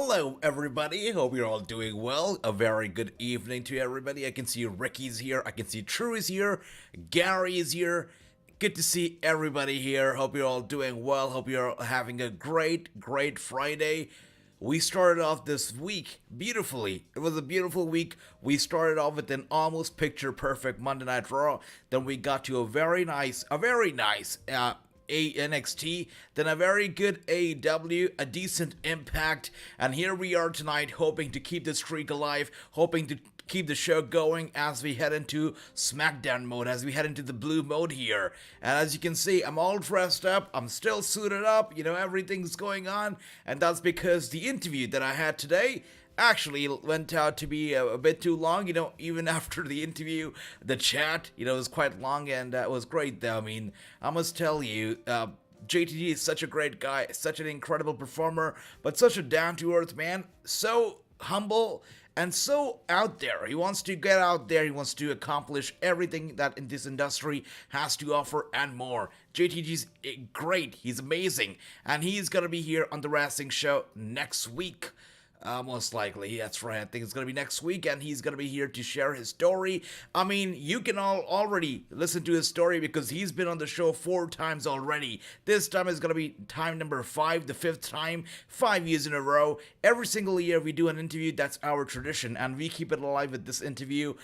Hello, everybody. Hope you're all doing well. A very good evening to everybody. I can see Ricky's here. I can see True is here. Gary is here. Good to see everybody here. Hope you're all doing well. Hope you're having a great Friday. We started off this week beautifully. It was a beautiful week. We started off with an almost picture-perfect Monday Night Raw. Then we got to a very nice NXT, then a very good AEW, a decent Impact, and here we are tonight hoping to keep the streak alive, hoping to keep the show going as we head into SmackDown mode, as we head into the blue mode here. And as you can see, I'm all dressed up, I'm still suited up, everything's going on, and that's because the interview that I had today actually went out to be a bit too long, even after the interview, the chat, was quite long, and it was great though. I mean, I must tell you, JTG is such a great guy, such an incredible performer, but such a down-to-earth man, so humble, and so out there. He wants to get out there, he wants to accomplish everything that in this industry has to offer and more. JTG's great, he's amazing, and he's gonna be here on the Wrassingh show next week. Most likely, that's right. I think it's going to be next week, and he's going to be here to share his story. I mean, you can all already listen to his story because he's been on the show 4 times already. This time is going to be time number 5, the 5th time, 5 years in a row. Every single year we do an interview. That's our tradition, and we keep it alive with this interview.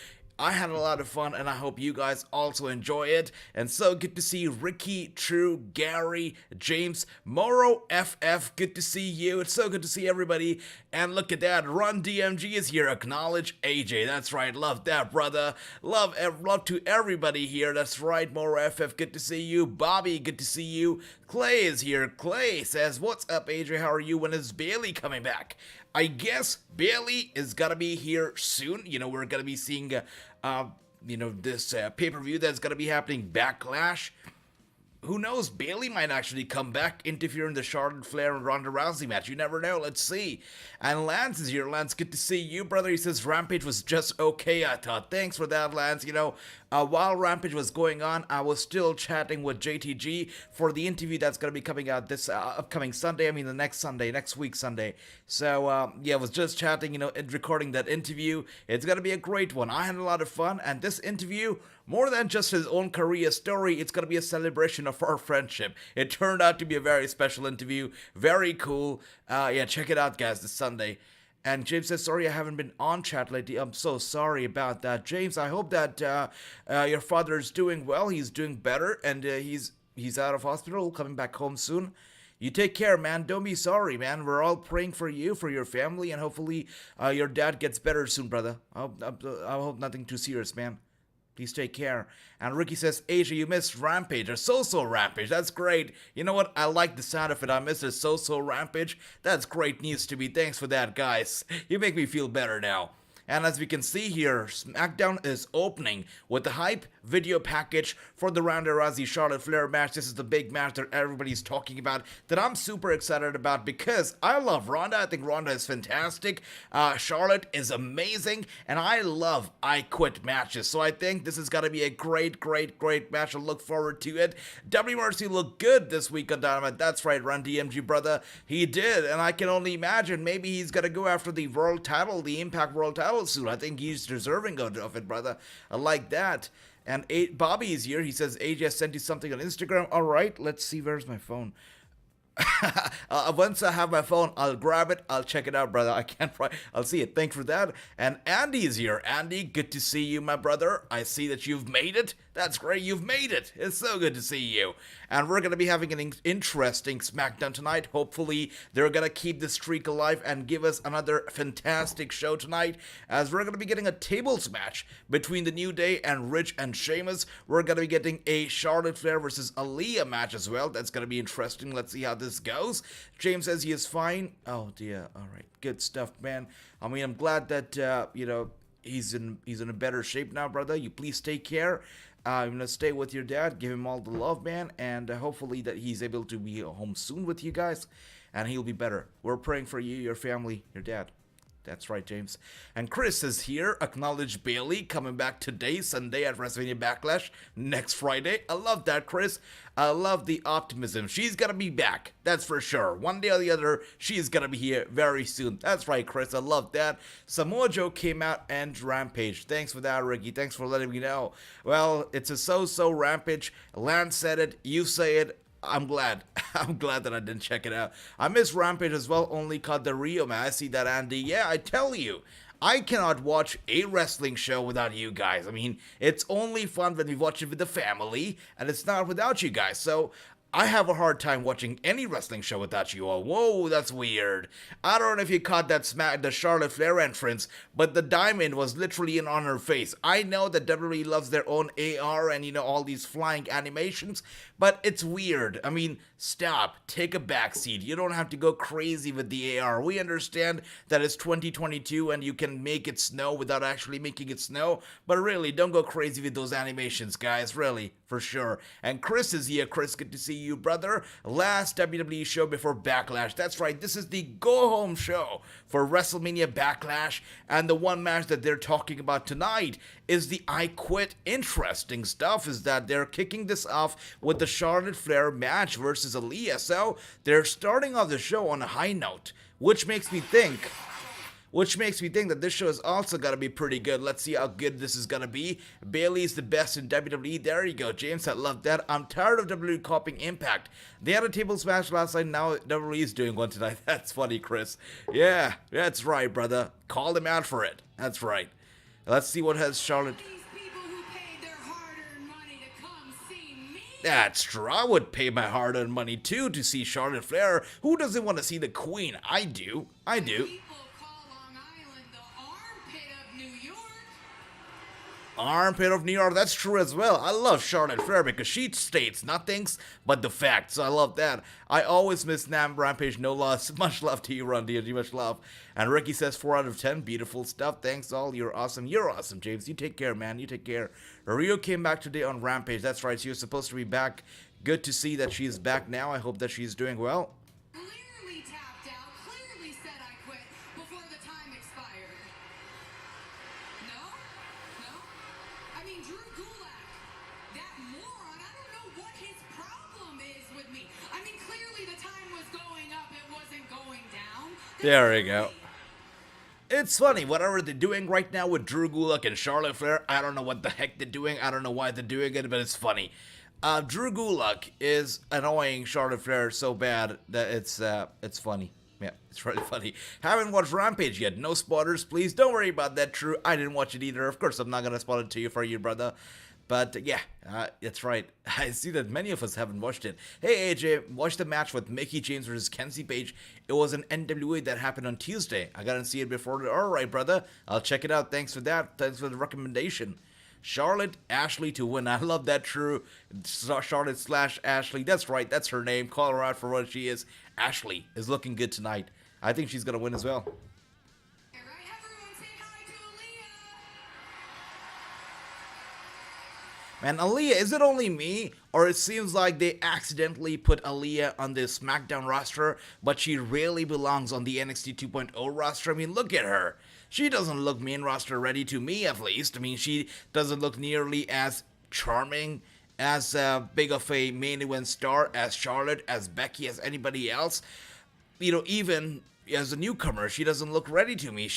I had a lot of fun, and I hope you guys also enjoy it. And so good to see Ricky, True, Gary, James, Moro, FF. Good to see you. It's so good to see everybody. And look at that, Run DMG is here. Acknowledge AJ. That's right. Love that, brother. Love to everybody here. That's right, Moro, FF. Good to see you. Bobby, good to see you. Clay is here. Clay says, "What's up, AJ? How are you? When is Bailey coming back?" I guess Bailey is gonna be here soon. We're gonna be seeing, this pay-per-view that's gonna be happening, Backlash. Who knows? Bailey might actually come back, interfere in the Charlotte Flair and Ronda Rousey match. You never know. Let's see. And Lance is here. Lance, good to see you, brother. He says Rampage was just okay, I thought. Thanks for that, Lance. While Rampage was going on, I was still chatting with JTG for the interview that's going to be coming out this upcoming Sunday. I mean, the next week Sunday. So, I was just chatting, and recording that interview. It's going to be a great one. I had a lot of fun, and this interview, more than just his own career story, it's going to be a celebration of our friendship. It turned out to be a very special interview. Very cool. Check it out, guys, this Sunday. And James says, "Sorry, I haven't been on chat lately. I'm so sorry about that." James, I hope that your father is doing well. He's doing better, and he's out of hospital, coming back home soon. You take care, man. Don't be sorry, man. We're all praying for you, for your family, and hopefully your dad gets better soon, brother. I hope nothing too serious, man. Please take care. And Ricky says, "Asia, you missed Rampage, or So-So Rampage. That's great. You know what? I like the sound of it. I missed a So-So Rampage. That's great news to me. Thanks for that, guys. You make me feel better now." And as we can see here, SmackDown is opening with the hype video package for the Ronda Rousey Charlotte Flair match. This is the big match that everybody's talking about, that I'm super excited about because I love Ronda. I think Ronda is fantastic. Charlotte is amazing, and I love I Quit matches. So I think this is going to be a great match. I look forward to it. WWESD looked good this week on Dynamite. That's right, Run DMG, brother. He did, and I can only imagine maybe he's going to go after the world title, the Impact World title soon. I think he's deserving of it, brother. I like that. And Bobby is here. He says, "AJ sent you something on Instagram." All right, let's see. Where's my phone? Once I have my phone, I'll grab it. I'll check it out, brother. I can't. I'll see it. Thanks for that. And Andy is here. Andy, good to see you, my brother. I see that you've made it. That's great. You've made it. It's so good to see you. And we're going to be having an interesting SmackDown tonight. Hopefully, they're going to keep the streak alive and give us another fantastic show tonight, as we're going to be getting a tables match between the New Day and Rich and Sheamus. We're going to be getting a Charlotte Flair versus Aliyah match as well. That's going to be interesting. Let's see how this goes. James says he is fine. Oh, dear. All right. Good stuff, man. I mean, I'm glad that, he's in a better shape now, brother. You please take care. Stay with your dad, give him all the love, man, and hopefully that he's able to be home soon with you guys, and he'll be better. We're praying for you, your family, your dad. That's right, James. And Chris is here. Acknowledge Bayley coming back today, Sunday at WrestleMania Backlash next Friday. I love that, Chris. I love the optimism. She's gonna be back. That's for sure. One day or the other, she's gonna be here very soon. That's right, Chris. I love that. Samoa Joe came out and Rampage. Thanks for that, Ricky. Thanks for letting me know. Well, it's a so-so Rampage. Lance said it. You say it. I'm glad. I'm glad that I didn't check it out. I miss Rampage as well, only caught the Rio, man. I see that, Andy. Yeah, I tell you, I cannot watch a wrestling show without you guys. I mean, it's only fun when we watch it with the family, and it's not without you guys. So I have a hard time watching any wrestling show without you all. Whoa, that's weird. I don't know if you caught that the Charlotte Flair entrance, but the diamond was literally on her face. I know that WWE loves their own AR and, all these flying animations, but it's weird. I mean, stop. Take a backseat. You don't have to go crazy with the AR. We understand that it's 2022 and you can make it snow without actually making it snow, but really, don't go crazy with those animations, guys. Really, for sure. And Chris is here. Chris, good to see you, brother. Last WWE show before Backlash. That's right, this is the go-home show for WrestleMania Backlash, and the one match that they're talking about tonight is the I Quit. Interesting stuff is that they're kicking this off with the Charlotte Flair match versus Aliyah, so they're starting off the show on a high note, which makes me think that this show is also going to be pretty good. Let's see how good this is going to be. Bayley's the best in WWE. There you go, James. I love that. I'm tired of WWE copying Impact. They had a table smash last night. Now WWE is doing one tonight. That's funny, Chris. Yeah, that's right, brother. Call them out for it. That's right. Let's see what has Charlotte. That's true. I would pay my hard-earned money, too, to see Charlotte Flair. Who doesn't want to see the Queen? I do. Armpit of New York, that's true as well. I love Charlotte Flair because she states nothings but the facts. I love that. I always miss Nam Rampage, no loss. Much love to you, Ron D. Much love. And Ricky says 4 out of 10. Beautiful stuff. Thanks all. You're awesome. You're awesome, James. You take care, man. You take care. Rio came back today on Rampage. That's right. She was supposed to be back. Good to see that she's back now. I hope that she's doing well. Clearly tapped out. Clearly said I quit before the time expired. No? I mean, Drew Gulak, that moron, I don't know what his problem is with me. I mean, clearly the time was going up, it wasn't going down. There we go. It's funny, whatever they're doing right now with Drew Gulak and Charlotte Flair, I don't know what the heck they're doing. I don't know why they're doing it, but it's funny. Drew Gulak is annoying Charlotte Flair so bad that it's funny. Yeah, it's really funny. Haven't watched Rampage yet. No spoilers, please. Don't worry about that, True. I didn't watch it either. Of course, I'm not going to spoil it to you for you, brother. But yeah, that's right. I see that many of us haven't watched it. Hey, AJ, watch the match with Mickie James versus Kenzie Page. It was an NWA that happened on Tuesday. I got to see it before. All right, brother. I'll check it out. Thanks for that. Thanks for the recommendation. Charlotte Ashley to win. I love that, True. Charlotte/Ashley. That's right. That's her name. Call her out for what she is. Ashley is looking good tonight. I think she's going to win as well. Man, Aliyah, is it only me? Or it seems like they accidentally put Aliyah on the SmackDown roster, but she really belongs on the NXT 2.0 roster? I mean, look at her. She doesn't look main roster ready to me, at least. I mean, she doesn't look nearly as charming, as big of a main event star as Charlotte, as Becky, as anybody else. Even as a newcomer, she doesn't look ready to me.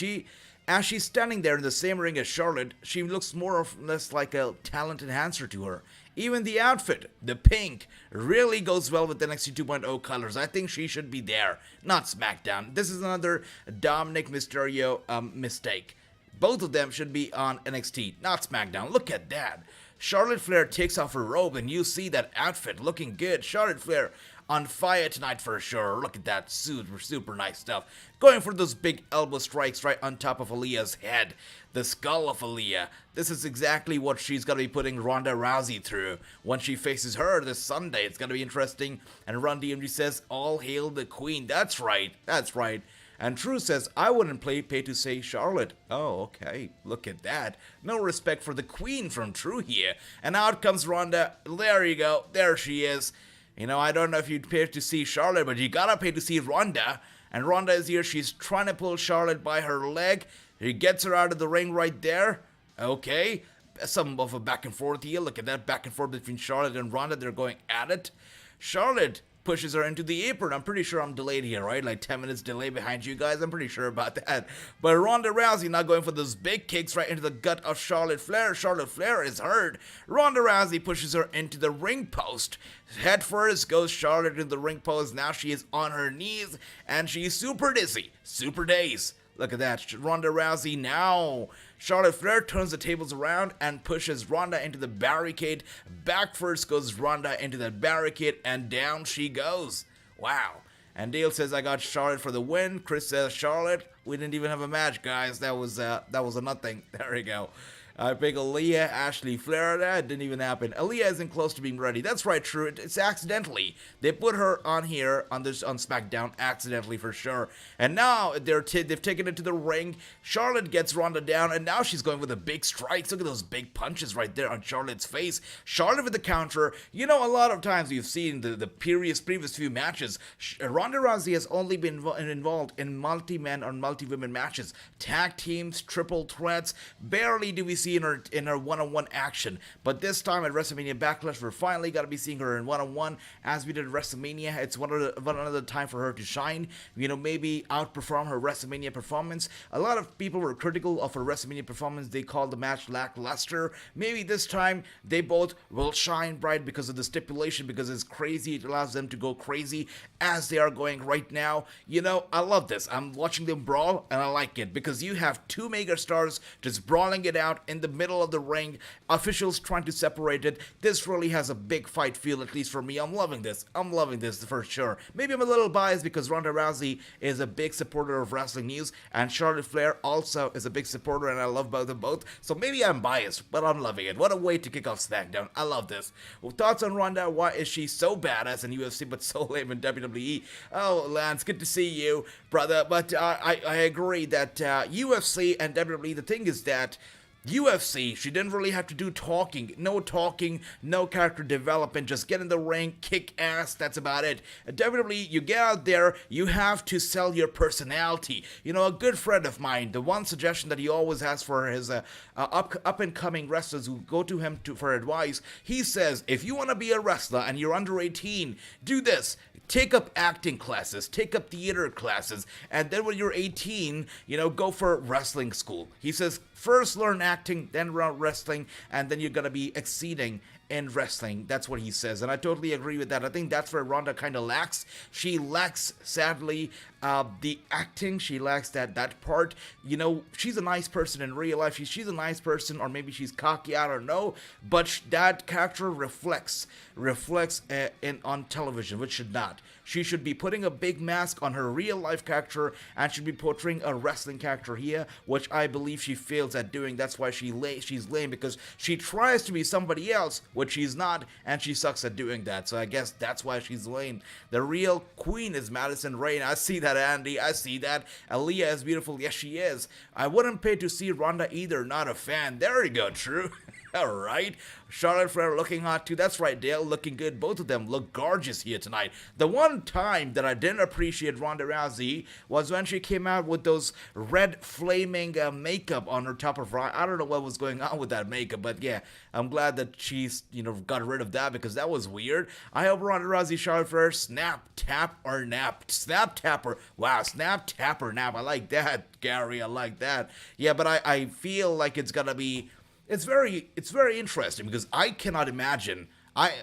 As she's standing there in the same ring as Charlotte, she looks more or less like a talent enhancer to her. Even the outfit, the pink, really goes well with NXT 2.0 colors. I think she should be there, not SmackDown. This is another Dominic Mysterio mistake. Both of them should be on NXT, not SmackDown. Look at that. Charlotte Flair takes off her robe and you see that outfit looking good. Charlotte Flair on fire tonight for sure. Look at that super nice stuff. Going for those big elbow strikes right on top of Aliyah's head. The skull of Aliyah. This is exactly what she's going to be putting Ronda Rousey through when she faces her this Sunday. It's going to be interesting. And Ron DMG says, all hail the queen. That's right. That's right. And True says, I wouldn't pay to say Charlotte. Oh, okay. Look at that. No respect for the queen from True here. And out comes Ronda. There you go. There she is. You know, I don't know if you'd pay to see Charlotte, but you gotta pay to see Ronda. And Ronda is here. She's trying to pull Charlotte by her leg. He gets her out of the ring right there. Okay. Some of a back and forth here. Look at that back and forth between Charlotte and Ronda. They're going at it. Charlotte pushes her into the apron. I'm pretty sure I'm delayed here, right? Like 10 minutes delay behind you guys. I'm pretty sure about that. But Ronda Rousey now going for those big kicks right into the gut of Charlotte Flair. Charlotte Flair is hurt. Ronda Rousey pushes her into the ring post. Head first goes Charlotte into the ring post. Now she is on her knees and she's super dizzy. Super dazed. Look at that. Ronda Rousey now. Charlotte Flair turns the tables around and pushes Ronda into the barricade. Back first goes Ronda into the barricade and down she goes. Wow. And Dale says, I got Charlotte for the win. Chris says, Charlotte, we didn't even have a match, guys. That was a nothing. There we go. I pick Aliyah, Ashley Flair. That didn't even happen. Aliyah isn't close to being ready. That's right, true. It's accidentally. They put her on here on SmackDown accidentally for sure. And now they've taken it to the ring. Charlotte gets Ronda down, and now she's going with the big strikes. Look at those big punches right there on Charlotte's face. Charlotte with the counter. You know, a lot of times you've seen the previous few matches. Ronda Rousey has only been involved in multi-men or multi-women matches, tag teams, triple threats. Barely do we see in her one-on-one action, but this time at WrestleMania Backlash, we're finally gonna be seeing her in one-on-one as we did at WrestleMania. It's one another time for her to shine. You know, maybe outperform her WrestleMania performance. A lot of people were critical of her WrestleMania performance. They called the match lackluster. Maybe this time they both will shine bright because of the stipulation, because it's crazy. It allows them to go crazy as they are going right now. You know, I love this. I'm watching them brawl and I like it because you have two mega stars just brawling it out in the middle of the ring, officials trying to separate it. This really has a big fight feel, at least for me. I'm loving this for sure. Maybe I'm a little biased because Ronda Rousey is a big supporter of Wrasslinews and Charlotte Flair also is a big supporter, and I love both of them both. So maybe I'm biased, but I'm loving it. What a way to kick off SmackDown. I love this. Well, thoughts on Ronda? Why is she so badass in UFC but so lame in WWE? Oh, Lance, good to see you, brother. But I agree that UFC and WWE, the thing is that UFC, she didn't really have to do talking, no character development, just get in the ring, kick ass, that's about it. At WWE, you get out there, you have to sell your personality. You know, a good friend of mine, the one suggestion that he always has for his up-and-coming wrestlers who go to him for advice, he says, if you want to be a wrestler and you're under 18, do this. Take up acting classes, take up theater classes, and then when you're 18, you know, go for wrestling school. He says, first learn acting, then learn wrestling, and then you're going to be exceeding in wrestling. That's what he says, and I totally agree with that. I think that's where Ronda kind of lacks. She lacks, sadly, the acting. She lacks that part. You know, she's a nice person in real life. She's a nice person, or maybe she's cocky, I don't know, but that character reflects on television, which should not. She should be putting a big mask on her real life character and should be portraying a wrestling character here, which I believe she fails at doing. That's why she's lame, because she tries to be somebody else, which she's not, and she sucks at doing that. So I guess that's why she's lame. The real queen is Madison Rayne. I see that, Andy. I see that. Aliyah is beautiful. Yes, she is. I wouldn't pay to see Ronda either. Not a fan. There you go. True. All right. Charlotte Flair looking hot too. That's right, Dale. Looking good. Both of them look gorgeous here tonight. The one time that I didn't appreciate Ronda Rousey was when she came out with those red flaming makeup on her top of her eye. I don't know what was going on with that makeup, but yeah, I'm glad that she's, you know, got rid of that because that was weird. I hope Ronda Rousey, Charlotte Flair, snap, tap, or nap. Snap, tap, or wow, snap, tap, or nap. I like that, Gary. I like that. Yeah, but I feel like it's gonna be. It's very interesting because I cannot imagine.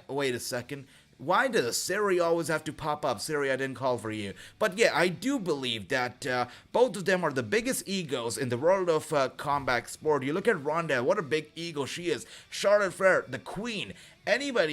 Wait a second. Why does Siri always have to pop up? Siri, I didn't call for you. But yeah, I do believe that both of them are the biggest egos in the world of combat sport. You look at Ronda, what a big ego she is. Charlotte Flair, the queen.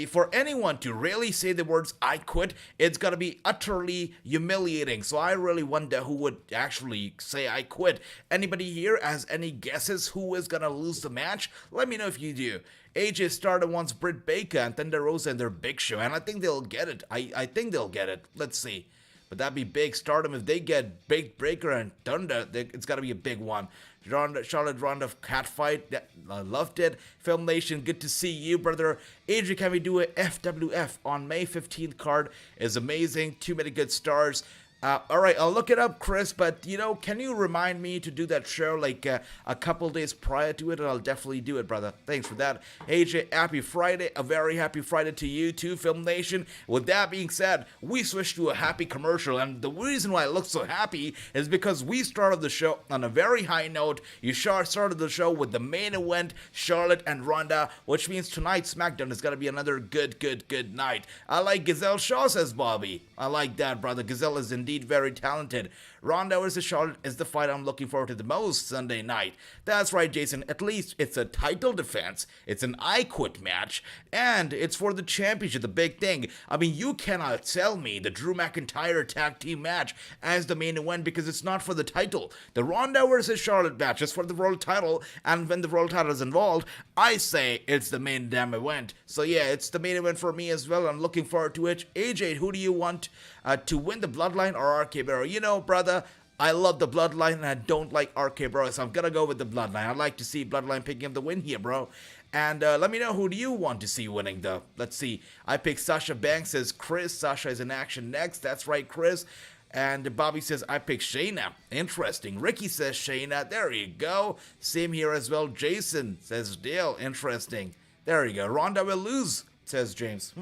For anyone to really say the words "I quit," it's gonna be utterly humiliating. So I really wonder who would actually say "I quit." Anybody here has any guesses who is gonna lose the match? Let me know if you do. AJ Styles wants Britt Baker and Thunder Rosa in their big show, and I think they'll get it. I think they'll get it. Let's see. but that'd be big. Stardom, if they get Britt Baker and Thunder, it's got to be a big one. Charlotte Ronda catfight, I loved it. Film Nation, good to see you, brother. Adrian, can we do a FWF on May 15th card? Is amazing. Too many good stars. All right, I'll look it up, Chris, but, can you remind me to do that show, like, a couple days prior to it, and I'll definitely do it, brother. Thanks for that. AJ, happy Friday. A very happy Friday to you, too, Film Nation. With that being said, we switched to a happy commercial, and the reason why I look so happy is because we started the show on a very high note. You started the show with the main event, Charlotte and Ronda, which means tonight, SmackDown is going to be another good night. I like Gazelle Shaw, says Bobby. I like that, brother. Gazelle is indeed very talented. Ronda vs. Charlotte is the fight I'm looking forward to the most Sunday night. That's right, Jason. At least it's a title defense. It's an I Quit match, and it's for the championship, the big thing. I mean, you cannot sell me the Drew McIntyre tag team match as the main event because it's not for the title. The Ronda vs. Charlotte match is for the world title, and when the world title is involved, I say it's the main damn event. So yeah, it's the main event for me as well. I'm looking forward to it. AJ, who do you want to win, the Bloodline or RK-Bro? Brother, I love the Bloodline and I don't like RK-Bro, so I'm gonna go with the Bloodline. I'd like to see Bloodline picking up the win here, bro. And let me know, who do you want to see winning, though? Let's see. I picked Sasha Banks, says Chris. Sasha is in action next. That's right, Chris. And Bobby says, I picked Shayna. Interesting. Ricky says Shayna. There you go. Same here as well. Jason says Dale. Interesting. There you go. Ronda will lose, says James.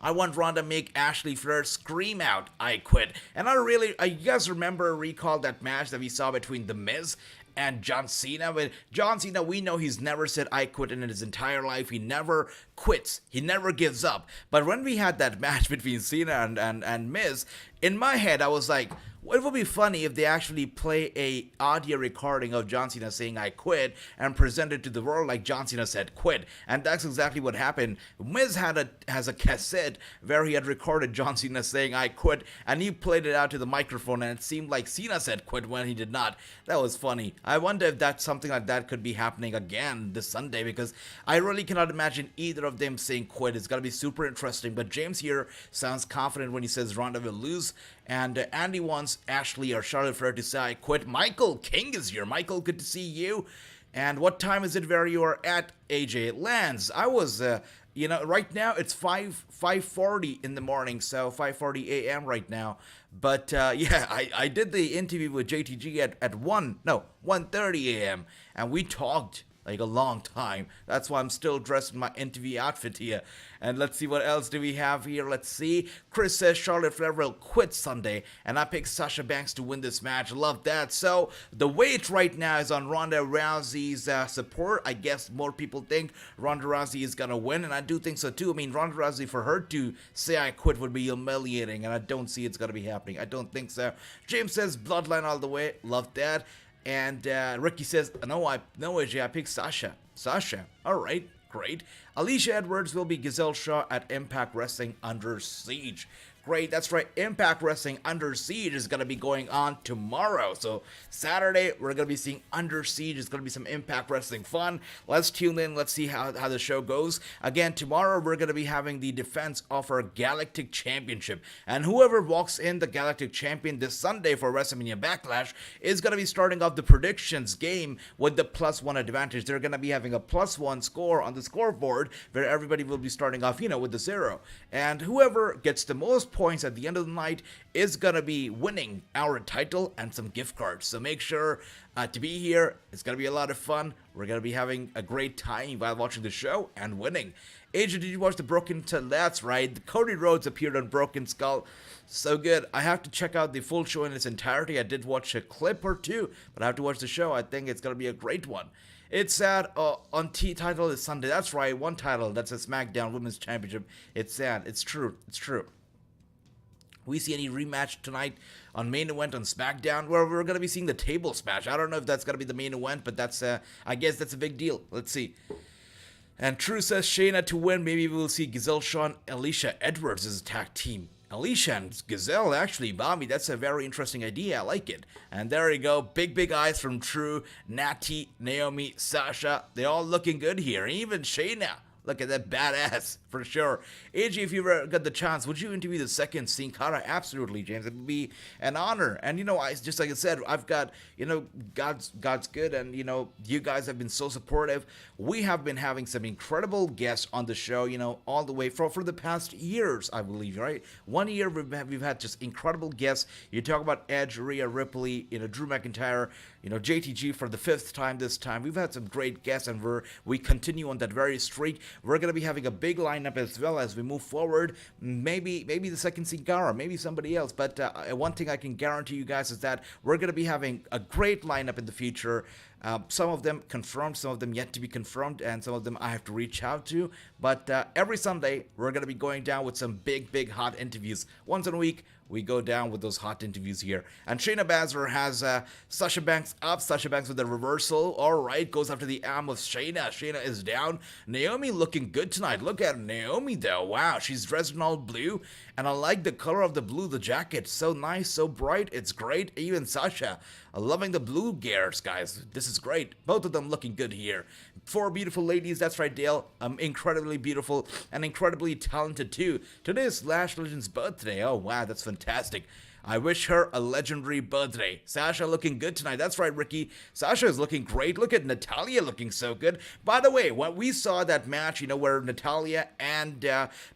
I want Ronda make Ashley Flair scream out, I quit. And you guys recall that match that we saw between The Miz and John Cena? But John Cena, we know he's never said I quit in his entire life. He never quits. He never gives up. But when we had that match between Cena and Miz, in my head, I was like, it would be funny if they actually play a audio recording of John Cena saying I quit and present it to the world like John Cena said quit. And that's exactly what happened. Miz has a cassette where he had recorded John Cena saying I quit, and he played it out to the microphone, and it seemed like Cena said quit when he did not. That was funny. I wonder if something like that could be happening again this Sunday, because I really cannot imagine either of them saying quit. It's going to be super interesting. But James here sounds confident when he says Ronda will lose. And Andy wants Ashley or Charlotte Flair to say I quit. Michael King is here. Michael, good to see you. And what time is it where you are at, AJ? Lance, I was, right now it's 5:40 in the morning, so 5:40 a.m. right now. But I did the interview with JTG at 1:30 a.m. and we talked like a long time. That's why I'm still dressed in my interview outfit here. And let's see, what else do we have here. Let's see. Chris says Charlotte Flair will quit Sunday, and I picked Sasha Banks to win this match. Love that. So the weight right now is on Ronda Rousey's support. I guess more people think Ronda Rousey is gonna win, and I do think so too. I mean, Ronda Rousey, for her to say I quit would be humiliating, and I don't see it's gonna be happening. I don't think so. James says Bloodline all the way. Love that. And Ricky says, no, AJ, I picked Sasha. All right, great. Alicia Edwards will be Gazelle Shaw at Impact Wrestling Under Siege. Great, that's right. Impact Wrestling Under Siege is going to be going on tomorrow. So Saturday, we're going to be seeing Under Siege. It's going to be some Impact Wrestling fun. Let's tune in. Let's see how the show goes. Again, tomorrow, we're going to be having the defense of our Galactic Championship. And whoever walks in the Galactic Champion this Sunday for WrestleMania Backlash is going to be starting off the predictions game with the +1 advantage. They're going to be having a +1 score on the scoreboard where everybody will be starting off, with the 0. And whoever gets the most points at the end of the night is gonna be winning our title and some gift cards. So make sure to be here. It's gonna be a lot of fun. We're gonna be having a great time while watching the show and winning. Adrian, did you watch the Broken Skull? That's right. Cody Rhodes appeared on Broken Skull. So good. I have to check out the full show in its entirety. I did watch a clip or two, but I have to watch the show. I think it's gonna be a great one. It's sad. On T title is Sunday. That's right. One title. That's a SmackDown Women's Championship. It's sad. It's true. It's true. We see any rematch tonight on main event on SmackDown, where we're going to be seeing the table smash. I don't know if that's going to be the main event, but that's I guess that's a big deal. Let's see. And True says Shayna to win. Maybe we'll see Gazelle Shaw and Alicia Edwards as a tag team. Alicia and Gazelle, actually, Bobby, that's a very interesting idea. I like it. And there you go. Big eyes from True, Natty, Naomi, Sasha. They're all looking good here. Even Shayna Look at that, badass, for sure. AJ, if you ever got the chance, would you interview the second Sin Cara? Absolutely, James. It would be an honor. And, just like I said, I've got, God's good, and, you guys have been so supportive. We have been having some incredible guests on the show, all the way for the past years, I believe, right? 1 year we've had just incredible guests. You talk about Edge, Rhea Ripley, Drew McIntyre, JTG for the 5th time this time. We've had some great guests, and we continue on that very streak. We're going to be having a big lineup as well as we move forward. Maybe the second Sin Cara, maybe somebody else. But one thing I can guarantee you guys is that we're going to be having a great lineup in the future. Some of them confirmed, some of them yet to be confirmed, and some of them I have to reach out to. But every Sunday, we're going to be going down with some big, hot interviews. Once in a week, we go down with those hot interviews here. And Shayna Basler has Sasha Banks up. Sasha Banks with a reversal. All right, goes after the arm of Shayna. Shayna is down. Naomi looking good tonight. Look at Naomi, though. Wow, she's dressed in all blue. And I like the color of the blue, the jacket. So nice, so bright. It's great. Even Sasha, loving the blue gears, guys. This is great. Both of them looking good here. 4 beautiful ladies. That's right, Dale. Incredibly beautiful and incredibly talented, too. Today is Lash Legend's birthday. Oh, wow, that's fantastic. I wish her a legendary birthday. Sasha looking good tonight. That's right, Ricky. Sasha is looking great. Look at Natalya looking so good. By the way, when we saw that match, where Natalya and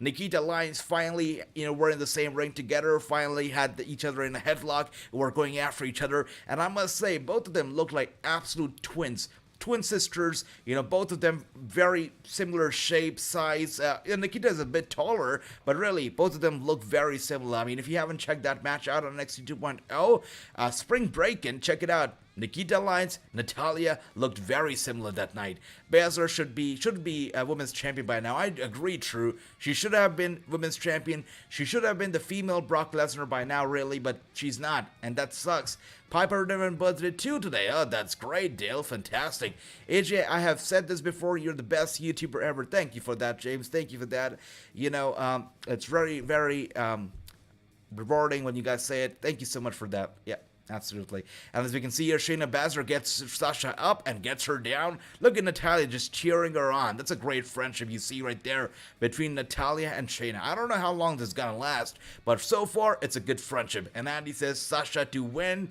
Nikita Lyons finally, were in the same ring together, finally had each other in a headlock, were going after each other. And I must say, both of them look like absolute twins. Twin sisters, both of them very similar shape, size. Nikita is a bit taller, but really, both of them look very similar. I mean, if you haven't checked that match out on NXT 2.0, Spring Breakin', check it out. Nikita Lyons, Natalya looked very similar that night. Basler should be a women's champion by now. I agree, True. She should have been women's champion. She should have been the female Brock Lesnar by now, really, but she's not, and that sucks. Piper Niven birthday too today. Oh, that's great, Dale. Fantastic. AJ, I have said this before. You're the best YouTuber ever. Thank you for that, James. Thank you for that. It's very, very rewarding when you guys say it. Thank you so much for that. Yeah. Absolutely. And as we can see here, Shayna Basler gets Sasha up and gets her down. Look at Natalya just cheering her on. That's a great friendship you see right there between Natalya and Shayna. I don't know how long this is going to last, but so far, it's a good friendship. And Andy says Sasha to win.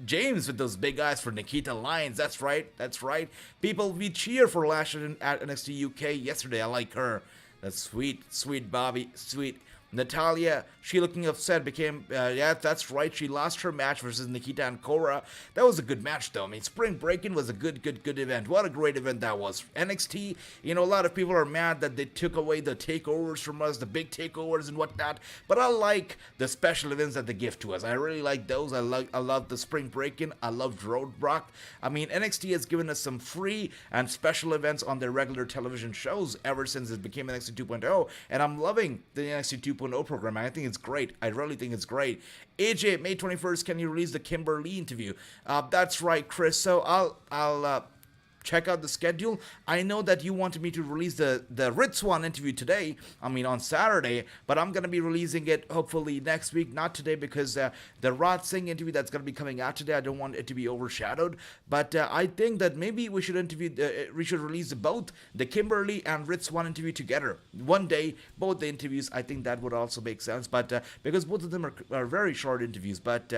James with those big eyes for Nikita Lyons. That's right. That's right. People, we cheer for Lashley at NXT UK yesterday. I like her. That's sweet. Sweet Bobby. Sweet. Natalya, she looking upset, became, yeah, that's right, she lost her match versus Nikita and Cora. That was a good match, though. I mean, Spring Breakin' was a good event. What a great event that was. NXT, a lot of people are mad that they took away the takeovers from us, the big takeovers and whatnot, but I like the special events that they give to us. I really like those. I love the Spring Breakin'. I loved Roadblock. I mean, NXT has given us some free and special events on their regular television shows ever since it became NXT 2.0, and I'm loving the NXT 2.0 program. I think it's great. I really think it's great. AJ, May 21st, can you release the Kimberly interview? That's right, Chris. So I'll check out the schedule. I know that you wanted me to release the Ritz one interview today, on Saturday, but I'm going to be releasing it hopefully next week, not today, because the Wrassingh interview that's going to be coming out today, I don't want it to be overshadowed, but I think that maybe we should release both the Kimberly and Ritz one interview together. One day, both the interviews, I think that would also make sense, but because both of them are very short interviews, but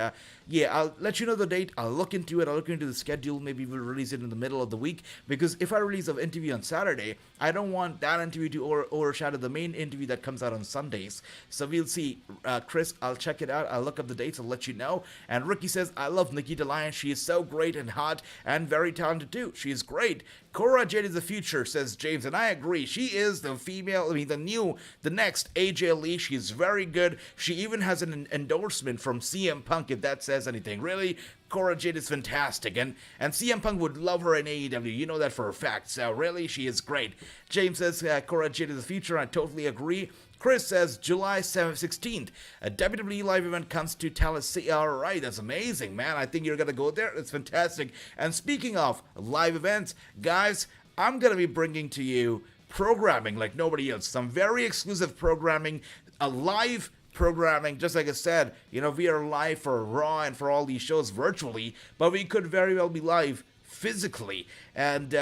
yeah, I'll let you know the date. I'll look into it. I'll look into the schedule. Maybe we'll release it in the middle of the week, because if I release an interview on Saturday, I don't want that interview to overshadow the main interview that comes out on Sundays. So we'll see. Chris, I'll check it out. I'll look up the dates. I'll let you know. And Ricky says, I love Nikita Lyons. She is so great and hot and very talented too. She is great. Cora Jade is the future, says James, and I agree. She is the female, the next AJ Lee. She's very good. She even has an endorsement from CM Punk, if that says anything. Really, Cora Jade is fantastic, and CM Punk would love her in AEW. You know that for a fact. So really, she is great. James says Cora Jade is the future. I totally agree. Chris says July 16th, a WWE live event comes to Tallahassee. All right, that's amazing, man. I think you're going to go there. It's fantastic. And speaking of live events, guys, I'm going to be bringing to you programming like nobody else. Some very exclusive programming, a live programming, just like I said, we are live for Raw and for all these shows virtually, but we could very well be live physically. And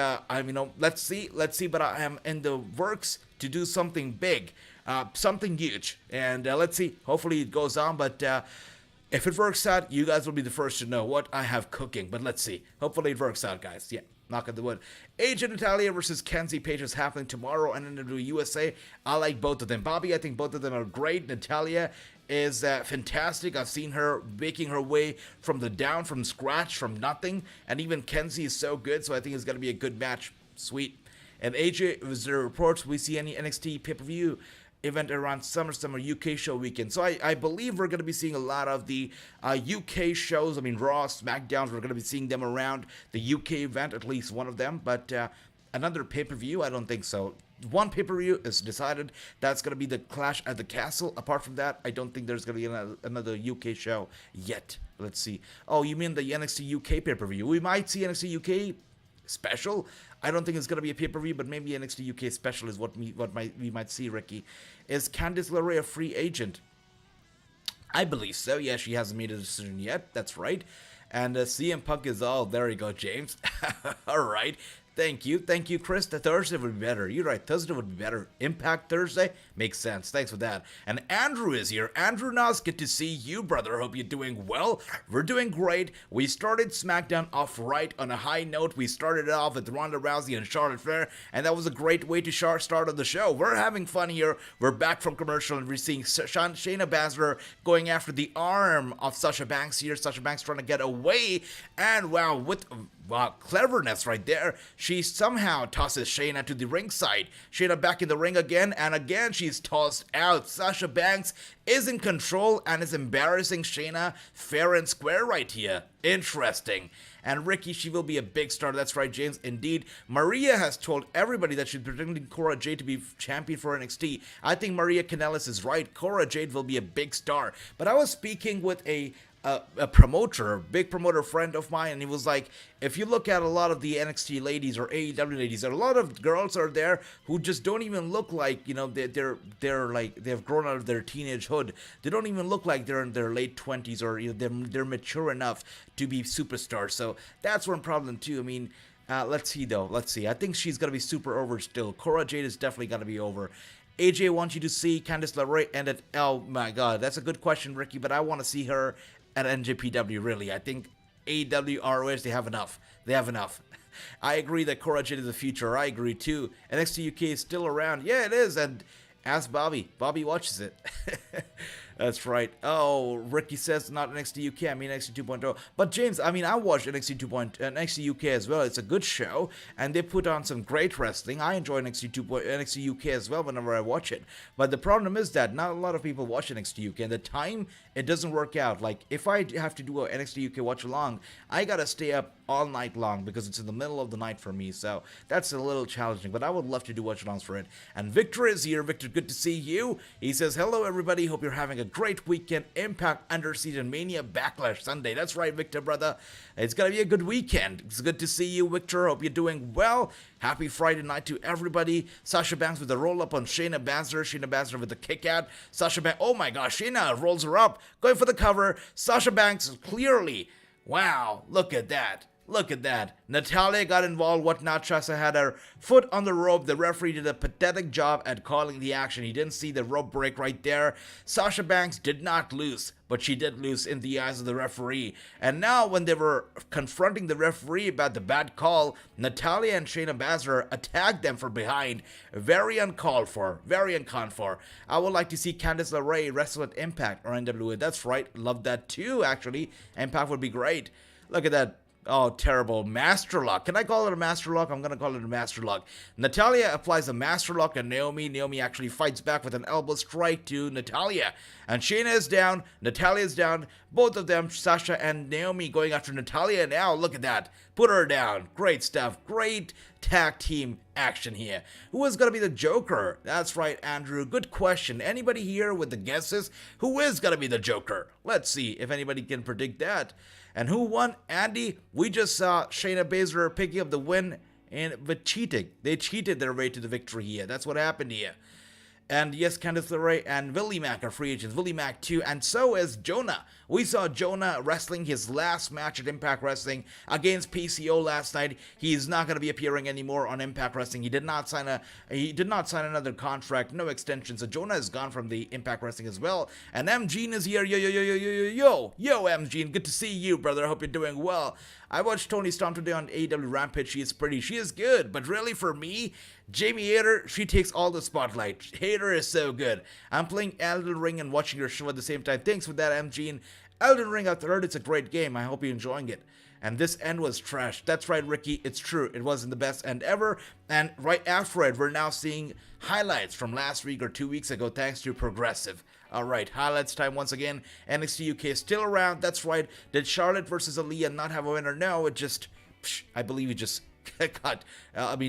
let's see. But I am in the works to do something big, something huge, and let's see. Hopefully it goes on, but if it works out, you guys will be the first to know what I have cooking. But let's see. Hopefully it works out, guys. Yeah. Knock on the wood. AJ Natalia versus Kenzie Page is happening tomorrow and in the USA. I like both of them. Bobby, I think both of them are great. Natalia is fantastic. I've seen her making her way from scratch, from nothing. And even Kenzie is so good, so I think it's going to be a good match. Sweet. And AJ, was there reports we see any NXT pay-per-view event around SummerSlam or UK show weekend? So I believe we're going to be seeing a lot of the UK shows. I mean, Raw, SmackDowns, we're going to be seeing them around the UK event, at least one of them. But another pay-per-view, I don't think so. One pay-per-view is decided. That's going to be the Clash at the Castle. Apart from that, I don't think there's going to be another UK show yet. Let's see. Oh, you mean the NXT UK pay-per-view? We might see NXT UK special. I don't think it's going to be a pay-per-view, but maybe NXT UK special is what we might see, Ricky. Is Candice LeRae a free agent? I believe so. Yeah, she hasn't made a decision yet. That's right. And CM Punk is all, there you go, James. All right. Thank you, Chris. The Thursday would be better. You're right, Thursday would be better. Impact Thursday? Makes sense. Thanks for that. And Andrew is here. Andrew Nas, good to see you, brother. Hope you're doing well. We're doing great. We started SmackDown off right on a high note. We started it off with Ronda Rousey and Charlotte Flair, and that was a great way to start on the show. We're having fun here. We're back from commercial, and we're seeing Shayna Basler going after the arm of Sasha Banks here. Sasha Banks trying to get away, and wow, cleverness right there. She somehow tosses Shayna to the ringside. Shayna back in the ring again, and again she's tossed out. Sasha Banks is in control and is embarrassing Shayna fair and square right here. Interesting. And Ricky, she will be a big star. That's right, James. Indeed, Maria has told everybody that she's predicting Cora Jade to be champion for NXT. I think Maria Kanellis is right. Cora Jade will be a big star. But I was speaking with a promoter, big promoter friend of mine, and he was like, if you look at a lot of the NXT ladies or AEW ladies, there are a lot of girls are there who just don't even look like, they're like, they've grown out of their teenage hood. They don't even look like they're in their late 20s, or they're mature enough to be superstars. So that's one problem too. I mean, let's see though. Let's see. I think she's gonna be super over still. Cora Jade is definitely gonna be over. AJ wants you to see Candice LeRae and at, oh my god, that's a good question, Ricky, but I want to see her at NJPW, really. I think AEW, ROH, they have enough. They have enough. I agree that Cora Jade is the future. I agree too. NXT UK is still around. Yeah, it is. And ask Bobby. Bobby watches it. That's right. Oh, Ricky says not NXT UK. I mean NXT 2.0. But James, I mean, I watched NXT 2.0 and NXT UK as well. It's a good show, and they put on some great wrestling. I enjoy NXT UK as well whenever I watch it. But the problem is that not a lot of people watch NXT UK, and the time it doesn't work out. Like if I have to do a NXT UK watch along, I gotta stay up all night long because it's in the middle of the night for me. So that's a little challenging. But I would love to do watch alongs for it. And Victor is here. Victor, good to see you. He says hello everybody. Hope you're having a great weekend. Impact Under Season Mania Backlash Sunday. That's right, Victor, brother. It's gonna be a good weekend. It's good to see you, Victor. Hope you're doing well. Happy Friday night to everybody. Sasha Banks with a roll up on Shayna Basler. Shayna Basler with a kick out. Sasha Banks, oh my gosh, Shayna rolls her up, going for the cover. Sasha Banks clearly, wow, look at that. Look at that. Natalia got involved, whatnot. Sasha had her foot on the rope. The referee did a pathetic job at calling the action. He didn't see the rope break right there. Sasha Banks did not lose, but she did lose in the eyes of the referee. And now when they were confronting the referee about the bad call, Natalia and Shayna Basler attacked them from behind. Very uncalled for. Very uncalled for. I would like to see Candice LeRae wrestle at Impact or NWA. That's right. Love that too, actually. Impact would be great. Look at that. Oh, terrible. Master Lock. Can I call it a Master Lock? I'm going to call it a Master Lock. Natalia applies a Master Lock on Naomi. Naomi actually fights back with an elbow strike to Natalia. And Shayna is down. Natalia is down. Both of them, Sasha and Naomi, going after Natalia now. Look at that. Put her down. Great stuff. Great tag team action here. Who is going to be the Joker? That's right, Andrew. Good question. Anybody here with the guesses? Who is going to be the Joker? Let's see if anybody can predict that. And who won? Andy, we just saw Shayna Baszler picking up the win with cheating. They cheated their way to the victory here. That's what happened here. And yes, Candice LeRae and Willie Mack are free agents. Willie Mack too, and so is Jonah. We saw Jonah wrestling his last match at Impact Wrestling against PCO last night. He's not going to be appearing anymore on Impact Wrestling. He did not sign another contract, no extension. So Jonah is gone from the Impact Wrestling as well. And MGene is here. Yo, MGene, good to see you, brother. I hope you're doing well. I watched Toni Storm today on AEW Rampage. She is pretty. She is good. But really, for me, Jamie Hayter, she takes all the spotlight. Hayter is so good. I'm playing Elden Ring and watching your show at the same time. Thanks for that, MGene. Elden Ring, I've heard it's a great game. I hope you're enjoying it. And this end was trash. That's right, Ricky. It's true. It wasn't the best end ever. And right after it, we're now seeing highlights from last week or 2 weeks ago, thanks to Progressive. All right, highlights time once again. NXT UK is still around. That's right. Did Charlotte versus Aliyah not have a winner? No, it just, I believe it just got,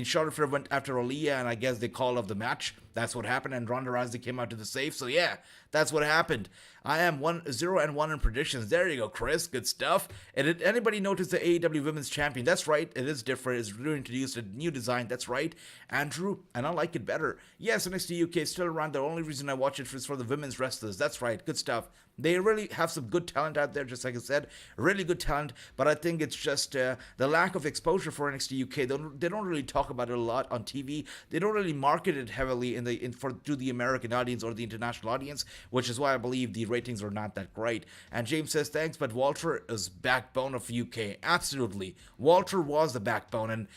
Charlotte went after Aliyah, and I guess they called off the match. That's what happened, and Ronda Rousey came out to the save. So yeah, that's what happened. I am 0-1 in predictions. There you go, Chris. Good stuff. And did anybody notice the AEW Women's Champion? That's right. It is different. It's reintroduced a new design. That's right, Andrew. And I like it better. Yes, NXT UK is still around. The only reason I watch it is for the women's wrestlers. That's right. Good stuff. They really have some good talent out there, just like I said. Really good talent. But I think it's just the lack of exposure for NXT UK. They don't really talk about it a lot on TV. They don't really market it heavily to the American audience or the international audience, which is why I believe the ratings are not that great. And James says, thanks, but Walter is backbone of UK. Absolutely. Walter was the backbone, and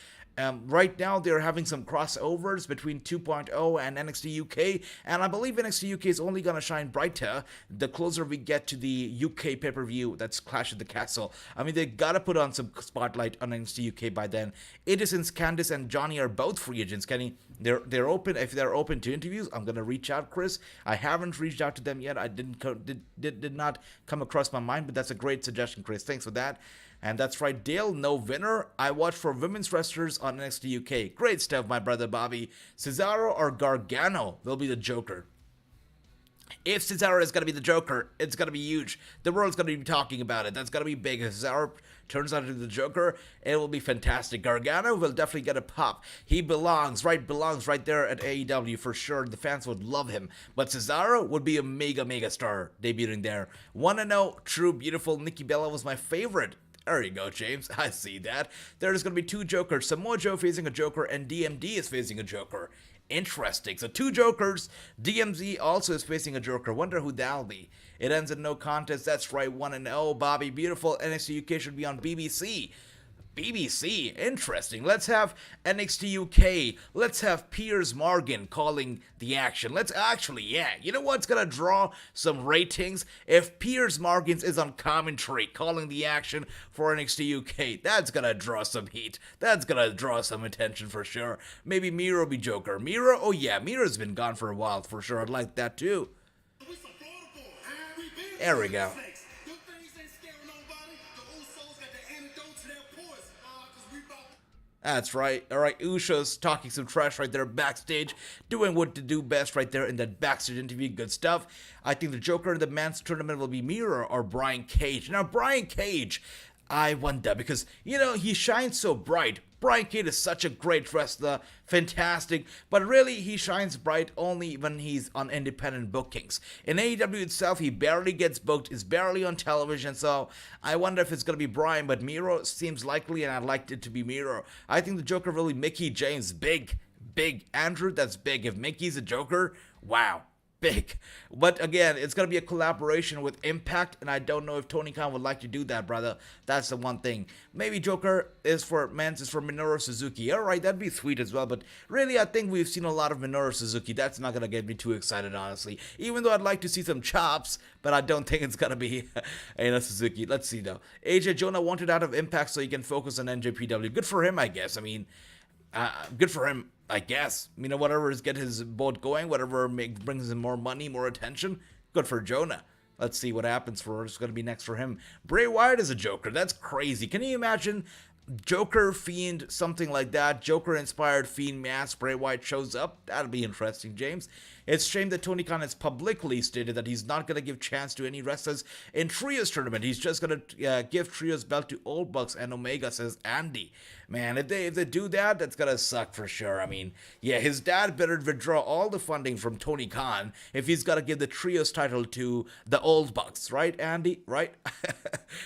right now, they're having some crossovers between 2.0 and NXT UK, and I believe NXT UK is only going to shine brighter the closer we get to the UK pay-per-view that's Clash at the Castle. I mean, they got to put on some spotlight on NXT UK by then. It is since Candice and Johnny are both free agents, Kenny. They're open. If they're open to interviews, I'm going to reach out, Chris. I haven't reached out to them yet. I did not come across my mind, but that's a great suggestion, Chris. Thanks for that. And that's right, Dale, no winner. I watch for women's wrestlers on NXT UK. Great stuff, my brother Bobby. Cesaro or Gargano will be the Joker. If Cesaro is going to be the Joker, it's going to be huge. The world's going to be talking about it. That's going to be big. If Cesaro turns out to be the Joker, it will be fantastic. Gargano will definitely get a pop. He belongs right there at AEW for sure. The fans would love him. But Cesaro would be a mega star debuting there. 1-0, true, beautiful. Nikki Bella was my favorite. There you go, James. I see that. There's going to be two Jokers. Samoa Joe facing a Joker, and DMD is facing a Joker. Interesting. So two Jokers. DMZ also is facing a Joker. Wonder who that'll be. It ends in no contest. That's right, 1-0. Bobby, beautiful. NXT UK should be on BBC. BBC, interesting. Let's have NXT UK. Let's have Piers Morgan calling the action. Let's actually, yeah, you know what's gonna draw some ratings? If Piers Morgan is on commentary calling the action for NXT UK, that's gonna draw some heat. That's gonna draw some attention for sure. Maybe Miro be Joker. Miro, oh yeah, Miro's been gone for a while for sure. I'd like that too. There we go. That's right. All right, Usos talking some trash right there backstage, doing what to do best right there in that backstage interview. Good stuff. I think the Joker in the men's tournament will be Miro or Brian Cage. Now, Brian Cage, I wonder because, you know, he shines so bright. Brian Cage is such a great wrestler, fantastic, but really he shines bright only when he's on independent bookings. In AEW itself, he barely gets booked, is barely on television, so I wonder if it's going to be Brian, but Miro seems likely, and I'd like it to be Miro. I think the Joker really, Mickey James, big. Andrew, that's big. If Mickey's a Joker, wow. Big. But again, it's going to be a collaboration with Impact, and I don't know if Tony Khan would like to do that, brother. That's the one thing. Maybe Joker is for Minoru Suzuki. Alright, that'd be sweet as well, but really I think we've seen a lot of Minoru Suzuki. That's not going to get me too excited, honestly. Even though I'd like to see some chops, but I don't think it's going to be Suzuki. Let's see though. AJ Jonah wanted out of Impact so he can focus on NJPW. Good for him, I guess. I mean, good for him, I guess. You know, whatever is get his boat going, whatever brings him more money, more attention, good for Jonah. Let's see what happens for what's going to be next for him. Bray Wyatt is a Joker. That's crazy. Can you imagine Joker, Fiend, something like that? Joker-inspired Fiend mask. Bray Wyatt shows up. That'll be interesting, James. It's a shame that Tony Khan has publicly stated that he's not going to give chance to any wrestlers in Trios tournament. He's just going to give Trios belt to Old Bucks and Omega, says Andy. Man, if they do that, that's gonna suck for sure. I mean, yeah, his dad better withdraw all the funding from Tony Khan if he's gotta give the Trios title to the Old Bucks, right, Andy? Right?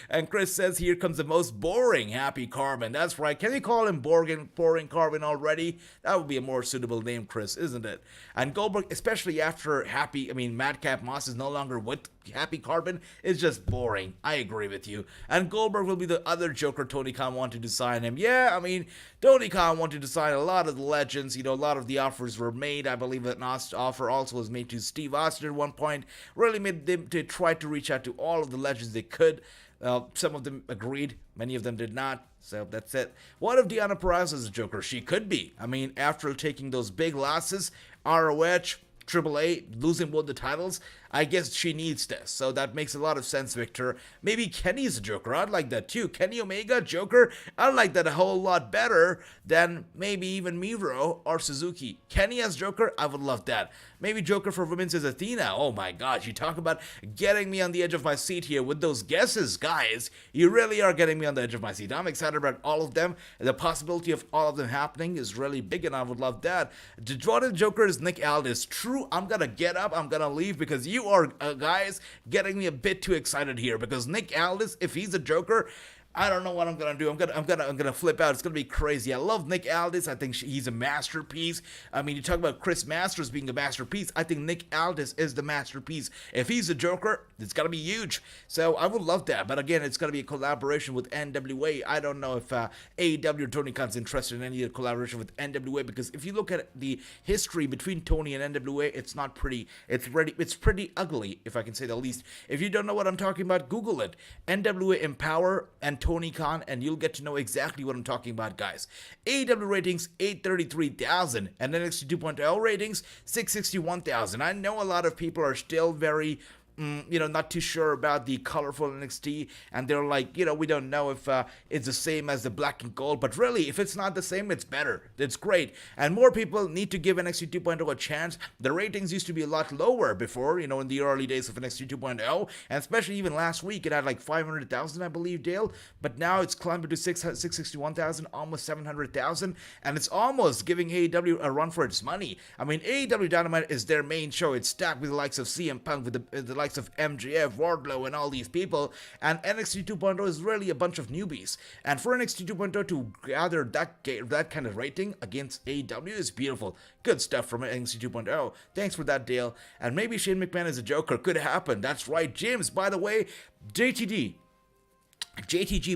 And Chris says, here comes the most boring Happy Corbin. That's right. Can you call him boring Corbin already? That would be a more suitable name, Chris, isn't it? And Goldberg, especially after Madcap Moss is no longer with Happy Corbin, is just boring. I agree with you. And Goldberg will be the other Joker Tony Khan wanted to sign him. Yeah, I mean, Tony Khan wanted to sign a lot of the legends. You know, a lot of the offers were made. I believe that an offer also was made to Steve Austin at one point. Really made them to try to reach out to all of the legends they could. Some of them agreed. Many of them did not. So that's it. What if Deanna Purrazzo is a Joker? She could be. I mean, after taking those big losses, ROH, AAA, losing both the titles, I guess she needs this. So that makes a lot of sense, Victor. Maybe Kenny's a Joker. I'd like that too. Kenny Omega, Joker. I'd like that a whole lot better than maybe even Miro or Suzuki. Kenny as Joker, I would love that. Maybe Joker for Women's as Athena. Oh my gosh, you talk about getting me on the edge of my seat here with those guesses, guys. You really are getting me on the edge of my seat. I'm excited about all of them. The possibility of all of them happening is really big, and I would love that. To draw the Joker is Nick Aldis. True, I'm gonna get up, I'm gonna leave, because you are, guys, getting me a bit too excited here, because Nick Aldis, if he's a Joker, I don't know what I'm gonna do. I'm gonna flip out. It's gonna be crazy. I love Nick Aldis. I think he's a masterpiece. I mean, you talk about Chris Masters being a masterpiece. I think Nick Aldis is the masterpiece. If he's a Joker, it's gonna be huge. So I would love that. But again, it's gonna be a collaboration with NWA. I don't know if AEW or Tony Khan's interested in any collaboration with NWA, because if you look at the history between Tony and NWA, it's not pretty. It's pretty ugly, if I can say the least. If you don't know what I'm talking about, Google it. NWA Empower and Tony Khan, and you'll get to know exactly what I'm talking about, guys. AEW ratings 833,000 and NXT 2.0 ratings 661,000. I know a lot of people are still very not too sure about the colorful NXT, and they're like, we don't know if it's the same as the black and gold, but really, if it's not the same, it's better. It's great, and more people need to give NXT 2.0 a chance. The ratings used to be a lot lower before, in the early days of NXT 2.0, and especially even last week, it had like 500,000, I believe, Dale, but now it's climbed to 661,000, almost 700,000, and it's almost giving AEW a run for its money. I mean, AEW Dynamite is their main show. It's stacked with the likes of CM Punk, with the likes of MJF, Wardlow, and all these people, and NXT 2.0 is really a bunch of newbies, and for NXT 2.0 to gather that kind of rating against AEW is beautiful. Good stuff from NXT 2.0. Thanks for that, Dale. And maybe Shane McMahon is a Joker. Could happen. That's right, James. By the way, JTG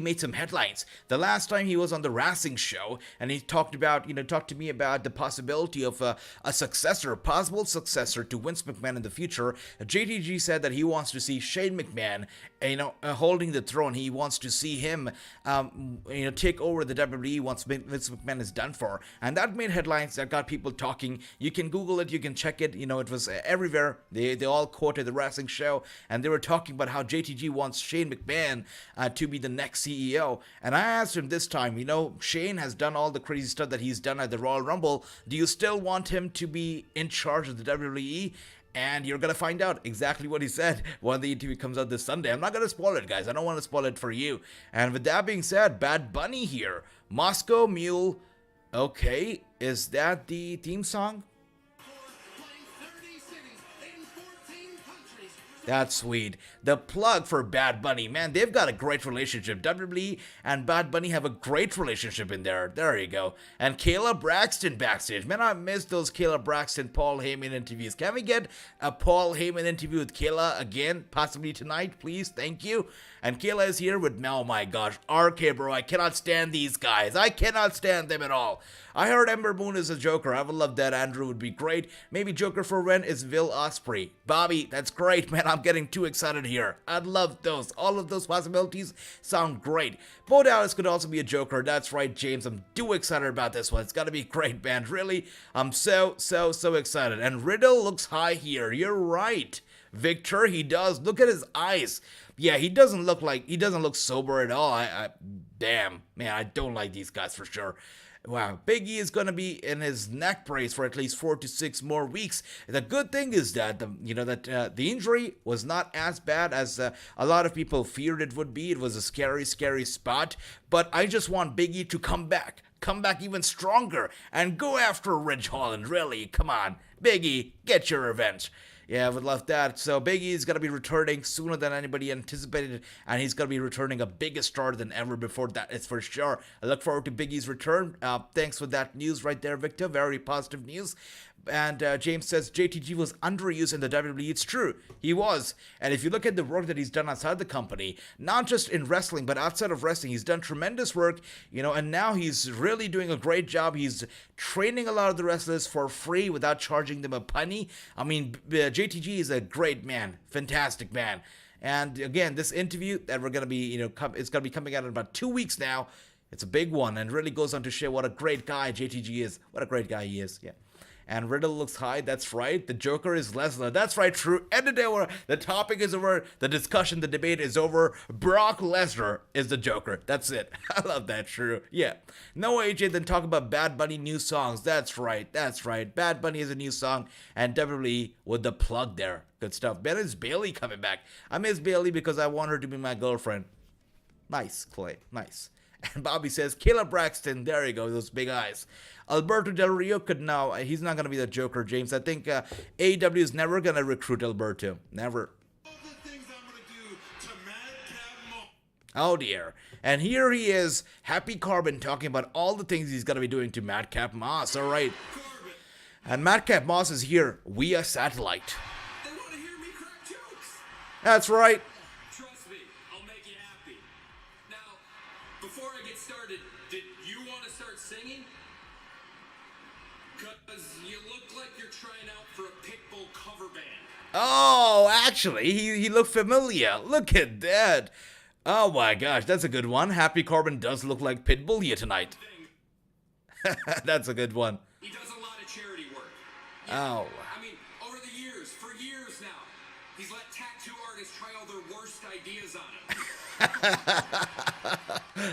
made some headlines the last time he was on the Wrassingh show, and he talked to me about the possibility of a possible successor to Vince McMahon in the future. JTG said that he wants to see Shane McMahon, holding the throne. He wants to see him, take over the WWE once Vince McMahon is done for, and that made headlines. That got people talking. You can Google it, you can check it. It was everywhere. They all quoted the Wrassingh show, and they were talking about how JTG wants Shane McMahon to be the next CEO. And I asked him this time, Shane has done all the crazy stuff that he's done at the Royal Rumble. Do you still want him to be in charge of the WWE? And you're going to find out exactly what he said when the interview comes out this Sunday. I'm not going to spoil it, guys. I don't want to spoil it for you. And with that being said, Bad Bunny here. Moscow Mule. Okay, is that the theme song? That's sweet. The plug for Bad Bunny, man, they've got a great relationship. WWE and Bad Bunny have a great relationship in there. There you go. And Kayla Braxton backstage. Man, I missed those Kayla Braxton, Paul Heyman interviews. Can we get a Paul Heyman interview with Kayla again, possibly tonight, please? Thank you. And Kayla is here with, oh my gosh, RK-Bro. I cannot stand these guys. I cannot stand them at all. I heard Ember Moon is a Joker. I would love that. Andrew would be great. Maybe Joker for Ren is Will Ospreay. Bobby, that's great, man. I'm getting too excited here. I'd love those. All of those possibilities sound great. Bo Dallas could also be a Joker. That's right, James. I'm too excited about this one. It's got to be great, man. Really, I'm so excited. And Riddle looks high here. You're right, Victor. He does. Look at his eyes. Yeah, he doesn't look sober at all. Damn, man, I don't like these guys for sure. Wow, Big E is going to be in his neck brace for at least 4 to 6 more weeks. The good thing is that the injury was not as bad as a lot of people feared it would be. It was a scary, scary spot. But I just want Big E to come back even stronger, and go after Ridge Holland. Really, come on, Big E, get your revenge. Yeah, I would love that. So Big E is going to be returning sooner than anybody anticipated, and he's going to be returning a bigger star than ever before. That is for sure. I look forward to Big E's return. Thanks for that news right there, Victor. Very positive news. And James says JTG was underused in the WWE. It's true, he was. And if you look at the work that he's done outside the company, not just in wrestling, but outside of wrestling, he's done tremendous work, and now he's really doing a great job. He's training a lot of the wrestlers for free without charging them a penny. I mean, JTG is a great man, fantastic man. And again, this interview that we're going to be, it's going to be coming out in about 2 weeks now. It's a big one, and really goes on to show what a great guy JTG is. What a great guy he is, yeah. And Riddle looks high, that's right. The Joker is Lesnar, that's right, true. End of the day, the topic is over, the discussion, the debate is over. Brock Lesnar is the Joker, that's it. I love that, true, yeah. No AJ, then talk about Bad Bunny new songs, that's right. Bad Bunny is a new song, and WWE with the plug there. Good stuff. Ben is Bailey coming back. I miss Bailey because I want her to be my girlfriend. Nice, Clay, nice. And Bobby says, Kayla Braxton, there you go, those big eyes. Alberto Del Rio could now, he's not going to be the Joker, James. I think AEW is never going to recruit Alberto. Never. Oh dear. And here he is, Happy Corbin, talking about all the things he's going to be doing to Madcap Moss. All right. And Madcap Moss is here via satellite. They want to hear me crack jokes. That's right. Trust me, I'll make you happy. Now, before I get started, did you want to start singing? Because you look like you're trying out for a Pitbull cover band. Oh, actually, he looked familiar. Look at that. Oh my gosh, that's a good one. Happy Corbin does look like Pitbull here tonight. That's a good one. He does a lot of charity work. Oh. I mean, over the years, for years now, he's let tattoo artists try all their worst ideas on him.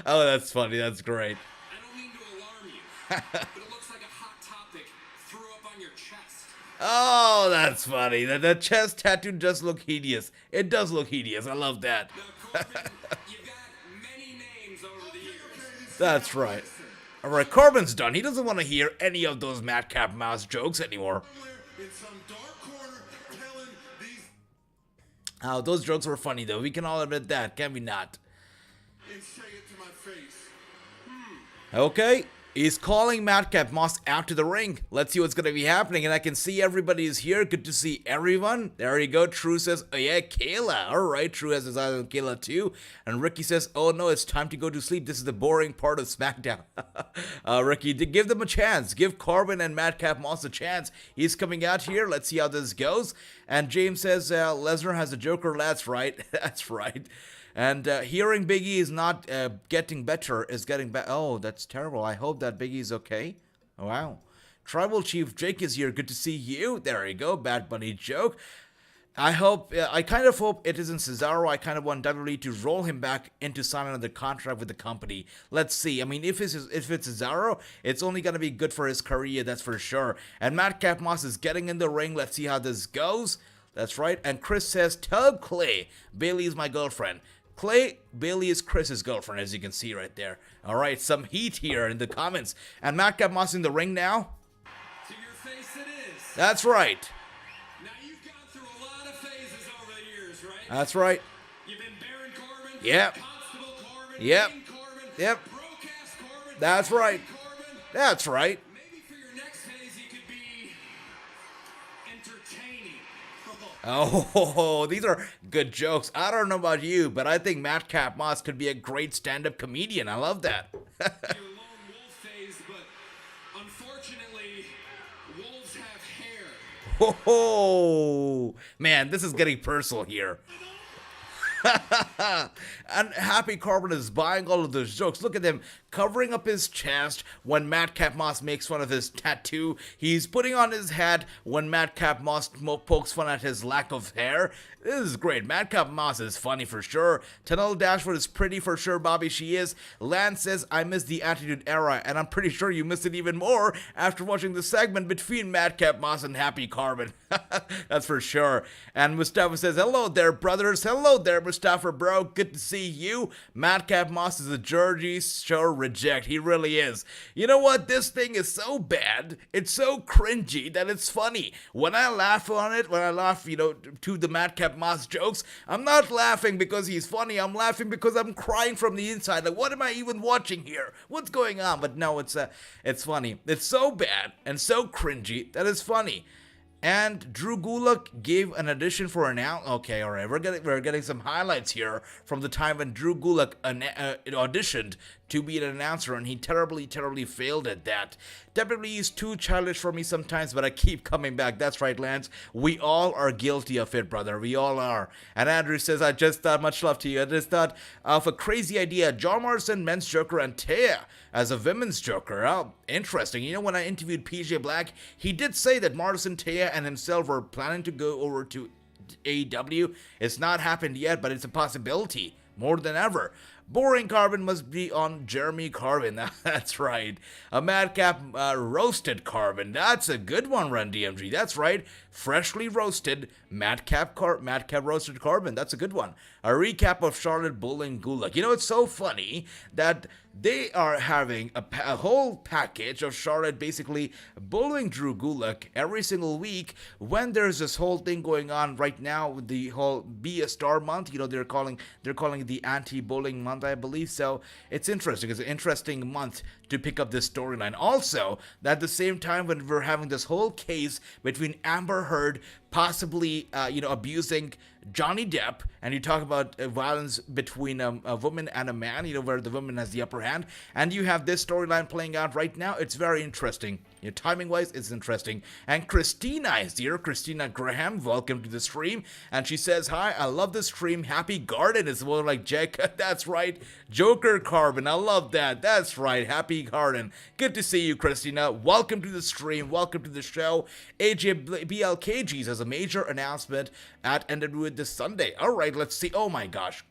Oh, that's funny. That's great. I don't mean to alarm you, but it looks like a hot topic threw up on your chest. Oh, that's funny. That chest tattoo does look hideous. It does look hideous. I love that. Now, Corbin, you've got many names over the years. That's right. All right, Corbin's done. He doesn't want to hear any of those Madcap Mouse jokes anymore. In some dark corner telling these Oh, those jokes were funny, though. We can all admit that, can we not? and say it to my face. Okay, he's calling Madcap Moss out to the ring. Let's see what's going to be happening. And I can see everybody is here. Good to see everyone. There you go. True says, oh yeah, Kayla. All right, True has his eyes on Kayla too. And Ricky says, oh no, it's time to go to sleep. This is the boring part of SmackDown. Ricky, give them a chance. Give Corbin and Madcap Moss a chance. He's coming out here. Let's see how this goes. And James says, Lesnar has a Joker. That's right. That's right. And hearing Big E is not getting better, is getting better. Oh, that's terrible. I hope that Big E is okay. Wow. Tribal Chief Jake is here. Good to see you. There you go. Bad Bunny joke. I kind of hope it isn't Cesaro. I kind of want WWE to roll him back into signing another contract with the company. Let's see. I mean, if it's Cesaro, it's only going to be good for his career, that's for sure. And Madcap Moss is getting in the ring. Let's see how this goes. That's right. And Chris says, tell Clay, Bailey is my girlfriend. Clay, Bailey is Chris's girlfriend, as you can see right there. All right, some heat here in the comments. And Madcap Moss in the ring now. To your face it is. That's right. Now you've gone through a lot of phases over the years, right? That's right. You've been Baron Corbin, Yep. Constable Corbin, Yep. King Corbin, Yep. Broadcast Corbin, That's right. Corbin. That's right. Maybe for your next phase you could be entertaining. Oh, these are good jokes. I don't know about you, but I think Madcap Moss could be a great stand-up comedian. I love that. Your lone wolf phase, but unfortunately, wolves have hair. Oh, man, this is getting personal here. And Happy Corbin is buying all of those jokes. Look at him covering up his chest when Madcap Moss makes fun of his tattoo. He's putting on his hat when Madcap Moss pokes fun at his lack of hair. This is great. Madcap Moss is funny for sure. Tunnel Dashwood is pretty for sure, Bobby. She is. Lance says, I miss the Attitude Era, and I'm pretty sure you missed it even more after watching the segment between Madcap Moss and Happy Corbin. That's for sure. And Mustafa says, hello there, brothers. Hello there, Mustafa, bro. Good to see you. Madcap Moss is a Georgie Shore reject. He really is. You know what? This thing is so bad. It's so cringy that it's funny. When I laugh on it, when I laugh, to the Madcap Moss jokes, I'm not laughing because he's funny. I'm laughing because I'm crying from the inside. Like, what am I even watching here? What's going on? But no, it's funny. It's so bad and so cringy that it's funny. And Drew Gulak gave an audition for an out. Okay, all right, we're getting some highlights here from the time when Drew Gulak auditioned to be an announcer, and he terribly failed at that. WWE is too childish for me sometimes, but I keep coming back. That's right, Lance. We all are guilty of it, brother. We all are. And Andrew says, I just thought, much love to you, I just thought of a crazy idea. John Morrison, men's Joker, and Taya as a women's Joker. Oh, interesting. You know, when I interviewed PJ Black, he did say that Morrison, Taya, and himself were planning to go over to AEW. It's not happened yet, but it's a possibility more than ever. Boring Carbon must be on Jeremy Carbon. That's right. A Madcap roasted Carbon. That's a good one, Run DMG. That's right. Freshly roasted Madcap roasted Carbon. That's a good one. A recap of Charlotte bullying Gulak. You know, it's so funny that they are having a whole package of Charlotte basically bullying Drew Gulak every single week when there's this whole thing going on right now with the whole Be a Star month. You know, they're calling it the anti-bullying month, I believe. So it's interesting. It's an interesting month to pick up this storyline. Also, at the same time when we're having this whole case between Amber Heard possibly, abusing Johnny Depp, and you talk about violence between a woman and a man, where the woman has the upper hand, and you have this storyline playing out right now. It's very interesting. Timing-wise, it's interesting. And Christina is here. Christina Graham, welcome to the stream. And she says, hi, I love the stream. Happy Garden is more like Jack. That's right. Joker Carbon. I love that. That's right. Happy Garden. Good to see you, Christina. Welcome to the stream. Welcome to the show. AJ BLKGs has a major announcement at NWA this Sunday. All right, let's see. Oh my gosh.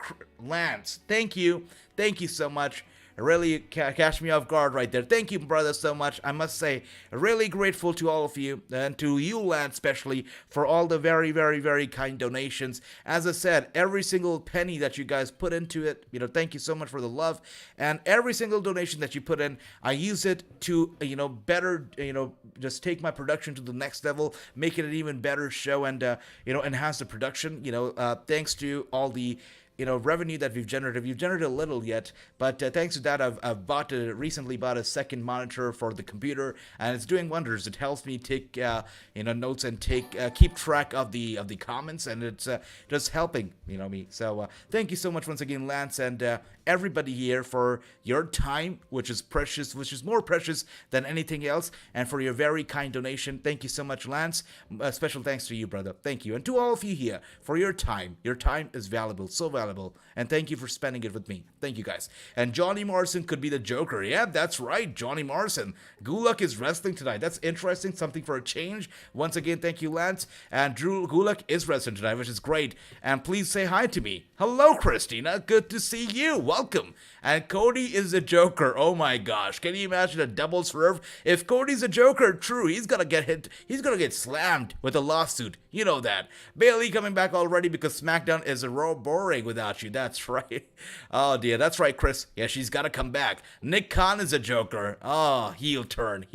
Lance, thank you. Thank you so much. Really catch me off guard right there. Thank you, brother, so much. I must say, really grateful to all of you, and to you, Lance, especially, for all the very, very, very kind donations. As I said, every single penny that you guys put into it, thank you so much for the love. And every single donation that you put in, I use it to, better, just take my production to the next level, make it an even better show, and, enhance the production. Thanks to all the revenue that we've generated. We've generated a little yet, but thanks to that, I've recently bought a second monitor for the computer, and it's doing wonders. It helps me take, notes and keep track of the comments, and it's just helping, me. So thank you so much once again, Lance, and everybody here for your time, which is precious, which is more precious than anything else, and for your very kind donation. Thank you so much, Lance. Special thanks to you, brother. Thank you. And to all of you here for your time. Your time is valuable, so valuable, and thank you for spending it with me. Thank you, guys. And Johnny Morrison could be the Joker. Yeah, that's right, Johnny Morrison. Gulak is wrestling tonight. That's interesting, something for a change. Once again, thank you, Lance. And Drew Gulak is wrestling tonight, which is great. And please say hi to me. Hello, Christina. Good to see you. Welcome. And Cody is a Joker. Oh my gosh. Can you imagine a double swerve? If Cody's a Joker, true, he's gonna get hit. He's gonna get slammed with a lawsuit. You know that. Bailey coming back already because SmackDown is a row boring without you. That's right. Oh dear. That's right, Chris. Yeah, she's gotta come back. Nick Khan is a Joker. Oh, heel turn.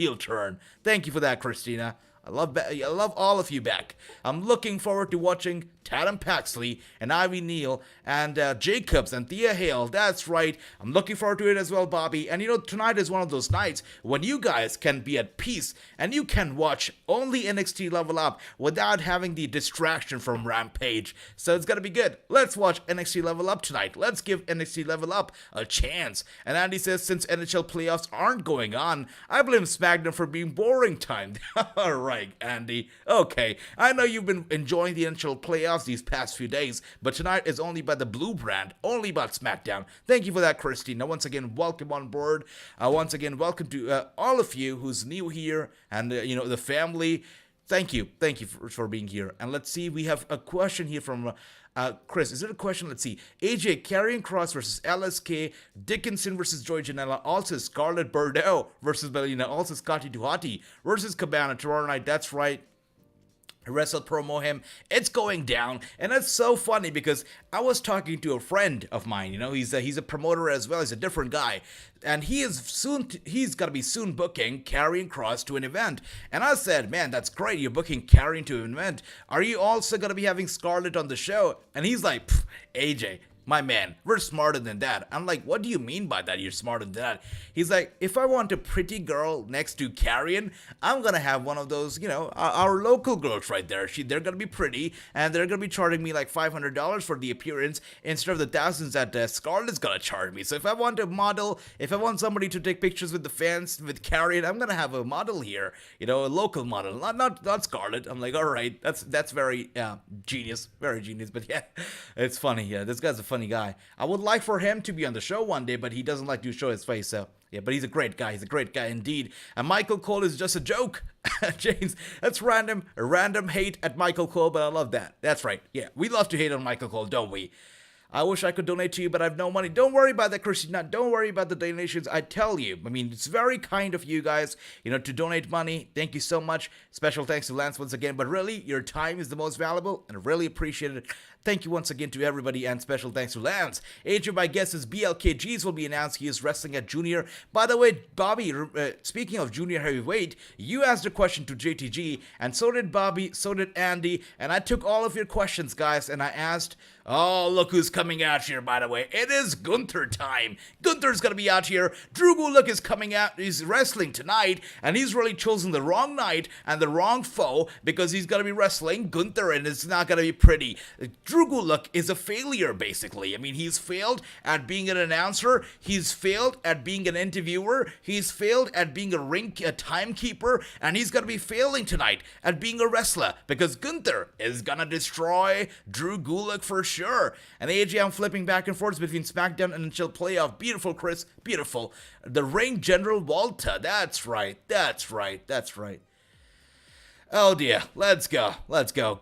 Thank you for that, Christina. I love all of you back. I'm looking forward to watching Tatum Paxley and Ivy Neal and Jacobs and Thea Hale. That's right. I'm looking forward to it as well, Bobby. And tonight is one of those nights when you guys can be at peace and you can watch only NXT Level Up without having the distraction from Rampage. So it's gonna be good. Let's watch NXT Level Up tonight. Let's give NXT Level Up a chance. And Andy says, since NHL playoffs aren't going on, I blame SmackDown for being boring timed. All right, Andy. Okay, I know you've been enjoying the NHL playoffs, chaos these past few days, but tonight is only by the blue brand, only about SmackDown. Thank you for that, Christina. Once again, welcome on board. Once again, welcome to all of you who's new here and, the family. Thank you for being here. And let's see, we have a question here from Chris. Is it a question? Let's see. AJ, Karrion Kross versus LSK, Dickinson versus Joey Janela, also Scarlett Bordeaux versus Belina, also Scotty Duhati versus Cabana tomorrow night. That's right. Wrestle promo him. It's going down, and it's so funny because I was talking to a friend of mine. He's a promoter as well. He's a different guy, and he's gonna be soon booking Karrion Kross to an event. And I said, man, that's great. You're booking Karrion to an event. Are you also gonna be having Scarlett on the show? And he's like, AJ, my man, we're smarter than that. I'm like, what do you mean by that? You're smarter than that. He's like, if I want a pretty girl next to Karrion, I'm gonna have one of those, our local girls right there. They're gonna be pretty, and they're gonna be charging me like $500 for the appearance instead of the thousands that Scarlett's gonna charge me. So if I want a model, if I want somebody to take pictures with the fans with Karrion, I'm gonna have a model here, a local model, not Scarlett. I'm like, all right, that's very genius, very genius. But yeah, it's funny. Yeah, this guy's a funny guy. I would like for him to be on the show one day, but he doesn't like to show his face, so yeah, but he's a great guy. He's a great guy indeed. And Michael Cole is just a joke. James, that's random hate at Michael Cole, but I love that. That's right. Yeah, we love to hate on Michael Cole, don't we? I wish I could donate to you, but I have no money. Don't worry about that, Christina. Don't worry about the donations. I tell you. I mean, it's very kind of you guys, to donate money. Thank you so much. Special thanks to Lance once again. But really, your time is the most valuable, and I really appreciate it. Thank you once again to everybody, and special thanks to Lance. Age of my guess is BLKGs will be announced. He is wrestling at Junior. By the way, Bobby, speaking of Junior Heavyweight, you asked a question to JTG, and so did Bobby, so did Andy, and I took all of your questions, guys, and I asked, oh, look who's coming out here, by the way. It is Gunther time. Gunther's gonna be out here. Drew Gulak is coming out. He's wrestling tonight, and he's really chosen the wrong night and the wrong foe because he's gonna be wrestling Gunther, and it's not gonna be pretty. Drew Gulak is a failure, basically. I mean, he's failed at being an announcer. He's failed at being an interviewer. He's failed at being a timekeeper, and he's gonna be failing tonight at being a wrestler because Gunther is gonna destroy Drew Gulak for sure. And AJ, I'm flipping back and forth between SmackDown and Until Playoff. Beautiful, Chris. Beautiful. The ring general Walter. That's right. Oh dear, let's go.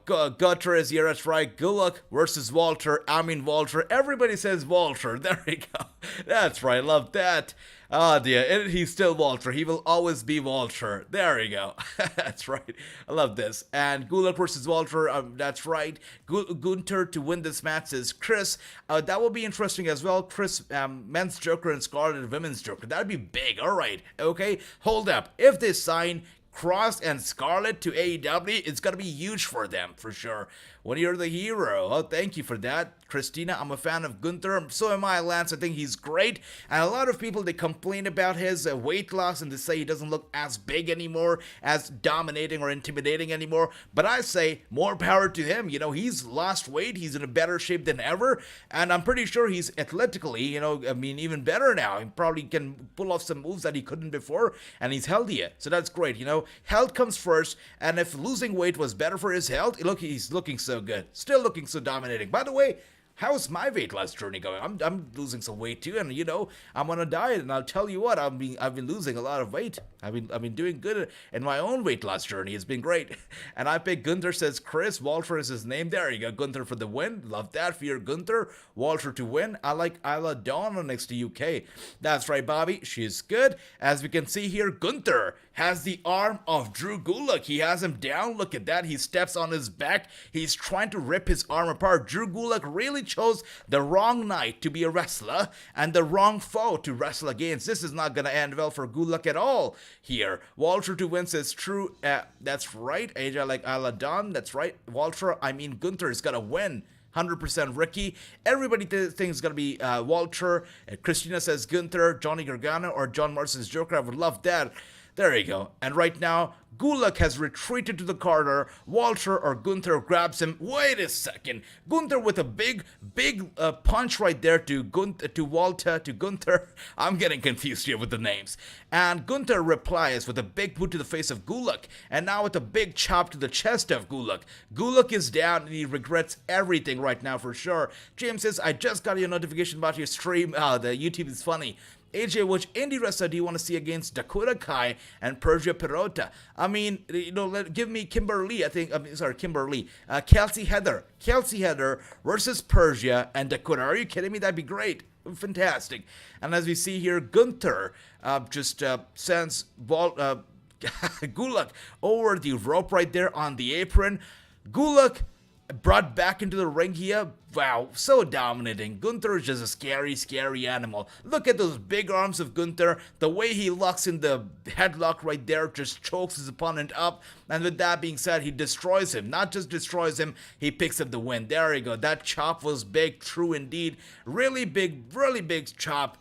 Gunther is here, that's right. Gulak versus Walter. Walter. Everybody says Walter. There we go. That's right, love that. Oh dear, he's still Walter. He will always be Walter. There we go. That's right. I love this. And Gulak versus Walter. That's right. Gunther to win this match is Chris. That will be interesting as well. Chris, men's Joker and Scarlett women's Joker. That would be big. All right. Okay. Hold up. If they sign Kross and Scarlett to AEW, it's gonna be huge for them, for sure. When you're the hero. Oh, thank you for that, Christina. I'm a fan of Gunther. So am I, Lance. I think he's great. And a lot of people, they complain about his weight loss and they say he doesn't look as big anymore, as dominating or intimidating anymore. But I say more power to him. He's lost weight. He's in a better shape than ever. And I'm pretty sure he's athletically, even better now. He probably can pull off some moves that he couldn't before. And he's healthier. So that's great. Health comes first. And if losing weight was better for his health, look, he's looking so good. Still looking so dominating. By the way, how's my weight loss journey going? I'm losing some weight too, and I'm on a diet, and I'll tell you what, I've been losing a lot of weight. I've been doing good in my own weight loss journey. It's been great. And I picked Gunther, says Chris. Walter is his name. There you go. Gunther for the win. Love that for your Gunther. Walter to win. I like Isla Dawn on NXT UK. That's right, Bobby. She's good. As we can see here, Gunther has the arm of Drew Gulak. He has him down. Look at that. He steps on his back. He's trying to rip his arm apart. Drew Gulak really chose the wrong night to be a wrestler and the wrong foe to wrestle against. This is not going to end well for Gulak at all here. Walter to win says true. That's right. AJ like Aladon. That's right. Walter, Gunther is going to win. 100% Ricky. Everybody thinks it's going to be Walter. Christina says Gunther, Johnny Gargano, or John Morrison's Joker. I would love that. There you go. And right now, Gulak has retreated to the corner. Walter or Gunther grabs him. Wait a second. Gunther with a big punch right there to Gunther. I'm getting confused here with the names. And Gunther replies with a big boot to the face of Gulak. And now with a big chop to the chest of Gulak. Gulak is down and he regrets everything right now for sure. James says, I just got your notification about your stream. The YouTube is funny. AJ, which indie wrestler do you want to see against Dakota Kai and Persia Pirota? I mean, give me Kimberly. Kelsey Heather versus Persia and Dakota. Are you kidding me? That'd be great. Fantastic. And as we see here, Gunther sends Gulak over the rope right there on the apron. Gulak brought back into the ring here. Wow, so dominating. Gunther is just a scary animal. Look at those big arms of Gunther. The way he locks in the headlock right there just chokes his opponent up. And with that being said, he destroys him. Not just destroys him, he picks up the win. There you go. That chop was big, true indeed. Really big chop.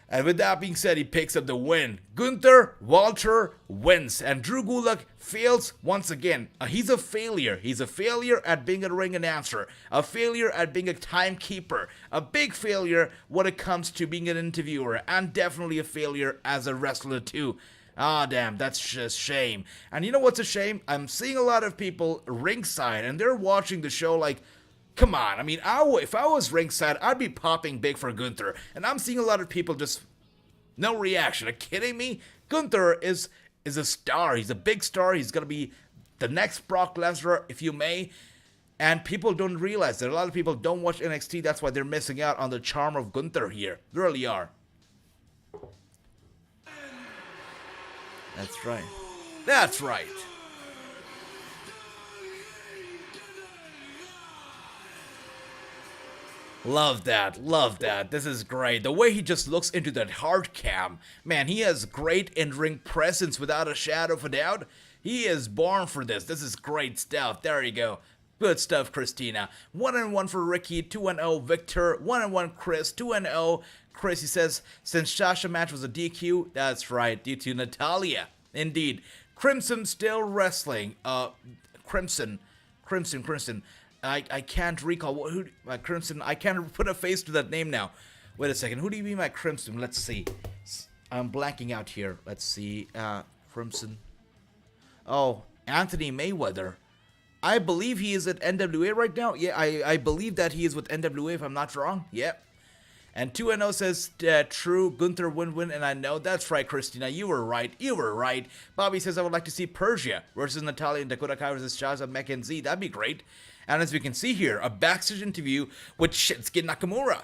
And with that being said, he picks up the win. Gunther, Walter wins. And Drew Gulak fails once again. He's a failure. He's a failure at being a ring announcer. A failure at being a timekeeper. A big failure when it comes to being an interviewer. And definitely a failure as a wrestler too. Damn, that's just shame. And you know what's a shame? I'm seeing a lot of people ringside and they're watching the show like, come on, I mean, if I was ringside, I'd be popping big for Gunther. And I'm seeing a lot of people just, no reaction. Are you kidding me? Gunther is a star. He's a big star. He's going to be the next Brock Lesnar, if you may. And people don't realize that. A lot of people don't watch NXT. That's why they're missing out on the charm of Gunther here. They really are. That's right. That's right. Love that. This is great. The way he just looks into that hard cam. Man, he has great in-ring presence without a shadow of a doubt. He is born for this. This is great stuff. There you go. Good stuff, Christina. 1-1 for Ricky, 2-0 Victor, 1-1 Chris, 2-0 Chris. He says, since Sasha match was a DQ, that's right, due to Natalia. Indeed. Crimson still wrestling. Crimson. I can't recall who Crimson. I can't put a face to that name now. Wait a second. Who do you mean by Crimson? Let's see. I'm blanking out here. Let's see. Crimson. Oh, Anthony Mayweather. I believe he is at NWA right now. Yeah, I believe that he is with NWA if I'm not wrong. Yep. And 2-0 says, true, Gunther win-win, and I know. That's right, Christina, you were right. Bobby says, I would like to see Persia versus Natalia and Dakota Kai versus Shazza McKenzie. That'd be great. And as we can see here, a backstage interview with Shinsuke Nakamura.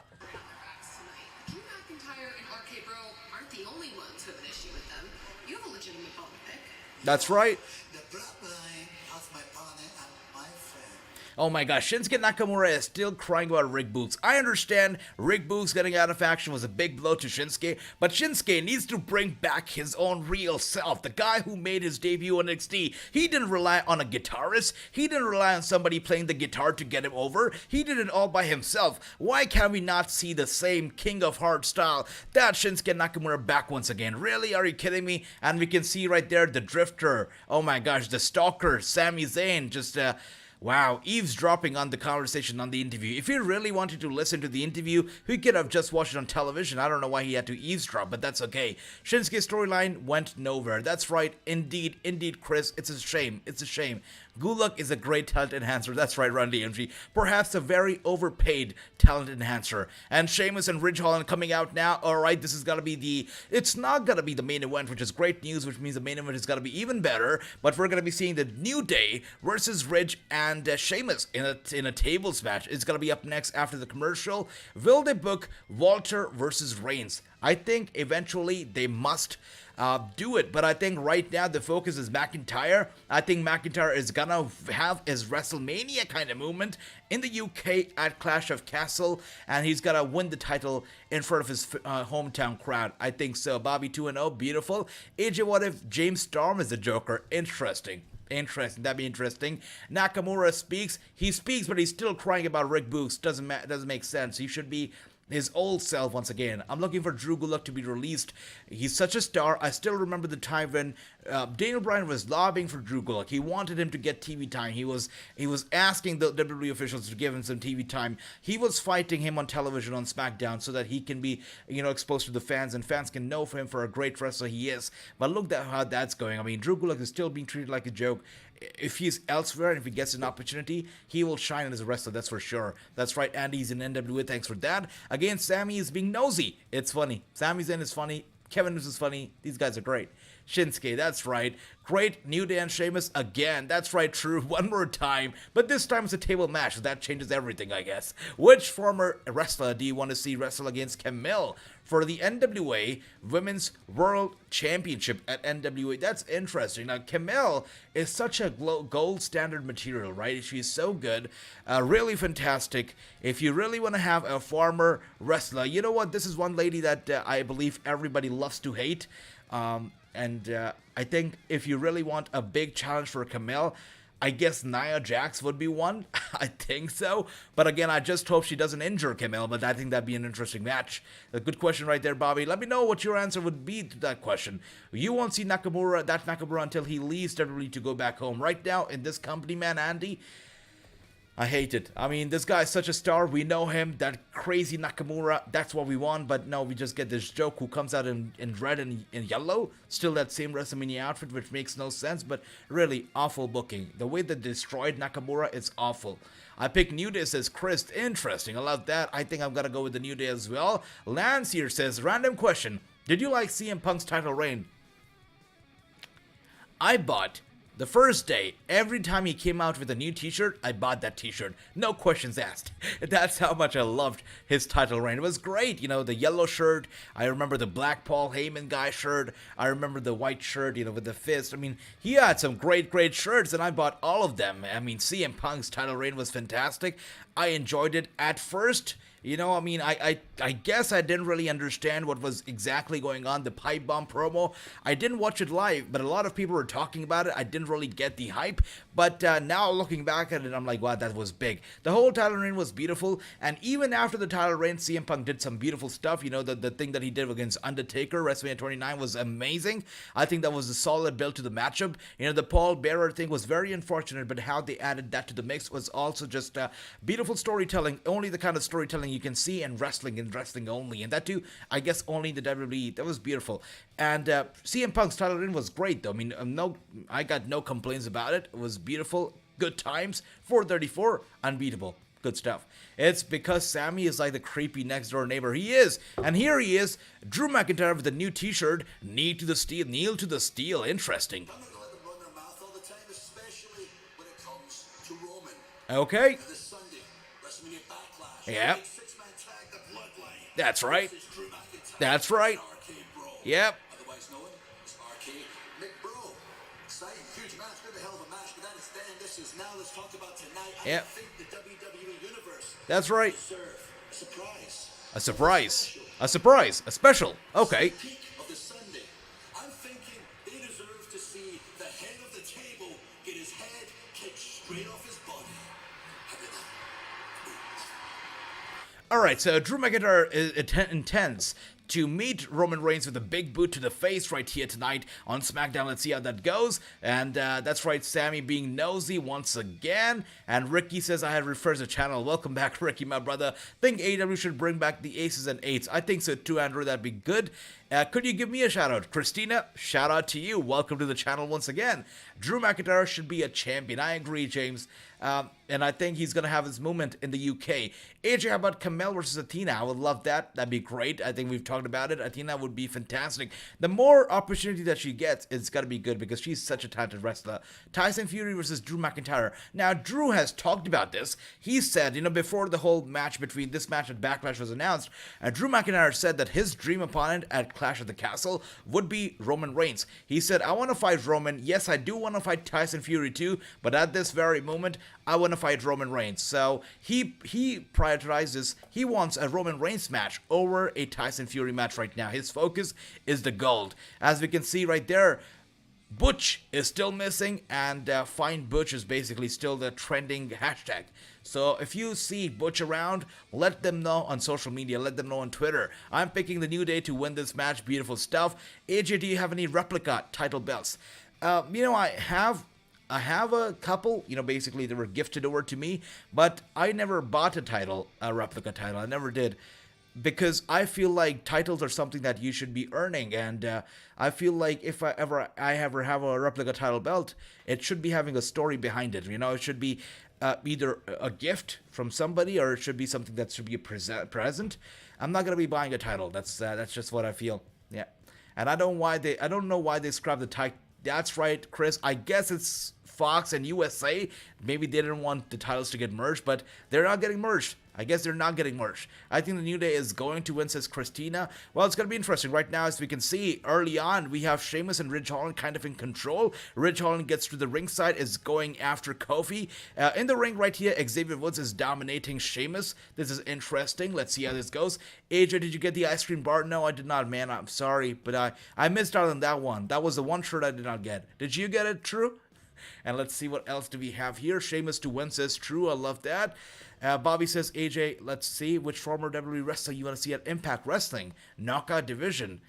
Drew McIntyre and RK-Bro aren't the only ones who have an issue with them. You have a legitimate bone to pick. That's right. The Bloodline has my partner and my friend. Oh my gosh, Shinsuke Nakamura is still crying about Rick Boogs. I understand Rick Boogs getting out of action was a big blow to Shinsuke, but Shinsuke needs to bring back his own real self. The guy who made his debut on NXT, he didn't rely on a guitarist. He didn't rely on somebody playing the guitar to get him over. He did it all by himself. Why can we not see the same King of Heart style? That Shinsuke Nakamura back once again. Really? Are you kidding me? And we can see right there the Drifter. Oh my gosh, the Stalker, Sami Zayn, just wow, eavesdropping on the conversation on the interview. If he really wanted to listen to the interview, he could have just watched it on television. I don't know why he had to eavesdrop, but that's okay. Shinsuke's storyline went nowhere. That's right, indeed, Chris. It's a shame. Gulak is a great talent enhancer. That's right, Run DMG. Perhaps a very overpaid talent enhancer. And Sheamus and Ridge Holland coming out now. Alright, this is gonna be it's not gonna be the main event, which is great news, which means the main event is gonna be even better. But we're gonna be seeing the New Day versus Ridge and Sheamus in a tables match. It's gonna be up next after the commercial. Will they book Walter versus Reigns? I think eventually they must do it, but I think right now the focus is McIntyre. I think McIntyre is gonna have his WrestleMania kind of movement in the UK at Clash of Castle, and he's gonna win the title in front of his hometown crowd. I think so. Bobby 2-0, beautiful. AJ, what if James Storm is the Joker? Interesting. That'd be interesting. Nakamura speaks, but he's still crying about Rick Boogs. Doesn't make sense. He should be his old self once again. I'm looking for Drew Gulak to be released. He's such a star. I still remember the time when Daniel Bryan was lobbying for Drew Gulak. He wanted him to get TV time. He was asking the WWE officials to give him some TV time. He was fighting him on television on SmackDown so that he can be, exposed to the fans, and fans can know for him for a great wrestler he is. But look at how that's going. I mean, Drew Gulak is still being treated like a joke. If he's elsewhere and if he gets an opportunity, he will shine as a wrestler, that's for sure. That's right, Andy's in NWA, thanks for that. Again, Sammy is being nosy. It's funny. Sami Zayn is funny. Kevin is funny. These guys are great. Shinsuke, that's right. Great. New Day and Sheamus again. That's right, true. One more time. But this time it's a table match, so that changes everything, I guess. Which former wrestler do you want to see wrestle against Camille for the NWA Women's World Championship at NWA? That's interesting. Now, Camille is such a gold standard material, right? She's so good. Really fantastic. If you really want to have a former wrestler, you know what? This is one lady that I believe everybody loves to hate. I think if you really want a big challenge for Camille, I guess Nia Jax would be one. I think so. But again, I just hope she doesn't injure Camille, but I think that'd be an interesting match. A good question right there, Bobby. Let me know what your answer would be to that question. You won't see Nakamura until he leaves WWE to go back home. Right now, in this company, man, Andy, I hate it. I mean, this guy is such a star. We know him. That crazy Nakamura. That's what we want. But no, we just get this joke who comes out in red and in yellow. Still that same WrestleMania outfit, which makes no sense. But really, awful booking. The way they destroyed Nakamura is awful. I picked New Day, says Chris. Interesting. I love that. I think I'm going to go with the New Day as well. Lance here says, random question. Did you like CM Punk's title reign? I bought... the first day, every time he came out with a new t-shirt, I bought that t-shirt. No questions asked. That's how much I loved his title reign. It was great. The yellow shirt. I remember the black Paul Heyman guy shirt. I remember the white shirt, with the fist. I mean, he had some great shirts, and I bought all of them. I mean, CM Punk's title reign was fantastic. I enjoyed it at first. I guess I didn't really understand what was exactly going on, the pipe bomb promo. I didn't watch it live, but a lot of people were talking about it. I didn't really get the hype, but now looking back at it, I'm like, wow, that was big. The whole title reign was beautiful, and even after the title reign, CM Punk did some beautiful stuff. The thing that he did against Undertaker, WrestleMania 29, was amazing. I think that was a solid build to the matchup. The Paul Bearer thing was very unfortunate, but how they added that to the mix was also just beautiful storytelling, only the kind of storytelling you can see in wrestling and wrestling only, and that too, I guess, only in the WWE. That was beautiful. And CM Punk's title reign was great, though. I mean, I got no complaints about it. It was beautiful, good times. 434, unbeatable, good stuff. It's because Sammy is like the creepy next door neighbor. He is, and here he is, Drew McIntyre with a new T-shirt. Kneel to the steel. Interesting. I'm not going to let them run their mouth all the time, especially when it comes to Roman. Okay. This Sunday, WrestleMania Backlash. Yep. Six-man tag, the Bloodline. That's right. This is Drew McIntyre That's right. and RK-Bro. Yep. Otherwise known as RK-Bro. Exciting, huge match, bit of a hell of a match, but understand this is now. Let's talk about tonight. I Yep. think the WWE Universe That's right. deserve a surprise. A surprise. A surprise. A special. Okay. Peak of the Sunday. I'm thinking they deserve to see the head of the table get his head kicked straight off his body. How about that? Alright, so Drew McIntyre intends to meet Roman Reigns with a big boot to the face right here tonight on SmackDown. Let's see how that goes. And that's right, Sammy being nosy once again. And Ricky says, I had refreshed the channel. Welcome back, Ricky, my brother. Think AEW should bring back the aces and eights. I think so too, Andrew. That'd be good. Could you give me a shout out? Christina, shout out to you. Welcome to the channel once again. Drew McIntyre should be a champion. I agree, James. And I think he's going to have his moment in the UK. AJ, how about Camille versus Athena? I would love that. That'd be great. I think we've talked about it. Athena would be fantastic. The more opportunity that she gets, it's got to be good because she's such a talented wrestler. Tyson Fury versus Drew McIntyre. Now, Drew has talked about this. He said, before the whole match between this match and Backlash was announced, Drew McIntyre said that his dream opponent at Clash at the Castle would be Roman Reigns. He said, I want to fight Roman. Yes, I do want to fight Tyson Fury too, but at this very moment, I want to fight Roman Reigns. So he prioritizes, he wants a Roman Reigns match over a Tyson Fury match right now. His focus is the gold. As we can see right there, Butch is still missing, and Find Butch is basically still the trending hashtag. So if you see Butch around, let them know on social media, let them know on Twitter. I'm picking the New Day to win this match. Beautiful stuff. AJ, do you have any replica title belts? I have a couple, basically they were gifted over to me, but I never bought a replica title. I never did. Because I feel like titles are something that you should be earning, and I feel like if I ever have a replica title belt, it should be having a story behind it. It should be either a gift from somebody, or it should be something that should be a present. I'm not gonna be buying a title. That's just what I feel. Yeah, and I don't know why they scrapped the title. That's right, Chris. I guess it's Fox and USA. Maybe they didn't want the titles to get merged, but they're not getting merged. I guess they're not getting merged. I think the New Day is going to win, says Christina. Well, it's going to be interesting. Right now, as we can see, early on, we have Sheamus and Ridge Holland kind of in control. Ridge Holland gets to the ringside, is going after Kofi. In the ring right here, Xavier Woods is dominating Sheamus. This is interesting. Let's see how this goes. AJ, did you get the ice cream bar? No, I did not, man. I'm sorry, but I missed out on that one. That was the one shirt I did not get. Did you get it, True? And let's see what else do we have here. Sheamus to win, says True. I love that. Bobby says, AJ, let's see which former WWE wrestler you want to see at Impact Wrestling Knockout Division.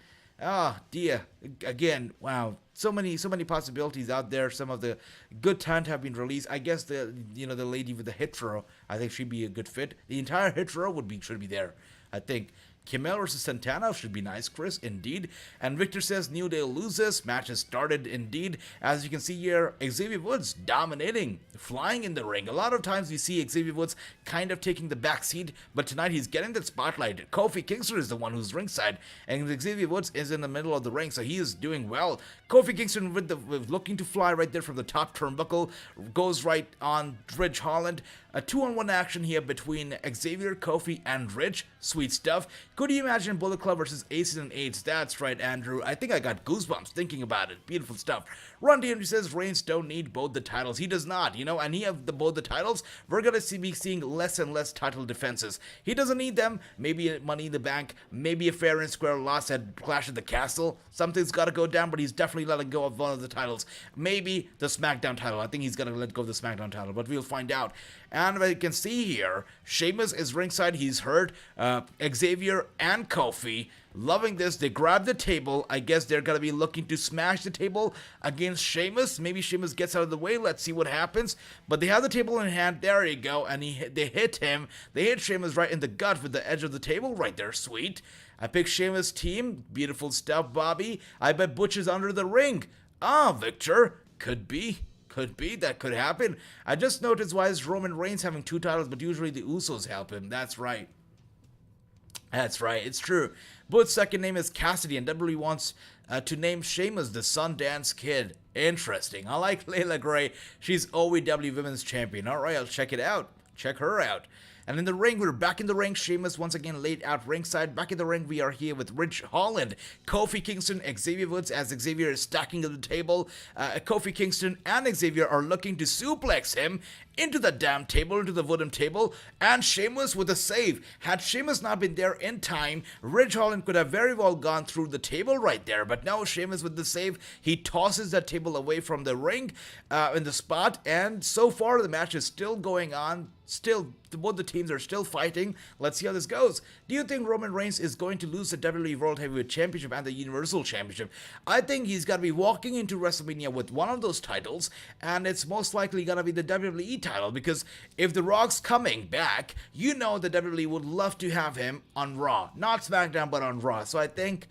Ah, dear. Again, wow. So many possibilities out there. Some of the good talent have been released. I guess the lady with the hit row, I think she'd be a good fit. The entire hit row should be there, I think. Kimmel versus Santana should be nice, Chris, indeed. And Victor says New Day loses. Match has started, indeed. As you can see here, Xavier Woods dominating, flying in the ring. A lot of times we see Xavier Woods kind of taking the back seat, but tonight he's getting that spotlight. Kofi Kingston is the one who's ringside, and Xavier Woods is in the middle of the ring, so he is doing well. Kofi Kingston with looking to fly right there from the top turnbuckle, goes right on Ridge Holland. A 2-on-1 action here between Xavier, Kofi, and Ridge. Sweet stuff. Could you imagine Bullet Club versus Aces and Eights? That's right, Andrew. I think I got goosebumps thinking about it. Beautiful stuff. Ron DMG says Reigns don't need both the titles. He does not, and he have both the titles. We're going to be seeing less and less title defenses. He doesn't need them. Maybe a Money in the Bank. Maybe a fair and square loss at Clash at the Castle. Something's got to go down, but he's definitely letting go of one of the titles. Maybe the SmackDown title. I think he's going to let go of the SmackDown title, but we'll find out. And as you can see here, Sheamus is ringside. He's hurt. Xavier and Kofi loving this. They grab the table. I guess they're going to be looking to smash the table against Sheamus. Maybe Sheamus gets out of the way. Let's see what happens. But they have the table in hand. There you go. And they hit him. They hit Sheamus right in the gut with the edge of the table right there. Sweet. I picked Sheamus' team. Beautiful stuff, Bobby. I bet Butch is under the ring. Ah, Victor. Could be. That could happen. I just noticed why is Roman Reigns having 2 titles, but usually the Usos help him. That's right. It's true. Butch's second name is Cassidy, and WWE wants to name Sheamus the Sundance Kid. Interesting. I like Layla Gray. She's OEW Women's Champion. All right, I'll check it out. Check her out. And in the ring, we're back in the ring. Sheamus once again laid out ringside. Back in the ring, we are here with Ridge Holland, Kofi Kingston, Xavier Woods, as Xavier is stacking at the table. Kofi Kingston and Xavier are looking to suplex him into the damn table, into the wooden table, and Sheamus with a save. Had Sheamus not been there in time, Ridge Holland could have very well gone through the table right there, but no, Sheamus with the save, he tosses that table away from the ring in the spot, and so far the match is still going on. Still, both the teams are still fighting. Let's see how this goes. Do you think Roman Reigns is going to lose the WWE World Heavyweight Championship and the Universal Championship? I think he's going to be walking into WrestleMania with one of those titles, and it's most likely going to be the WWE title, because if The Rock's coming back, the WWE would love to have him on Raw. Not SmackDown, but on Raw. So I think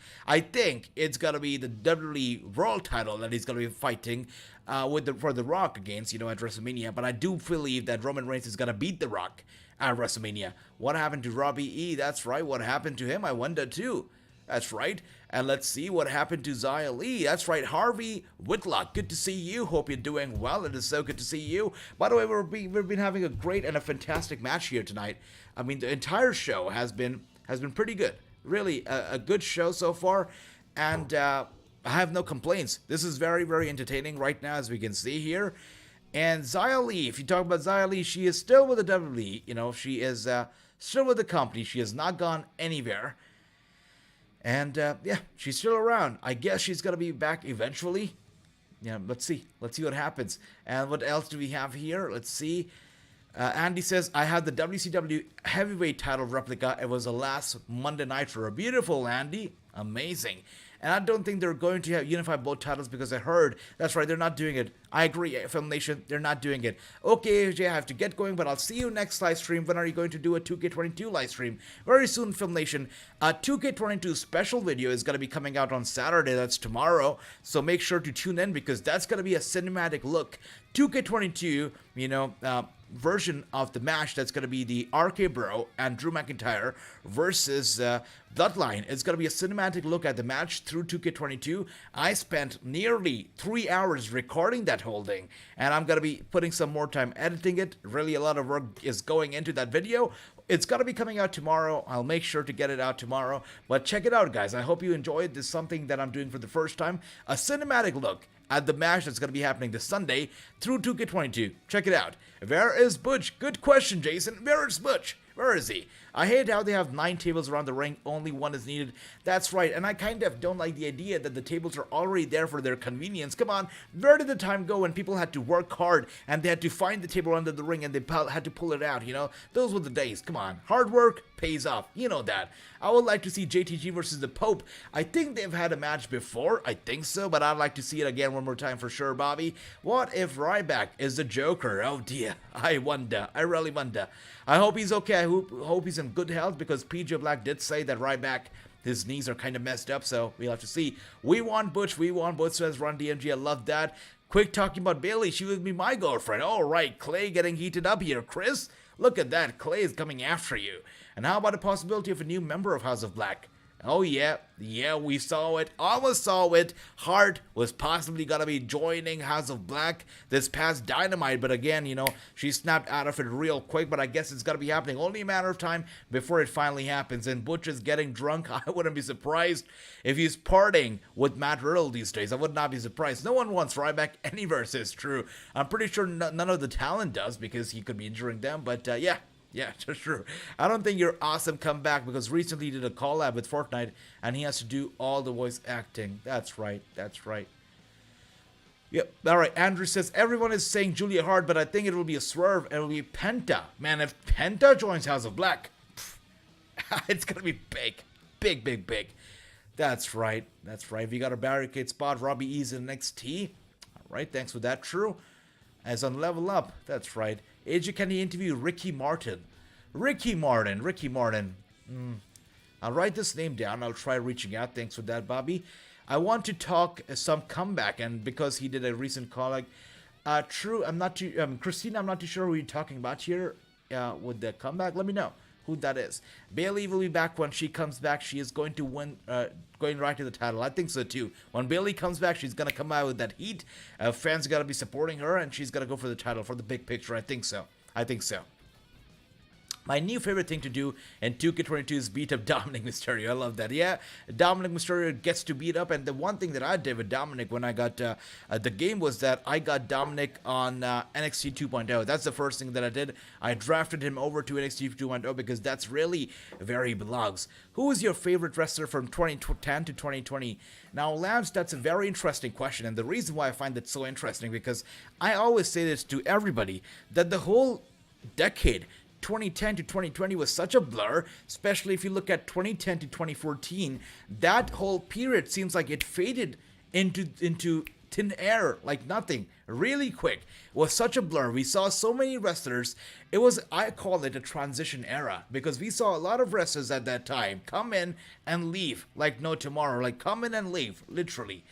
it's going to be the WWE World title that he's going to be fighting for The Rock against, at WrestleMania. But I do believe that Roman Reigns is going to beat The Rock at WrestleMania. What happened to Robbie E? That's right. What happened to him? I wonder too. That's right. And let's see what happened to Xia Li. That's right. Harvey Whitlock. Good to see you. Hope you're doing well. It is so good to see you. By the way, we've been having a great and a fantastic match here tonight. I mean, the entire show has been pretty good. Really, a good show so far. And I have no complaints. This is very, very entertaining right now, as we can see here. And Xia Li, if you talk about Xia Li, she is still with the WWE. She is still with the company. She has not gone anywhere. And, she's still around. I guess she's going to be back eventually. yeah, let's see what happens. And what else do we have here? Let's see. Andy says, I had the WCW heavyweight title replica. It was the last Monday Nitro. Beautiful, Andy. Amazing. And I don't think they're going to have unified both titles because I heard, that's right, they're not doing it. I agree, Film Nation, they're not doing it. Okay, AJ, I have to get going, but I'll see you next live stream. When are you going to do a 2K22 live stream? Very soon, Film Nation. A 2K22 special video is going to be coming out on Saturday. That's tomorrow. So make sure to tune in because that's going to be a cinematic look. 2K22, version of the match that's going to be the RK-Bro and Drew McIntyre versus Bloodline. It's going to be a cinematic look at the match through 2K22. I spent nearly 3 hours recording that whole thing, and I'm going to be putting some more time editing it. Really, a lot of work is going into that video. It's going to be coming out tomorrow. I'll make sure to get it out tomorrow. But check it out, guys. I hope you enjoy it. This is something that I'm doing for the first time. A cinematic look at the match that's going to be happening this Sunday through 2K22. Check it out. Where is Butch? Good question, Jason. Where is Butch? Where is he? I hate how they have 9 tables around the ring. Only 1 is needed. That's right. And I kind of don't like the idea that the tables are already there for their convenience. Come on. Where did the time go when people had to work hard and they had to find the table under the ring and they had to pull it out, Those were the days. Come on. Hard work pays off. You know that. I would like to see JTG versus the Pope. I think they've had a match before. I think so. But I'd like to see it again one more time for sure, Bobby. What if Ryback is the Joker? Oh, dear. I wonder. I really wonder. I hope he's okay. I hope he's in good health because PJ Black did say that Ryback, his knees are kind of messed up, so we'll have to see. We want Butch, says Ron DMG. I love that. Quick talking about Bailey. She would be my girlfriend. All right, Clay getting heated up here. Chris, look at that. Clay is coming after you. And how about the possibility of a new member of House of Black? Oh, yeah, we saw it, almost saw it. Hart was possibly gonna be joining House of Black this past Dynamite, but again, she snapped out of it real quick, but I guess it's gonna be happening. Only a matter of time before it finally happens, and Butch is getting drunk. I wouldn't be surprised if he's partying with Matt Riddle these days. I would not be surprised. No one wants Ryback anywhere, says True. I'm pretty sure none of the talent does because he could be injuring them, but yeah. Yeah, that's true. I don't think your awesome come back because recently he did a collab with Fortnite and he has to do all the voice acting. That's right. Yep. All right. Andrew says everyone is saying Julia Hart, but I think it will be a swerve and it will be Penta. Man, if Penta joins House of Black, it's gonna be big. That's right. We got a barricade spot. Robbie E's in NXT. All right. Thanks for that. True. As on Level Up. That's right. AJ, can he interview Ricky Martin? Ricky Martin. I'll write this name down. I'll try reaching out. Thanks for that, Bobby. I want to talk some comeback, and because he did a recent call, True, I'm not too, Christina, I'm not too sure who you're talking about here with the comeback. Let me know who that is. Bailey will be back when she comes back. She is going to win, going right to the title. I think so too. When Bailey comes back, she's going to come out with that heat. Fans got to be supporting her, and she's going to go for the title, for the big picture. I think so. My new favorite thing to do in 2K22 is beat up Dominic Mysterio. I love that. Yeah, Dominic Mysterio gets to beat up. And the one thing that I did with Dominic when I got the game was that I got Dominic on NXT 2.0. That's the first thing that I did. I drafted him over to NXT 2.0 because that's really where he belongs. Who is your favorite wrestler from 2010 to 2020? Now, Labs, that's a very interesting question. And the reason why I find that so interesting because I always say this to everybody, that the whole decade 2010 to 2020 was such a blur, especially if you look at 2010 to 2014. That whole period seems like it faded into thin air like nothing really quick. It was such a blur. We saw so many wrestlers. I call it a transition era because we saw a lot of wrestlers at that time come in and leave like no tomorrow, like come in and leave, literally.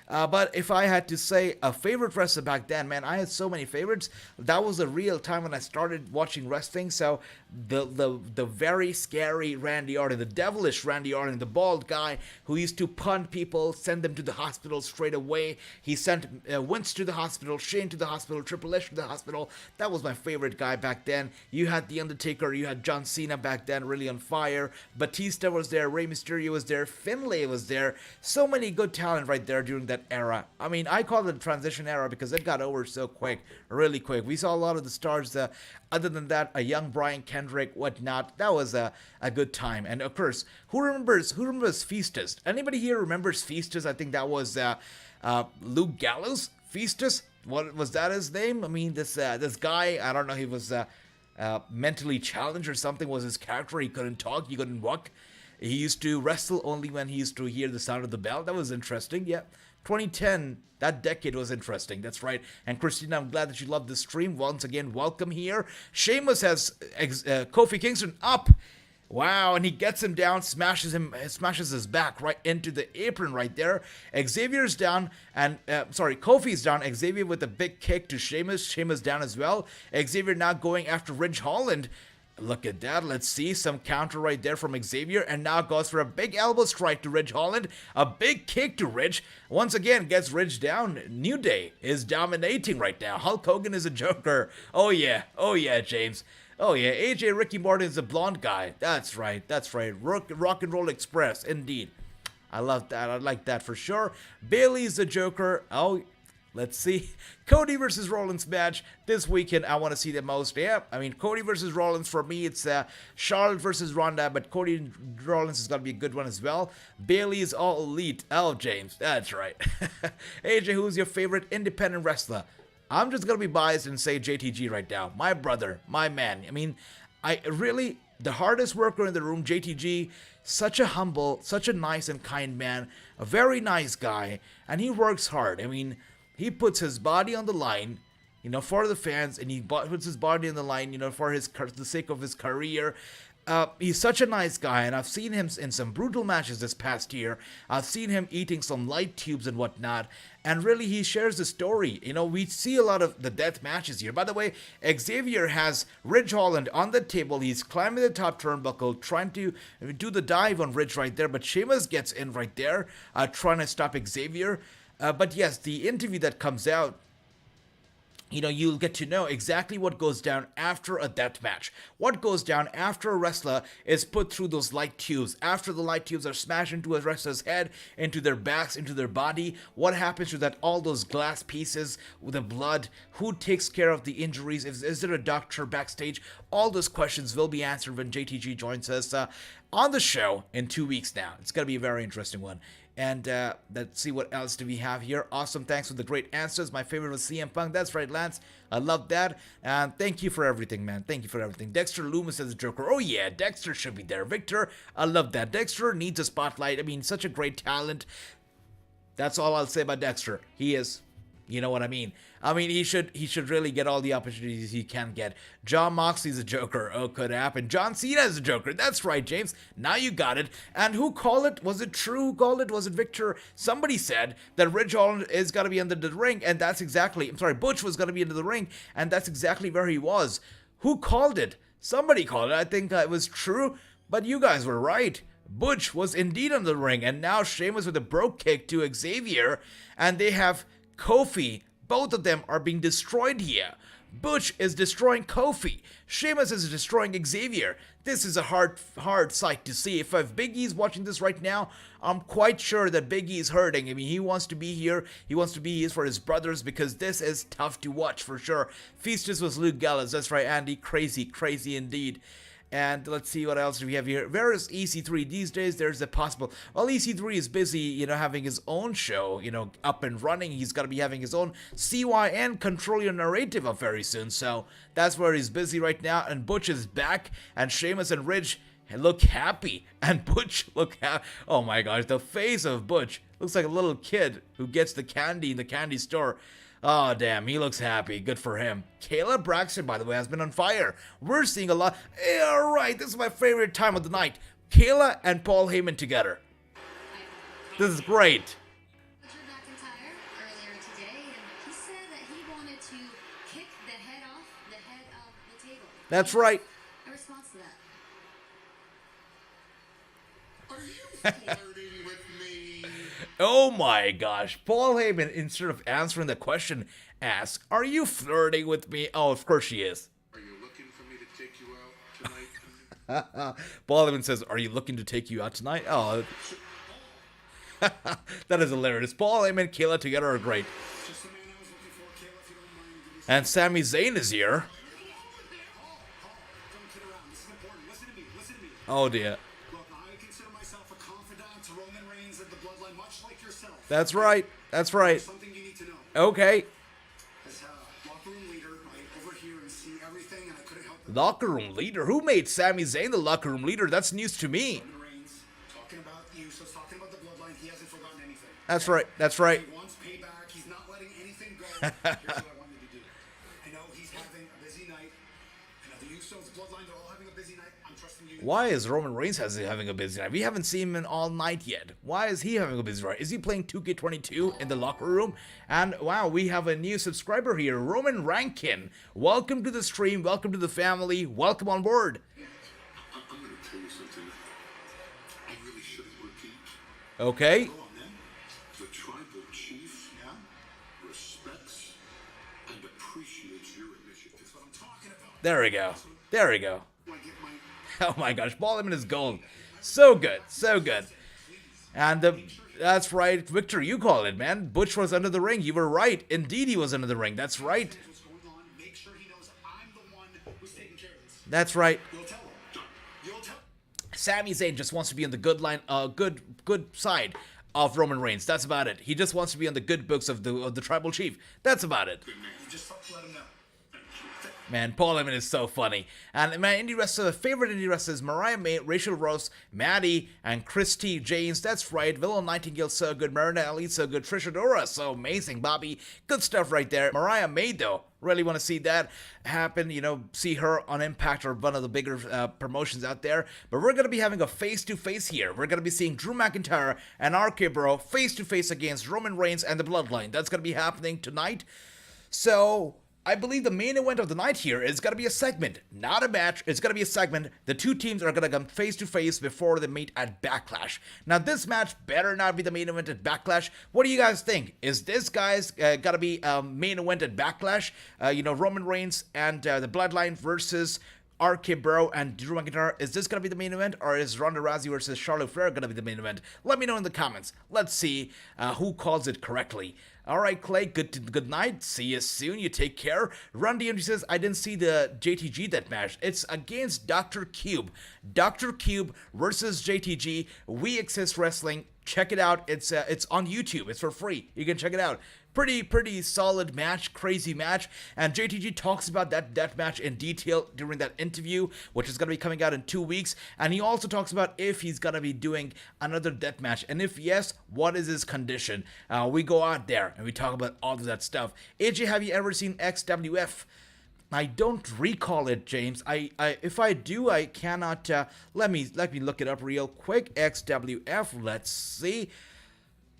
But if I had to say a favorite wrestler back then, man, I had so many favorites. That was the real time when I started watching wrestling. So the very scary Randy Orton, the devilish Randy Orton, the bald guy who used to punt people, send them to the hospital straight away. He sent Vince to the hospital, Shane to the hospital, Triple H to the hospital. That was my favorite guy back then. You had The Undertaker, you had John Cena back then, really on fire. Batista was there, Rey Mysterio was there, Finlay was there. So many good talent right there during that era. I mean, I call it the transition era because it got over so quick, really quick. We saw a lot of the stars. Other than that, a young Brian Kendrick, whatnot. That was a good time. And of course, who remembers Feastus? Anybody here remembers Feastus? I think that was Luke Gallows. Festus, what was that his name? I mean, this guy, I don't know, he was mentally challenged or something was his character. He couldn't talk, he couldn't walk. He used to wrestle only when he used to hear the sound of the bell. That was interesting, yeah. 2010, that decade was interesting, that's right. And Christina, I'm glad that you loved the stream. Once again, welcome here. Sheamus has Kofi Kingston up. Wow, and he gets him down, smashes his back right into the apron right there. Xavier's down, and Kofi's down. Xavier with a big kick to Sheamus. Sheamus down as well. Xavier now going after Ridge Holland. Look at that. Let's see some counter right there from Xavier, and now goes for a big elbow strike to Ridge Holland. A big kick to Ridge. Once again, gets Ridge down. New Day is dominating right now. Hulk Hogan is a joker. Oh yeah, James. Oh yeah, AJ Ricky Morton is a blonde guy. That's right. Rock and Roll Express, indeed. I love that. I like that for sure. Bailey's the Joker. Oh, let's see. Cody versus Rollins match this weekend. I want to see the most. Yeah, I mean, Cody versus Rollins, for me, it's Charlotte versus Ronda, but Cody and Rollins is going to be a good one as well. Bailey is all elite. Oh, James, that's right. AJ, who's your favorite independent wrestler? I'm just going to be biased and say JTG right now. My brother, my man. I mean, the hardest worker in the room, JTG, such a humble, such a nice and kind man, a very nice guy, and he works hard. I mean, he puts his body on the line, for the fans, and he puts his body on the line, for the sake of his career. He's such a nice guy, and I've seen him in some brutal matches this past year. I've seen him eating some light tubes and whatnot, and really he shares the story. We see a lot of the death matches here. By the way, Xavier has Ridge Holland on the table. He's climbing the top turnbuckle, trying to do the dive on Ridge right there, but Sheamus gets in right there, trying to stop Xavier. But yes, the interview that comes out, you'll get to know exactly what goes down after a death match. What goes down after a wrestler is put through those light tubes. After the light tubes are smashed into a wrestler's head, into their backs, into their body. What happens to that? All those glass pieces with the blood. Who takes care of the injuries? Is there a doctor backstage? All those questions will be answered when JTG joins us on the show in 2 weeks now. It's going to be a very interesting one. And let's see what else do we have here. Awesome, thanks for the great answers. My favorite was CM Punk. That's right, Lance. I love that. And thank you for everything, man. Thank you for everything. Dexter Loomis as a Joker. Oh yeah, Dexter should be there. Victor, I love that. Dexter needs a spotlight. I mean, such a great talent. That's all I'll say about Dexter. He is... You know what I mean? He should really get all the opportunities he can get. John Moxley's a Joker. Oh, could happen. John Cena is a Joker. That's right, James. Now you got it. And who called it? Was it true? Who called it? Was it Victor? Somebody said that Ridge Holland is going to be under the ring, and that's exactly... Butch was going to be under the ring, and that's exactly where he was. Who called it? Somebody called it. I think it was true, but you guys were right. Butch was indeed under the ring, and now Sheamus with a brogue kick to Xavier, and they have... Kofi, both of them are being destroyed here. Butch is destroying Kofi. Sheamus is destroying Xavier. This is a hard sight to see. If Big E's watching this right now, I'm quite sure that Big E is hurting. I mean, he wants to be here. He wants to be here for his brothers because this is tough to watch for sure. Festus was Luke Gallows. That's right, Andy. Crazy, crazy indeed. And let's see what else do we have here. Where is EC3 these days? There's a possible... Well, EC3 is busy, having his own show, up and running. He's going to be having his own CYN Control Your Narrative up very soon. So that's where he's busy right now. And Butch is back. And Sheamus and Ridge look happy. And Butch look happy. Oh my gosh, the face of Butch looks like a little kid who gets the candy in the candy store. Oh, damn, he looks happy. Good for him. Kayla Braxton, by the way, has been on fire. We're seeing a lot. All right, this is my favorite time of the night. Kayla and Paul Heyman together. This is great. Richard McIntyre earlier today, and he said that he wanted to kick the head off the head of the table. That's right. A response to that. Are you flirting with me? Oh my gosh. Paul Heyman, instead of answering the question, asks, "Are you flirting with me?" Oh, of course she is. Are you looking for me to take you out tonight? Paul Heyman says, "Are you looking to take you out tonight?" Oh, that is hilarious. Paul Heyman and Kayla together are great. Just the man I was looking for, Kayla, if you don't mind. Give me And Sami Zayn is here. Don't kid around. This is important. Listen to me. Oh dear. Look, I consider myself a confidant to Roman Reigns and the bloodline, much like yourself. That's right. That's right. Something you need to know. Okay. As a locker room leader, I overhear and see everything, and I couldn't help but Locker room leader? Who made Sami Zayn the locker room leader? That's news to me. Roman Reigns talking about you, so talking about the bloodline. He hasn't forgotten anything. That's right. That's right. He wants payback. He's not letting anything go. Here's what I want you to do. I know he's having a busy night. I know the Usos, bloodline, they're all having a busy night. I'm trusting you. Why is Roman Reigns having a busy night? We haven't seen him in all night yet. Why is he having a busy night? Is he playing 2K22 in the locker room? And wow, we have a new subscriber here, Roman Rankin. Welcome to the stream. Welcome to the family. Welcome on board. I'm going to tell you something. I really shouldn't repeat. Okay. Go on then. The tribal chief respects and appreciates your initiative. That's what I'm talking about. There we go. There we go. I get my Oh my gosh, Paul Heyman is gold. So good. So good. And that's right, Victor, you call it, man. Butch was under the ring. You were right. Indeed, he was under the ring. That's right. what's going on. Make sure he knows I'm the one who's taking care of this. That's right. You'll tell him. You'll tell him. Sami Zayn just wants to be on the good side of Roman Reigns. That's about it. He just wants to be on the good books of the tribal chief. That's about it. You just let him know. Man, Paul Heyman is so funny. And my favorite indie wrestler is Mariah May, Rachel Rose, Maddie, and Christy James. That's right. Willow Nightingale, so good. Miranda Ali, so good. Trisha Dora, so amazing. Bobby, good stuff right there. Mariah May, though, really want to see that happen. You know, see her on Impact or one of the bigger promotions out there. But we're going to be having a face-to-face here. We're going to be seeing Drew McIntyre and RK-Bro face-to-face against Roman Reigns and the Bloodline. That's going to be happening tonight. So I believe the main event of the night here is going to be a segment, not a match. It's going to be a segment. The two teams are going to come face to face before they meet at Backlash. Now, this match better not be the main event at Backlash. What do you guys think? Is this guy's going to be main event at Backlash? Roman Reigns and the Bloodline versus RK-Bro and Drew McIntyre. Is this going to be the main event, or is Ronda Rousey versus Charlotte Flair going to be the main event? Let me know in the comments. Let's see who calls it correctly. All right, Clay, good night. See you soon. You take care. Run DMG says, I didn't see the JTG that match. It's against Dr. Cube. Dr. Cube versus JTG. We Exist Wrestling. Check it out. It's on YouTube. It's for free. You can check it out. Pretty solid match, crazy match, and JTG talks about that match in detail during that interview, which is going to be coming out in 2 weeks, and he also talks about if he's going to be doing another death match, and if yes, what is his condition. We go out there and we talk about all of that stuff. AJ, have you ever seen XWF? I don't recall it, James. If I do, I cannot. Let me look it up real quick. XWF. Let's see.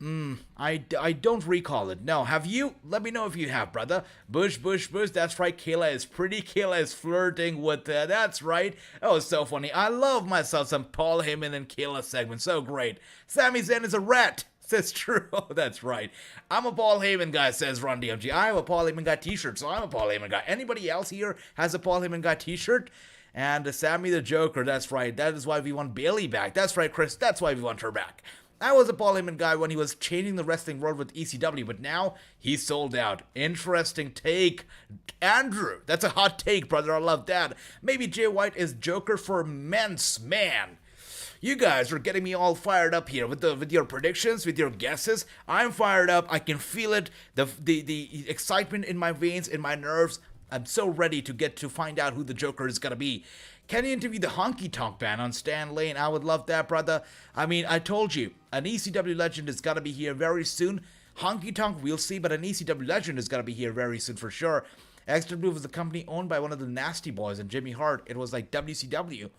I don't recall it. No, have you? Let me know if you have, brother. Bush. That's right. Kayla is pretty. Kayla is flirting with that's right. Oh, so funny. I love myself some Paul Heyman and Kayla segment. So great. Sami Zayn is a rat. That's true. Oh, that's right. I'm a Paul Heyman guy, says Ron DMG. I have a Paul Heyman guy t-shirt, so I'm a Paul Heyman guy. Anybody else here has a Paul Heyman guy t-shirt? And Sammy the Joker, that's right. That is why we want Bailey back. That's right, Chris. That's why we want her back. I was a Paul Heyman guy when he was changing the wrestling world with ECW, but now he's sold out. Interesting take. Andrew, that's a hot take, brother. I love that. Maybe Jay White is Joker for men's man. You guys are getting me all fired up here with your predictions, with your guesses. I'm fired up. I can feel it. The excitement in my veins, in my nerves. I'm so ready to find out who the Joker is gonna be. Can you interview the Honky Tonk Band on Stan Lane? I would love that, brother. I mean, I told you, an ECW legend is gonna be here very soon. Honky Tonk, we'll see, but an ECW legend is gonna be here very soon for sure. XW was a company owned by one of the Nasty Boys and Jimmy Hart. It was like WCW.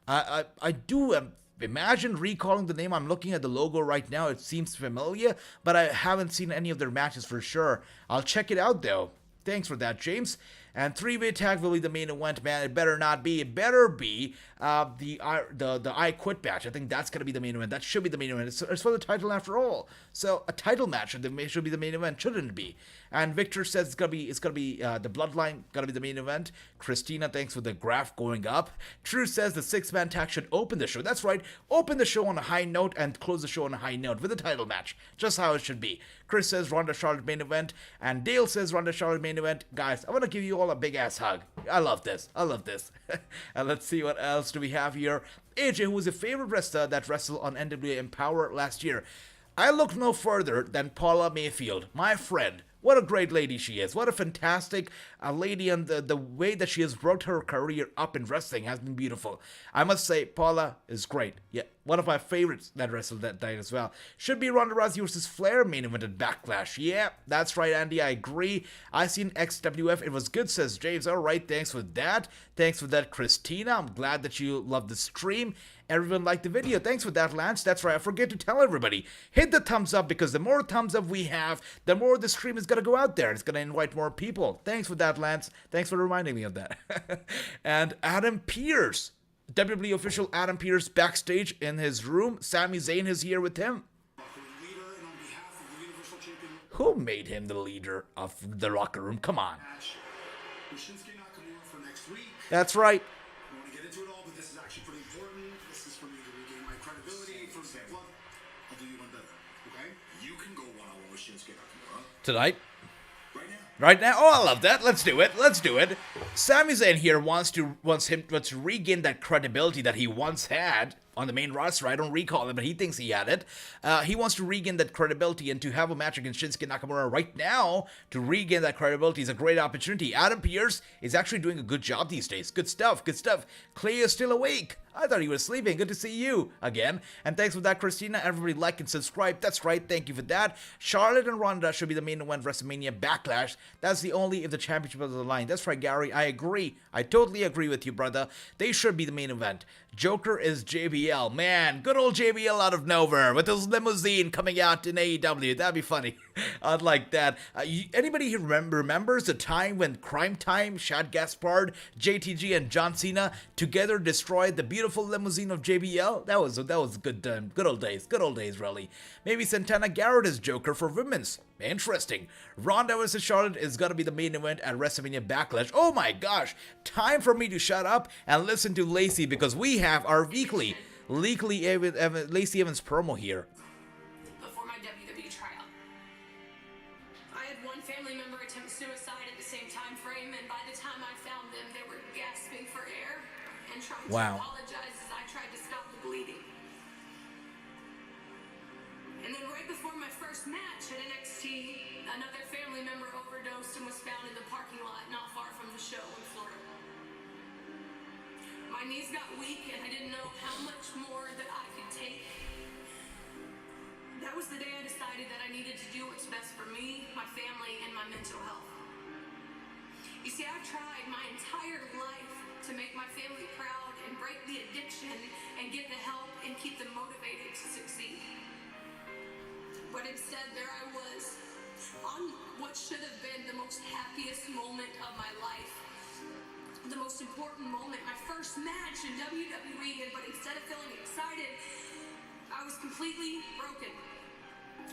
I do imagine recalling the name. I'm looking at the logo right now. It seems familiar, but I haven't seen any of their matches for sure. I'll check it out though. Thanks for that, James. And three-way tag will be the main event, man. It better not be. It better be the I Quit match. I think that's gonna be the main event. That should be the main event. It's for the title after all. So a title match should be the main event, shouldn't it be? And Victor says it's gonna be the Bloodline gonna be the main event. Christina, thanks for the graph going up. True says the 6-man tag should open the show. That's right. Open the show on a high note and close the show on a high note with a title match. Just how it should be. Chris says Ronda Charlotte main event, and Dale says Ronda Charlotte main event. Guys, I want to give you all a big ass hug. I love this. And let's see what else do we have here. AJ, who was a favorite wrestler that wrestled on NWA Empower last year. I look no further than Paula Mayfield, my friend. What a great lady she is. What a fantastic lady, and the way that she has worked her career up in wrestling has been beautiful. I must say, Paula is great. Yeah, one of my favorites that wrestled that night as well. Should be Ronda Rousey versus Flair main event at Backlash. Yeah, that's right, Andy. I agree. I seen XWF. It was good, says James. All right, thanks for that. Thanks for that, Christina. I'm glad that you loved the stream. Everyone liked the video. Thanks for that, Lance. That's right. I forget to tell everybody. Hit the thumbs up, because the more thumbs up we have, the more the stream is going to go out there. It's going to invite more people. Thanks for that, Lance. Thanks for reminding me of that. And Adam Pearce, WWE official Adam Pearce, backstage in his room. Sami Zayn is here with him. Leader, and on behalf of the Universal Champion Who made him the leader of the locker room? Come on. match, Shinsuke Nakamura for next week. That's right. I don't want to get into it all, but this is actually pretty important. This is for me to regain my credibility for blood. I'll do you one better, okay? You can go one-on-one with Shinsuke Nakamura Tonight. Right now. Right now? Oh, I love that. Let's do it. Let's do it. Sami Zayn here wants him to regain that credibility that he once had on the main roster. I don't recall it, but he thinks he had it. He wants to regain that credibility, and to have a match against Shinsuke Nakamura right now to regain that credibility is a great opportunity. Adam Pearce is actually doing a good job these days. Good stuff. Good stuff. Clay is still awake. I thought he was sleeping. Good to see you again. And thanks for that, Christina. Everybody like and subscribe. That's right. Thank you for that. Charlotte and Ronda should be the main event WrestleMania Backlash. That's the only if the championship is on the line. That's right, Gary. I agree. I totally agree with you, brother. They should be the main event. Joker is JBL. Man, good old JBL out of nowhere with his limousine coming out in AEW. That'd be funny. I'd like that. Anybody here remembers the time when Crime Time, Shad Gaspard, JTG, and John Cena together destroyed the beautiful limousine of JBL? That was a good time. Good old days, really. Maybe Santana Garrett is Joker for women's. Interesting. Ronda vs. Charlotte is gonna be the main event at WrestleMania Backlash. Oh my gosh. Time for me to shut up and listen to Lacey, because we have our weekly Lacey Evans promo here. Before my WWE tryout, I had one family member attempt suicide at the same time frame, and by the time I found them, they were gasping for air and trying to apologize as I tried to stop the bleeding. And then right before my first match at NXT, another family member overdosed and was found in the parking lot not far from the show in Florida. My knees got weak and I didn't know how much more that I could take. That was the day I decided that I needed to do what's best for me, my family, and my mental health. You see, I've tried my entire life to make my family proud and break the addiction and get the help and keep them motivated to succeed. But instead, there I was, on what should have been the most happiest moment of my life. The most important moment, my first match in WWE, but instead of feeling excited, I was completely broken.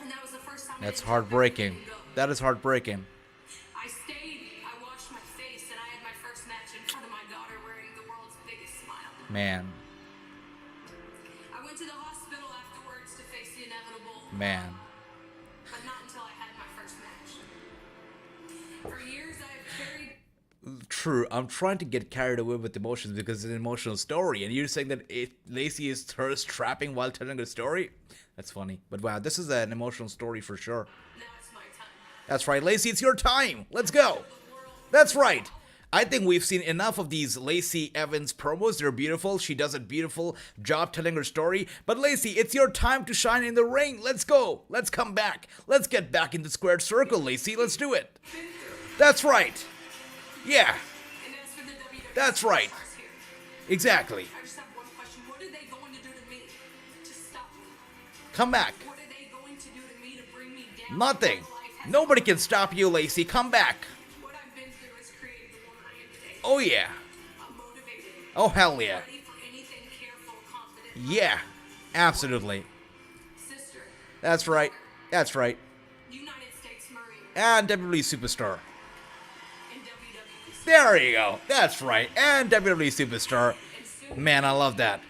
And that was the first time. That's heartbreaking. That is heartbreaking. I stayed, I washed my face, and I had my first match in front of my daughter wearing the world's biggest smile. Man. I went to the hospital afterwards to face the inevitable. Man. But not until I had my first match. For years, I've carried. True, I'm trying to get carried away with emotions because it's an emotional story, and you're saying that Lacey is thirst trapping while telling a story? That's funny. But wow, this is an emotional story for sure. Now it's my time. That's right, Lacey, it's your time. Let's go. That's right. I think we've seen enough of these Lacey Evans promos. They're beautiful. She does a beautiful job telling her story. But Lacey, it's your time to shine in the ring. Let's go. Let's come back. Let's get back in the squared circle, Lacey. Let's do it. That's right. Yeah. And as for the WWE That's right. stars here, Exactly. I just have one question. What are they going to do to me to stop me? Come back. What are they going to do to me to bring me down? Nothing. My life has- Nobody can stop you, Lacey. Come back. What I've been through has created the woman I am today. Oh, yeah. I'm motivated. Oh, hell yeah. Ready for anything, careful, confident. Yeah. Absolutely. Sister. That's right. That's right. United States Marine. And WWE Superstar. And WWE. There you go. That's right. And WWE Superstar. And soon, Man, I love that.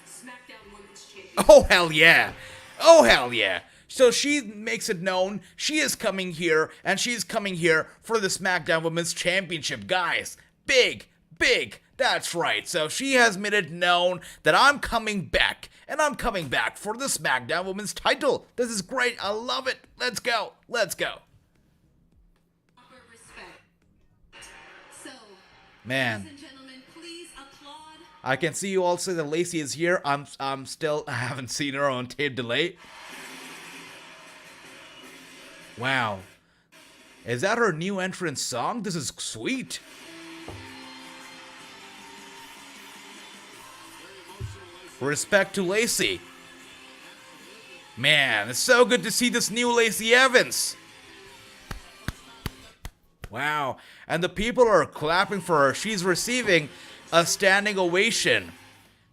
SmackDown Women's Champion. Oh, hell yeah. Oh, hell yeah. So she makes it known she is coming here, and she's coming here for the SmackDown Women's Championship. Guys, big That's right. So she has made it known that I'm coming back. And I'm coming back for the SmackDown Women's title. This is great. I love it. Let's go. Let's go. Proper respect. So, Man. ladies and gentlemen, please applaud. I can see you all say that Lacey is here. I haven't seen her on tape delay. Wow. Is that her new entrance song? This is sweet. Respect to Lacey. Man, it's so good to see this new Lacey Evans. Wow. And the people are clapping for her. She's receiving a standing ovation.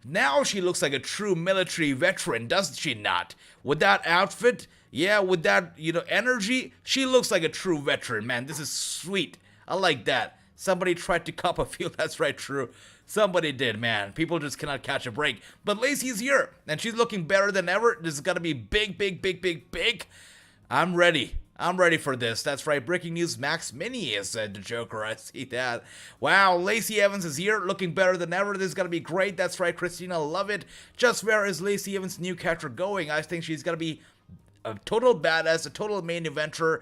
Now she looks like a true military veteran, doesn't she not? With that outfit, yeah, with that, energy, she looks like a true veteran, man. This is sweet. I like that. Somebody tried to cop a feel. That's right, true. Somebody did, man. People just cannot catch a break. But Lacey's here, and she's looking better than ever. This is gonna be big, big, big, big, big. I'm ready. I'm ready for this. That's right. Breaking news, Max Mini is the Joker. I see that. Wow, Lacey Evans is here, looking better than ever. This is gonna be great. That's right, Christina. Love it. Just where is Lacey Evans' new character going? I think she's gonna be a total badass, a total main eventer,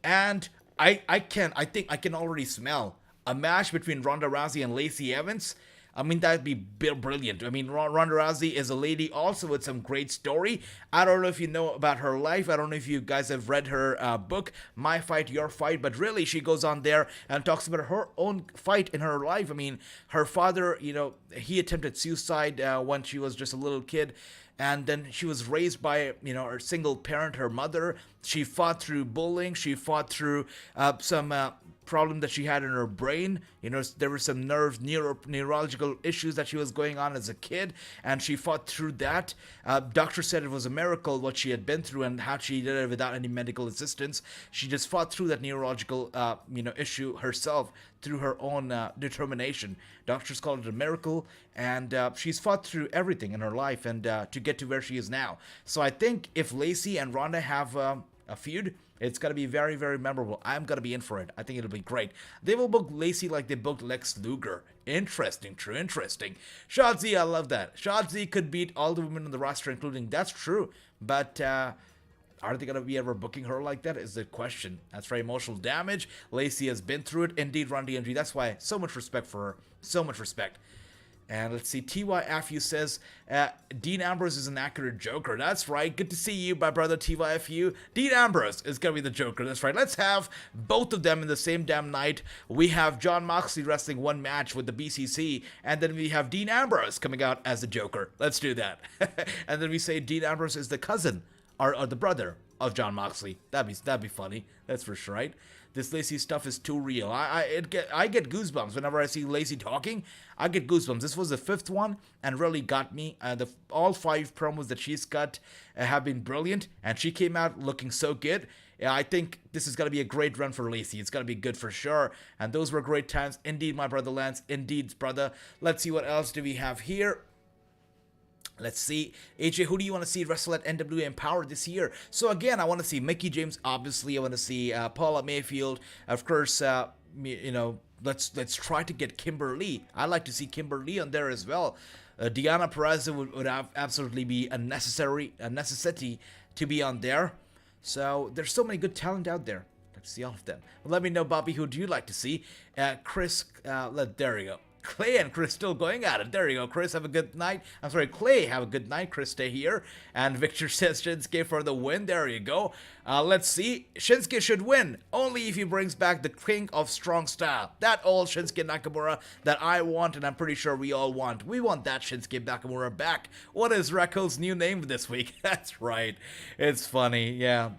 and I think I can already smell a match between Ronda Rousey and Lacey Evans. I mean, that'd be brilliant. I mean, Ronda Rousey is a lady also with some great story. I don't know if you know about her life. I don't know if you guys have read her book, My Fight, Your Fight. But really, she goes on there and talks about her own fight in her life. I mean, her father, he attempted suicide when she was just a little kid. And then she was raised by, her single parent, her mother. She fought through bullying. She fought through some problem that she had in her brain. There were some neurological issues that she was going on as a kid, and she fought through that. Doctor said it was a miracle what she had been through and how she did it without any medical assistance. She just fought through that neurological, issue herself through her own determination. Doctors call it a miracle, and she's fought through everything in her life and to get to where she is now. So I think if Lacey and Ronda have a feud, it's going to be very, very memorable. I'm going to be in for it. I think it'll be great. They will book Lacey like they booked Lex Luger. Interesting, true, interesting. Shotzi, I love that. Shotzi could beat all the women on the roster, including, that's true. But are they going to be ever booking her like that is the question. That's very emotional damage. Lacey has been through it. Indeed, Run DMG. That's why so much respect for her. So much respect. And let's see, T.Y. Afu says, Dean Ambrose is an accurate Joker. That's right. Good to see you, my brother T.Y. Afu. Dean Ambrose is going to be the Joker. That's right. Let's have both of them in the same damn night. We have Jon Moxley wrestling one match with the BCC, and then we have Dean Ambrose coming out as the Joker. Let's do that. And then we say Dean Ambrose is the cousin, or the brother of Jon Moxley. That'd be funny. That's for sure, right? This Lacey stuff is too real. I get goosebumps whenever I see Lacey talking. I get goosebumps. This was the fifth one and really got me. All 5 promos that she's cut have been brilliant, and she came out looking so good. I think this is going to be a great run for Lacey. It's going to be good for sure. And those were great times. Indeed, my brother Lance. Indeed, brother. Let's see what else do we have here. Let's see. AJ, who do you want to see wrestle at NWA Empower this year? So again, I want to see Mickie James, obviously. I want to see Paula Mayfield. Of course, let's try to get Kimber Lee. I'd like to see Kimber Lee on there as well. Deanna Perez would absolutely be a necessity to be on there. So there's so many good talent out there. Let's see all of them. Well, let me know, Bobby, who do you like to see? Chris, there you go. Clay and Chris still going at it. There you go, Chris. Have a good night. I'm sorry, Clay. Have a good night. Chris, stay here. And Victor says Shinsuke for the win. There you go. Let's see. Shinsuke should win only if he brings back the king of strong style. That old Shinsuke Nakamura that I want, and I'm pretty sure we all want. We want that Shinsuke Nakamura back. What is Raquel's new name this week? That's right. It's funny. Yeah.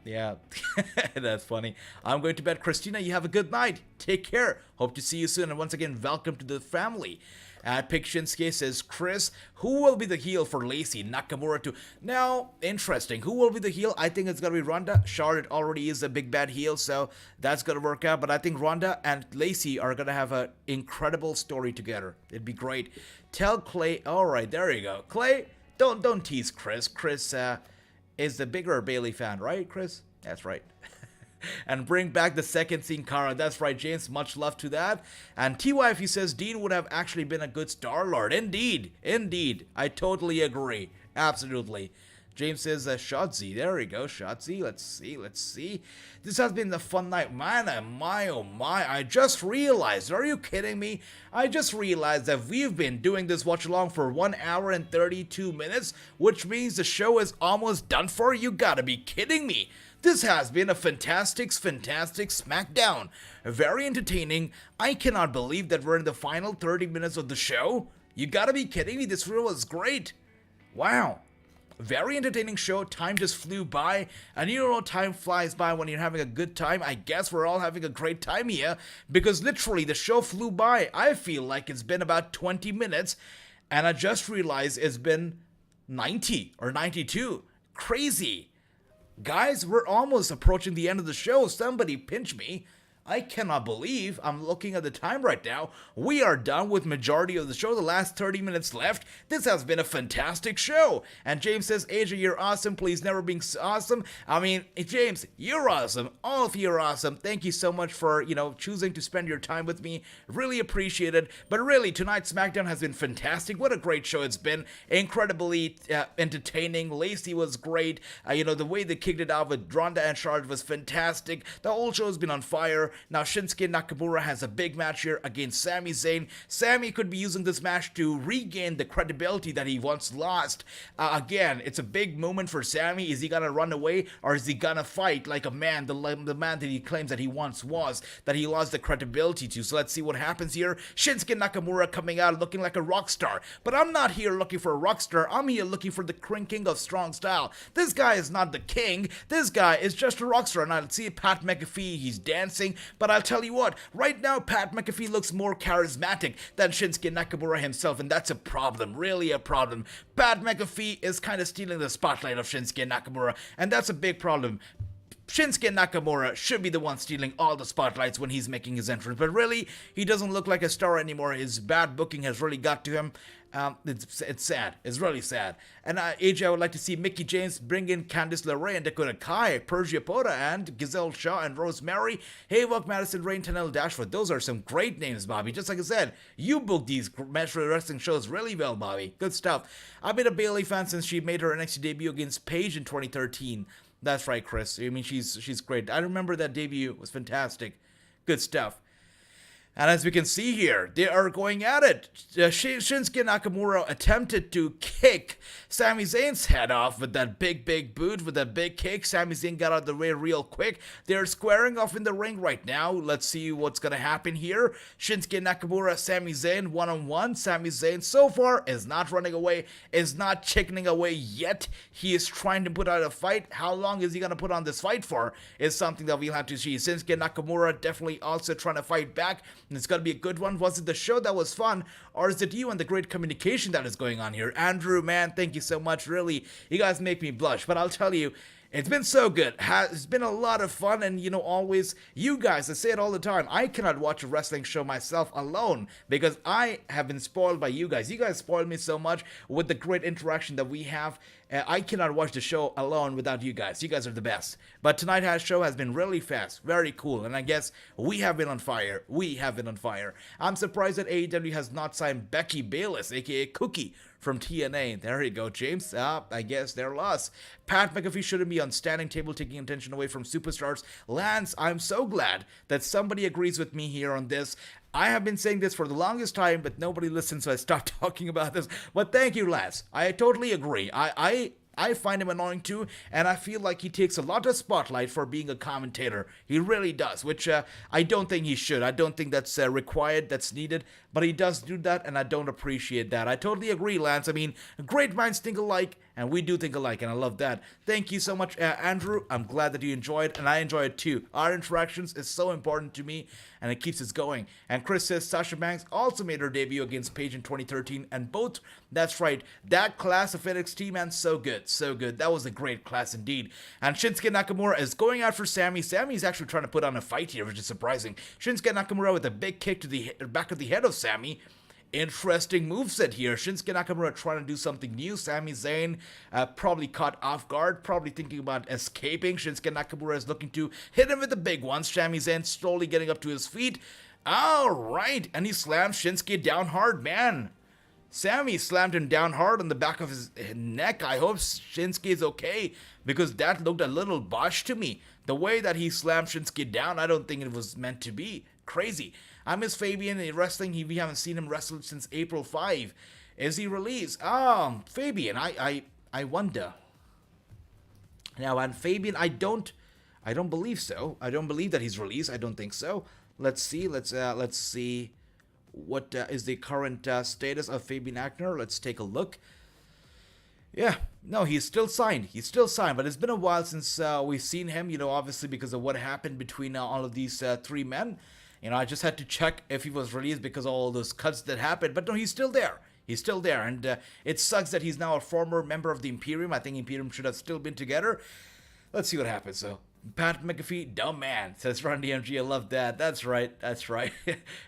That's funny. I'm going to bed. Christina, you have a good night. Take care. Hope to see you soon. And once again, welcome to the family. Pick Shinsuke says, Chris, who will be the heel for Lacey? Nakamura too. Now, interesting. Who will be the heel? I think it's going to be Ronda. Charlotte already is a big bad heel, so that's going to work out. But I think Ronda and Lacey are going to have an incredible story together. It'd be great. Tell Clay. All right, there you go. Clay, don't tease Chris. Chris is the bigger Bailey fan, right, Chris? That's right. and bring back the second Sin Cara. That's right, James. Much love to that. And TYF says Dean would have actually been a good Star-Lord. Indeed. Indeed. I totally agree. Absolutely. James says Shotzi. There we go, Shotzi. Let's see. This has been a fun night. Man, oh my. I just realized. Are you kidding me? I just realized that we've been doing this watch along for 1 hour and 32 minutes, which means the show is almost done for. You gotta be kidding me. This has been a fantastic SmackDown. Very entertaining. I cannot believe that we're in the final 30 minutes of the show. You gotta be kidding me. This really was great. Wow. Very entertaining show. Time just flew by, and you know time flies by when you're having a good time. I guess we're all having a great time here, because literally the show flew by. I feel like it's been about 20 minutes, and I just realized it's been 90 or 92. Crazy. Guys, we're almost approaching the end of the show. Somebody pinch me. I cannot believe I'm looking at the time right now. We are done with majority of the show. The last 30 minutes left. This has been a fantastic show. And James says, AJ, you're awesome. Please never being awesome. I mean, James, you're awesome. All of you are awesome. Thank you so much for, choosing to spend your time with me. Really appreciate it. But really, tonight's SmackDown has been fantastic. What a great show it's been. Incredibly entertaining. Lacey was great. The way they kicked it out with Ronda and Charlotte was fantastic. The whole show has been on fire. Now Shinsuke Nakamura has a big match here against Sami Zayn. Sami could be using this match to regain the credibility that he once lost. Again, it's a big moment for Sami. Is he gonna run away, or is he gonna fight like a man, the man that he claims that he once was, that he lost the credibility to? So let's see what happens here. Shinsuke Nakamura coming out looking like a rock star. But I'm not here looking for a rock star. I'm here looking for the king of strong style. This guy is not the king. This guy is just a rock star. Now let's see Pat McAfee. He's dancing. But I'll tell you what, right now Pat McAfee looks more charismatic than Shinsuke Nakamura himself, and that's a problem, really a problem. Pat McAfee is kind of stealing the spotlight of Shinsuke Nakamura, and that's a big problem. Shinsuke Nakamura should be the one stealing all the spotlights when he's making his entrance, but really, he doesn't look like a star anymore. His bad booking has really got to him. It's sad. It's really sad. And AJ, I would like to see Mickie James bring in Candice LeRae and Dakota Kai, Persia Pota, and Giselle Shaw and Rosemary, Havok, Madison Rain, Tanel Dashwood. Those are some great names, Bobby. Just like I said, you booked these Metro Wrestling shows really well, Bobby. Good stuff. I've been a Bayley fan since she made her NXT debut against Paige in 2013. That's right, Chris. I mean, she's great. I remember that debut. It was fantastic. Good stuff. And as we can see here, they are going at it. Shinsuke Nakamura attempted to kick Sami Zayn's head off with that big boot, with that big kick. Sami Zayn got out of the way real quick. They're squaring off in the ring right now. Let's see what's going to happen here. Shinsuke Nakamura, Sami Zayn, one-on-one. Sami Zayn so far is not running away, is not chickening away yet. He is trying to put out a fight. How long is he going to put on this fight for is something that we'll have to see. Shinsuke Nakamura definitely also trying to fight back. And it's going to be a good one. Was it the show that was fun, or is it you and the great communication that is going on here? Andrew, man, thank you so much. Really, you guys make me blush. But I'll tell you, it's been so good. It's been a lot of fun, and always, you guys, I say it all the time, I cannot watch a wrestling show myself alone, because I have been spoiled by you guys. You guys spoiled me so much with the great interaction that we have. I cannot watch the show alone without you guys. You guys are the best. But tonight's show has been really fast, very cool, and I guess we have been on fire. We have been on fire. I'm surprised that AEW has not signed Becky Bayless, aka Cookie, from TNA. There you go, James. I guess they're lost. Pat McAfee shouldn't be on standing table taking attention away from superstars. Lance, I'm so glad that somebody agrees with me here on this. I have been saying this for the longest time, but nobody listens, so I stopped talking about this. But thank you, Lance. I totally agree. I find him annoying too, and I feel like he takes a lot of spotlight for being a commentator. He really does, which I don't think he should. I don't think that's required, that's needed, but he does do that, and I don't appreciate that. I totally agree, Lance. I mean, great minds think alike, and we do think alike, and I love that. Thank you so much, Andrew. I'm glad that you enjoyed, and I enjoy it too. Our interactions is so important to me, and it keeps us going. And Chris says Sasha Banks also made her debut against Paige in 2013, and both, that's right, that class of NXT, man, so good, so good. That was a great class indeed. And Shinsuke Nakamura is going out for Sami. Sami's actually trying to put on a fight here, which is surprising. Shinsuke Nakamura with a big kick to the back of the head of Sami. interesting moveset here. Shinsuke Nakamura trying to do something new. Sami Zayn probably caught off guard, probably thinking about escaping. Shinsuke Nakamura is looking to hit him with the big ones. Sami Zayn slowly getting up to his feet. All right, and he slammed Shinsuke down hard, man. Sami slammed him down hard on the back of his neck. I hope Shinsuke is okay, because that looked a little botched to me. The way that he slammed Shinsuke down, I don't think it was meant to be. Crazy. I miss Fabian in wrestling. We haven't seen him wrestle since April 5. Is he released? Fabian, I wonder. Now, on Fabian, I don't believe so. I don't believe that he's released. I don't think so. Let's see. Let's see. What is the current status of Fabian Aichner? Let's take a look. Yeah, no, he's still signed. He's still signed, but it's been a while since we've seen him, you know, obviously because of what happened between all of these three men. You know, I just had to check if he was released because of all those cuts that happened, but no, he's still there. He's still there, and it sucks that he's now a former member of the Imperium. I think Imperium should have still been together. Let's see what happens, so. Pat McAfee, dumb man, says Ron DMG. I love that. That's right. That's right.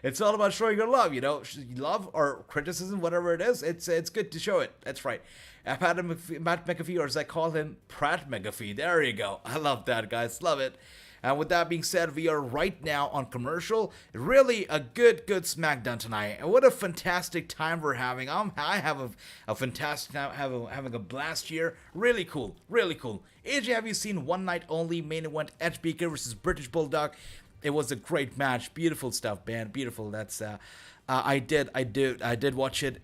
It's all about showing your love, you know. Love or criticism, whatever it is. It's good to show it. That's right. Pat McAfee, or as I call him, Pratt McAfee. There you go. I love that, guys. Love it. And with that being said, we are right now on commercial. Really a good SmackDown tonight. And what a fantastic time we're having. I have a fantastic time, having a blast here. Really cool. Really cool. AJ, have you seen One Night Only main event Edge Baker versus British Bulldog? It was a great match. Beautiful stuff, man. Beautiful. That's I did watch it.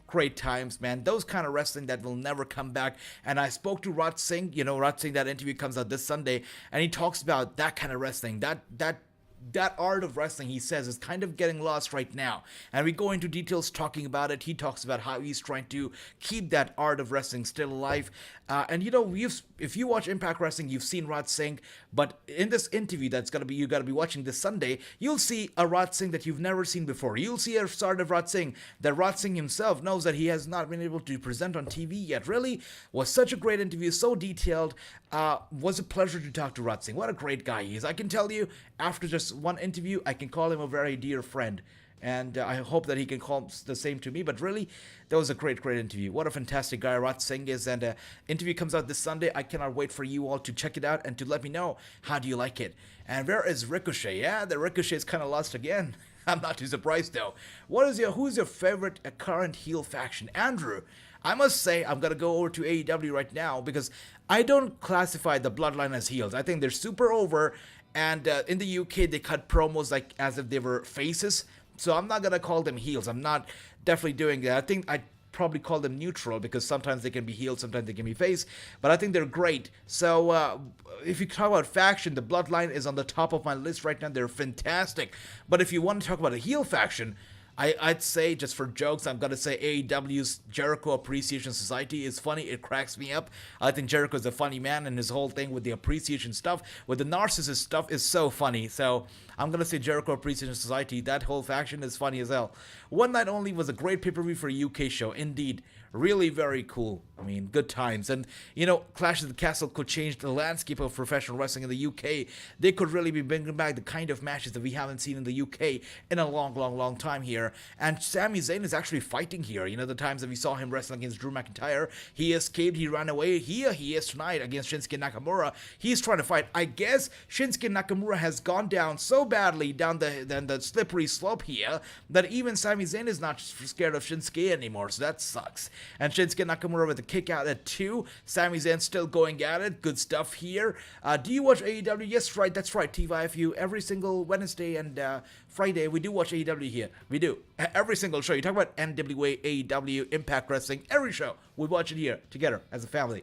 Great times, man. Those kind of wrestling that will never come back. And I spoke to Wrassingh. You know, Wrassingh, that interview comes out this Sunday, and he talks about that kind of wrestling. That art of wrestling, he says, is kind of getting lost right now. And we go into details talking about it. He talks about how he's trying to keep that art of wrestling still alive. And you know, if you watch Impact Wrestling, you've seen Wrassingh, but in this interview you gotta be watching this Sunday, you'll see a Wrassingh that you've never seen before. You'll see a sort of Wrassingh that Wrassingh himself knows that he has not been able to present on TV yet. Really was such a great interview, so detailed. Was a pleasure to talk to Wrassingh. What a great guy he is. I can tell you, after just one interview, I can call him a very dear friend. And I hope that he can call the same to me. But really, that was a great interview. What a fantastic guy Wrassingh is. And interview comes out this Sunday. I cannot wait for you all to check it out and to let me know, how do you like it? And where is Ricochet? Yeah, the Ricochet is kind of lost again. I'm not too surprised though. Who's your favorite current heel faction? Andrew, I must say I'm going to go over to AEW right now because I don't classify the Bloodline as heels. I think they're super over. And in the UK, they cut promos like as if they were faces. So I'm not going to call them heels. I'm not definitely doing that. I think I'd probably call them neutral because sometimes they can be heels, sometimes they can be face. But I think they're great. So if you talk about faction, the Bloodline is on the top of my list right now. They're fantastic. But if you want to talk about a heel faction, I'd say, just for jokes, I'm going to say AEW's Jericho Appreciation Society is funny. It cracks me up. I think Jericho's a funny man, and his whole thing with the appreciation stuff, with the narcissist stuff, is so funny. So I'm going to say Jericho Appreciation Society. That whole faction is funny as hell. One Night Only was a great pay-per-view for a UK show. Indeed. Really very cool. I mean, good times. And, you know, Clash of the Castle could change the landscape of professional wrestling in the UK. They could really be bringing back the kind of matches that we haven't seen in the UK in a long time here. And Sami Zayn is actually fighting here. You know, the times that we saw him wrestling against Drew McIntyre, he escaped, he ran away. Here he is tonight against Shinsuke Nakamura. He's trying to fight. I guess Shinsuke Nakamura has gone down so badly down the slippery slope here that even Sami Zayn is not scared of Shinsuke anymore. So that sucks. And Shinsuke Nakamura with a kick out at 2. Sami Zayn still going at it. Good stuff here. Do you watch AEW? Yes, right. That's right. TYFU. Every single Wednesday and Friday, we do watch AEW here. We do. Every single show. You talk about NWA, AEW, Impact Wrestling. Every show. We watch it here together as a family.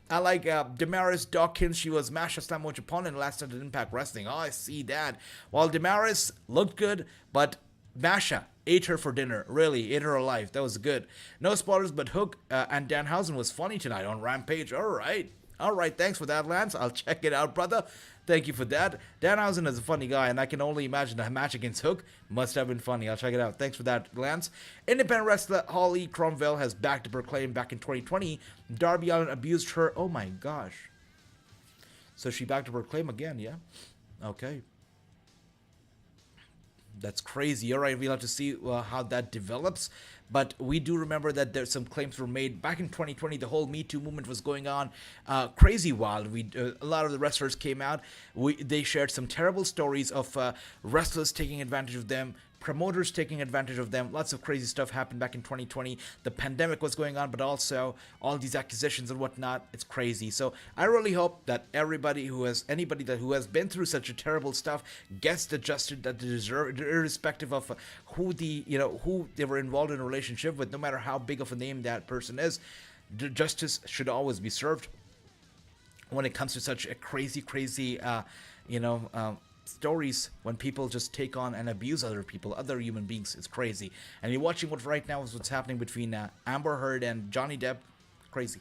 I like Damaris Dawkins. She was Masha Slamo's opponent last night at Impact Wrestling. Oh, I see that. While Damaris looked good, but Masha ate her for dinner. Really, ate her alive. That was good. No spoilers, but Hook and Danhausen was funny tonight on Rampage. All right. Thanks for that, Lance. I'll check it out, brother. Thank you for that. Danhausen is a funny guy, and I can only imagine a match against Hook must have been funny. I'll check it out. Thanks for that, Lance. Independent wrestler Holly Cromwell has backed up her claim back in 2020. Darby Allin abused her. Oh my gosh. So she backed up her claim again, yeah? Okay. That's crazy. All right, we'll have to see how that develops. But we do remember that there's some claims were made back in 2020. The whole Me Too movement was going on, crazy wild. A lot of the wrestlers came out. They shared some terrible stories of wrestlers taking advantage of them, promoters taking advantage of them. Lots of crazy stuff happened back in 2020. The pandemic was going on, but also all these accusations and whatnot. It's crazy. So I really hope that anybody who has been through such a terrible stuff gets the justice that they deserve, irrespective of who they were involved in a relationship with. No matter how big of a name that person is, justice should always be served when it comes to such a crazy stories. When people just take on and abuse other people, other human beings, it's crazy. And you're watching what right now is what's happening between Amber Heard and Johnny Depp. Crazy.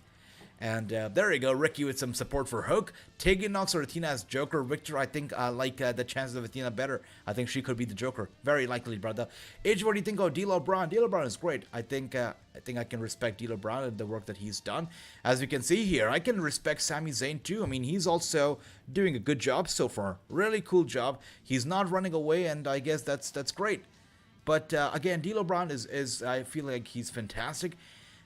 And there you go, Ricky with some support for Hook. Tegan knocks Athena as Joker. Victor, I think I like the chances of Athena better. I think she could be the Joker. Very likely, brother. Age, what do you think of D'Lo Brown? D'Lo Brown is great. I think I can respect D'Lo Brown and the work that he's done. As you can see here, I can respect Sami Zayn too. I mean, he's also doing a good job so far. Really cool job. He's not running away, and I guess that's great. But again, D'Lo Brown is I feel like he's fantastic.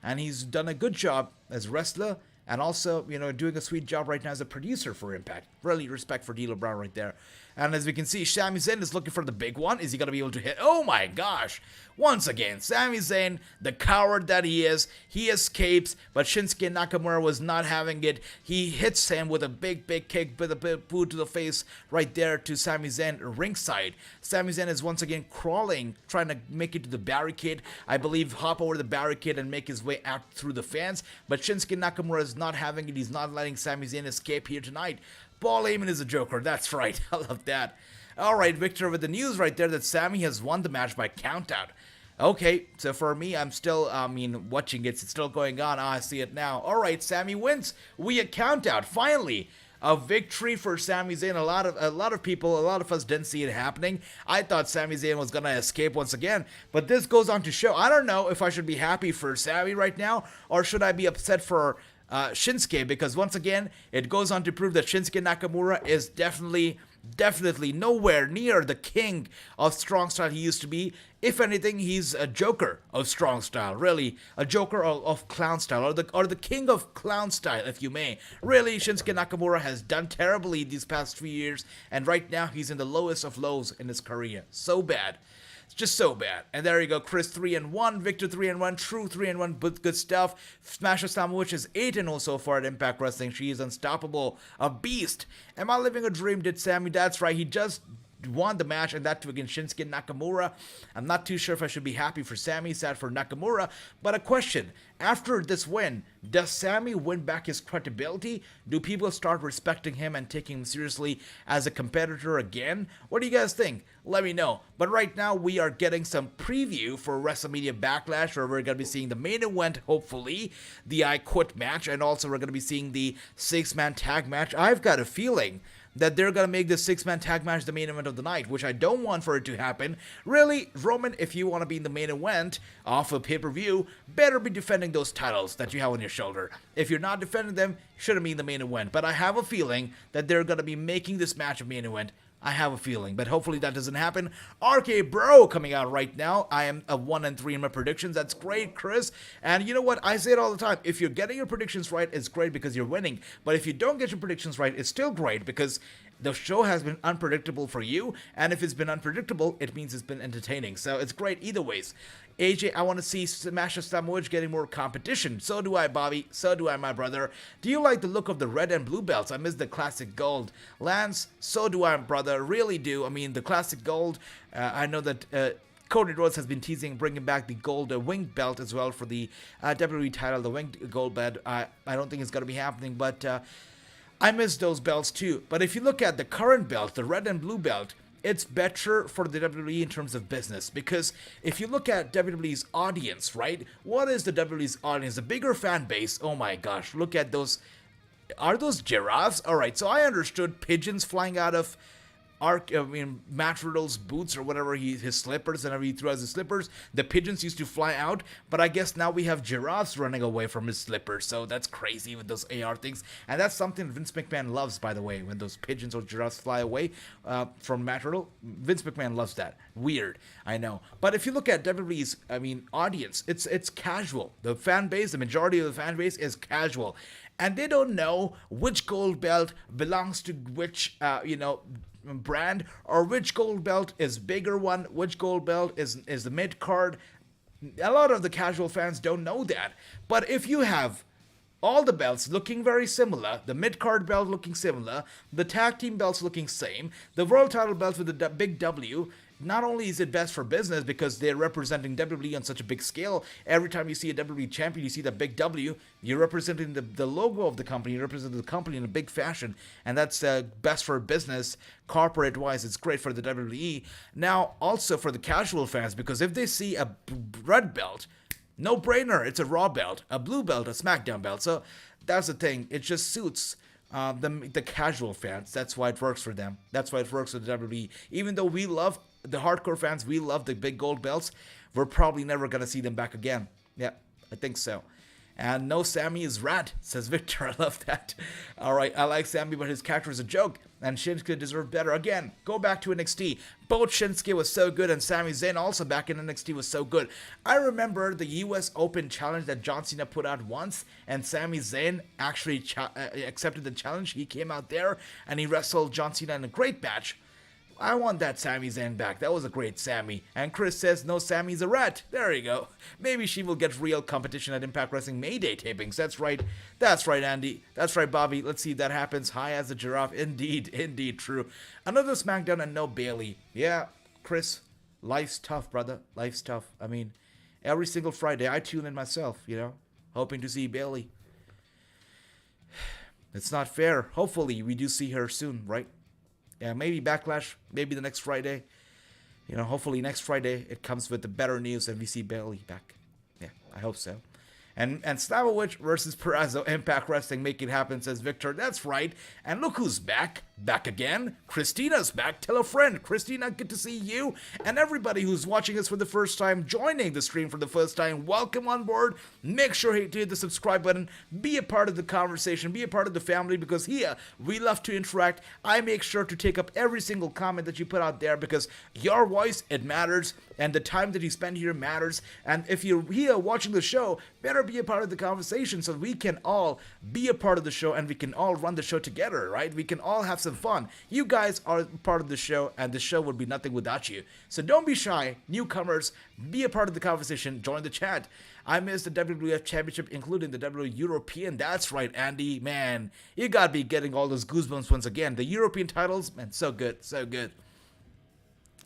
And he's done a good job as wrestler, and also, doing a sweet job right now as a producer for Impact. Really respect for D'Lo Brown right there. And as we can see, Sami Zayn is looking for the big one. Is he going to be able to hit? Oh my gosh. Once again, Sami Zayn, the coward that he is, he escapes, but Shinsuke Nakamura was not having it. He hits him with a big kick, with a big boot to the face right there to Sami Zayn ringside. Sami Zayn is once again crawling, trying to make it to the barricade. I believe hop over the barricade and make his way out through the fans, but Shinsuke Nakamura is not having it. He's not letting Sami Zayn escape here tonight. Paul Heyman is a Joker. That's right. I love that. All right, Victor, with the news right there that Sami has won the match by countout. Okay, so for me, I'm still, watching it. It's still going on. I see it now. All right, Sami wins. We a countout. Finally, a victory for Sami Zayn. A lot of people, a lot of us didn't see it happening. I thought Sami Zayn was gonna escape once again, but this goes on to show. I don't know if I should be happy for Sami right now, or should I be upset for Shinsuke, because once again it goes on to prove that Shinsuke Nakamura is definitely nowhere near the king of strong style he used to be. If anything, he's a joker of strong style, really a joker of clown style, or the king of clown style, if you may. Really, Shinsuke Nakamura has done terribly these past few years, and right now he's in the lowest of lows in his career. So bad. It's just so bad. And there you go, Chris 3-1, Victor 3-1, True 3-1, but good stuff. Sasha Samoa is 8-0 so far at Impact Wrestling. She is unstoppable, a beast. Am I living a dream? Did Sami? That's right. He just won the match, and that too against Shinsuke Nakamura. I'm not too sure if I should be happy for Sami, sad for Nakamura, but a question. After this win, does Sami win back his credibility? Do people start respecting him and taking him seriously as a competitor again? What do you guys think? Let me know. But right now, we are getting some preview for WrestleMania Backlash, where we're going to be seeing the main event, hopefully, the I Quit match, and also we're going to be seeing the 6-man tag match. I've got a feeling that they're going to make this 6-man tag match the main event of the night, which I don't want for it to happen. Really, Roman, if you want to be in the main event off a pay-per-view, better be defending those titles that you have on your shoulder. If you're not defending them, you shouldn't be in the main event. But I have a feeling that they're going to be making this match a main event. I have a feeling, but hopefully that doesn't happen. RK-Bro coming out right now. I am a 1-3 in my predictions. That's great, Chris. And you know what? I say it all the time. If you're getting your predictions right, it's great because you're winning. But if you don't get your predictions right, it's still great because the show has been unpredictable for you. And if it's been unpredictable, it means it's been entertaining. So it's great either ways. AJ, I want to see Sasha Samoa getting more competition. So do I, Bobby. So do I, my brother. Do you like the look of the red and blue belts? I miss the classic gold. Lance, so do I, brother. Really do. I mean, the classic gold. I know that Cody Rhodes has been teasing bringing back the gold winged belt as well for the WWE title, the winged gold belt. I don't think it's going to be happening, but I miss those belts too. But if you look at the current belt, the red and blue belt, it's better for the WWE in terms of business, because if you look at WWE's audience, right? What is the WWE's audience? The bigger fan base. Oh my gosh, look at those. Are those giraffes? All right, so I understood pigeons flying out of Matt Riddle's boots or whatever, his slippers, whenever he threw out his slippers, the pigeons used to fly out. But I guess now we have giraffes running away from his slippers, so that's crazy with those AR things. And that's something Vince McMahon loves, by the way, when those pigeons or giraffes fly away from Matt Riddle. Vince McMahon loves that. Weird, I know. But if you look at WWE's, audience, it's casual. The fan base, the majority of the fan base is casual. And they don't know which gold belt belongs to which, brand, or which gold belt is bigger one, which gold belt is the mid card. A lot of the casual fans don't know that. But if you have all the belts looking very similar, the mid card belt looking similar, the tag team belts looking same, the world title belts with the big W, not only is it best for business because they're representing WWE on such a big scale. Every time you see a WWE champion, you see that big W, you're representing the logo of the company, you're representing the company in a big fashion, and that's best for business, corporate-wise. It's great for the WWE. Now, also for the casual fans, because if they see a red belt, no brainer, it's a Raw belt, a blue belt, a SmackDown belt. So that's the thing. It just suits the casual fans. That's why it works for them. That's why it works for the WWE. Even though we love the hardcore fans, we love the big gold belts, we're probably never going to see them back again. Yeah, I think so. And no, Sammy is rad, says Victor. I love that. All right, I like Sammy, but his character is a joke, and Shinsuke deserved better. Again, go back to NXT. Both Shinsuke was so good, and Sami Zayn also back in NXT was so good. I remember the US Open challenge that John Cena put out once, and Sami Zayn actually accepted the challenge. He came out there, and he wrestled John Cena in a great match. I want that Sami Zayn back. That was a great Sami. And Chris says, no, Sammy's a rat. There you go. Maybe she will get real competition at Impact Wrestling Mayday tapings. That's right. That's right, Andy. That's right, Bobby. Let's see if that happens. High as a giraffe. Indeed, true. Another SmackDown and no Bayley. Yeah, Chris, life's tough, brother. Life's tough. Every single Friday, I tune in myself, hoping to see Bayley. It's not fair. Hopefully, we do see her soon, right? Yeah, maybe Backlash, maybe the next Friday. Hopefully next Friday it comes with the better news and we see Bayley back. Yeah, I hope so. And Slavovich versus Perazzo, Impact Wrestling, make it happen, says Victor. That's right. And look who's back. Back again. Christina's back. Tell a friend. Christina, good to see you. And everybody who's watching us for the first time, joining the stream for the first time, welcome on board. Make sure to hit the subscribe button. Be a part of the conversation. Be a part of the family, because here we love to interact. I make sure to take up every single comment that you put out there, because your voice, it matters. And the time that you spend here matters. And if you're here watching the show, better be a part of the conversation so we can all be a part of the show and we can all run the show together, right? We can all have some fun. You guys are part of the show, and the show would be nothing without you. So don't be shy, newcomers, be a part of the conversation, join the chat. I missed the WWF Championship, including the WWE European. That's right, Andy, man. You gotta be getting all those goosebumps once again. The European titles, man, so good, so good.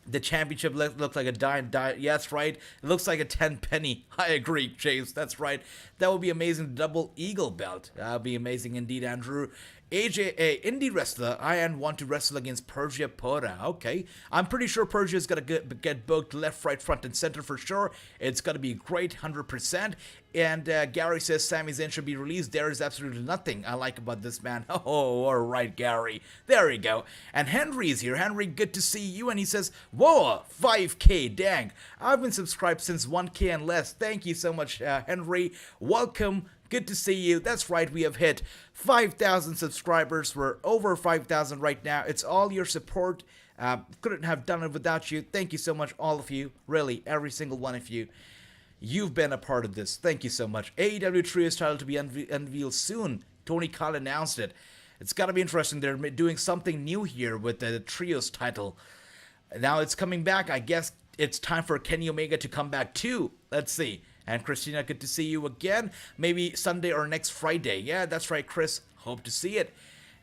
The championship looks like a dime. Yeah, that's right. It looks like a 10 penny. I agree, James. That's right. That would be amazing. Double Eagle belt. That would be amazing indeed, Andrew. AJ, indie wrestler. I want to wrestle against Persia Pora. Okay. I'm pretty sure Persia is going to get booked left, right, front, and center for sure. It's going to be great, 100%. And Gary says Sami Zayn should be released. There is absolutely nothing I like about this man. Oh, all right, Gary. There you go. And Henry's here. Henry, good to see you. And he says, whoa, 5K, dang. I've been subscribed since 1K and less. Thank you so much, Henry. Welcome. Good to see you. That's right, we have hit 5,000 subscribers. We're over 5,000 right now. It's all your support. Couldn't have done it without you. Thank you so much, all of you. Really, every single one of you. You've been a part of this. Thank you so much. AEW Trios title to be unveiled soon. Tony Khan announced it. It's got to be interesting. They're doing something new here with the Trios title. Now it's coming back. I guess it's time for Kenny Omega to come back too. Let's see. And Christina, good to see you again. Maybe Sunday or next Friday. Yeah, that's right, Chris. Hope to see it.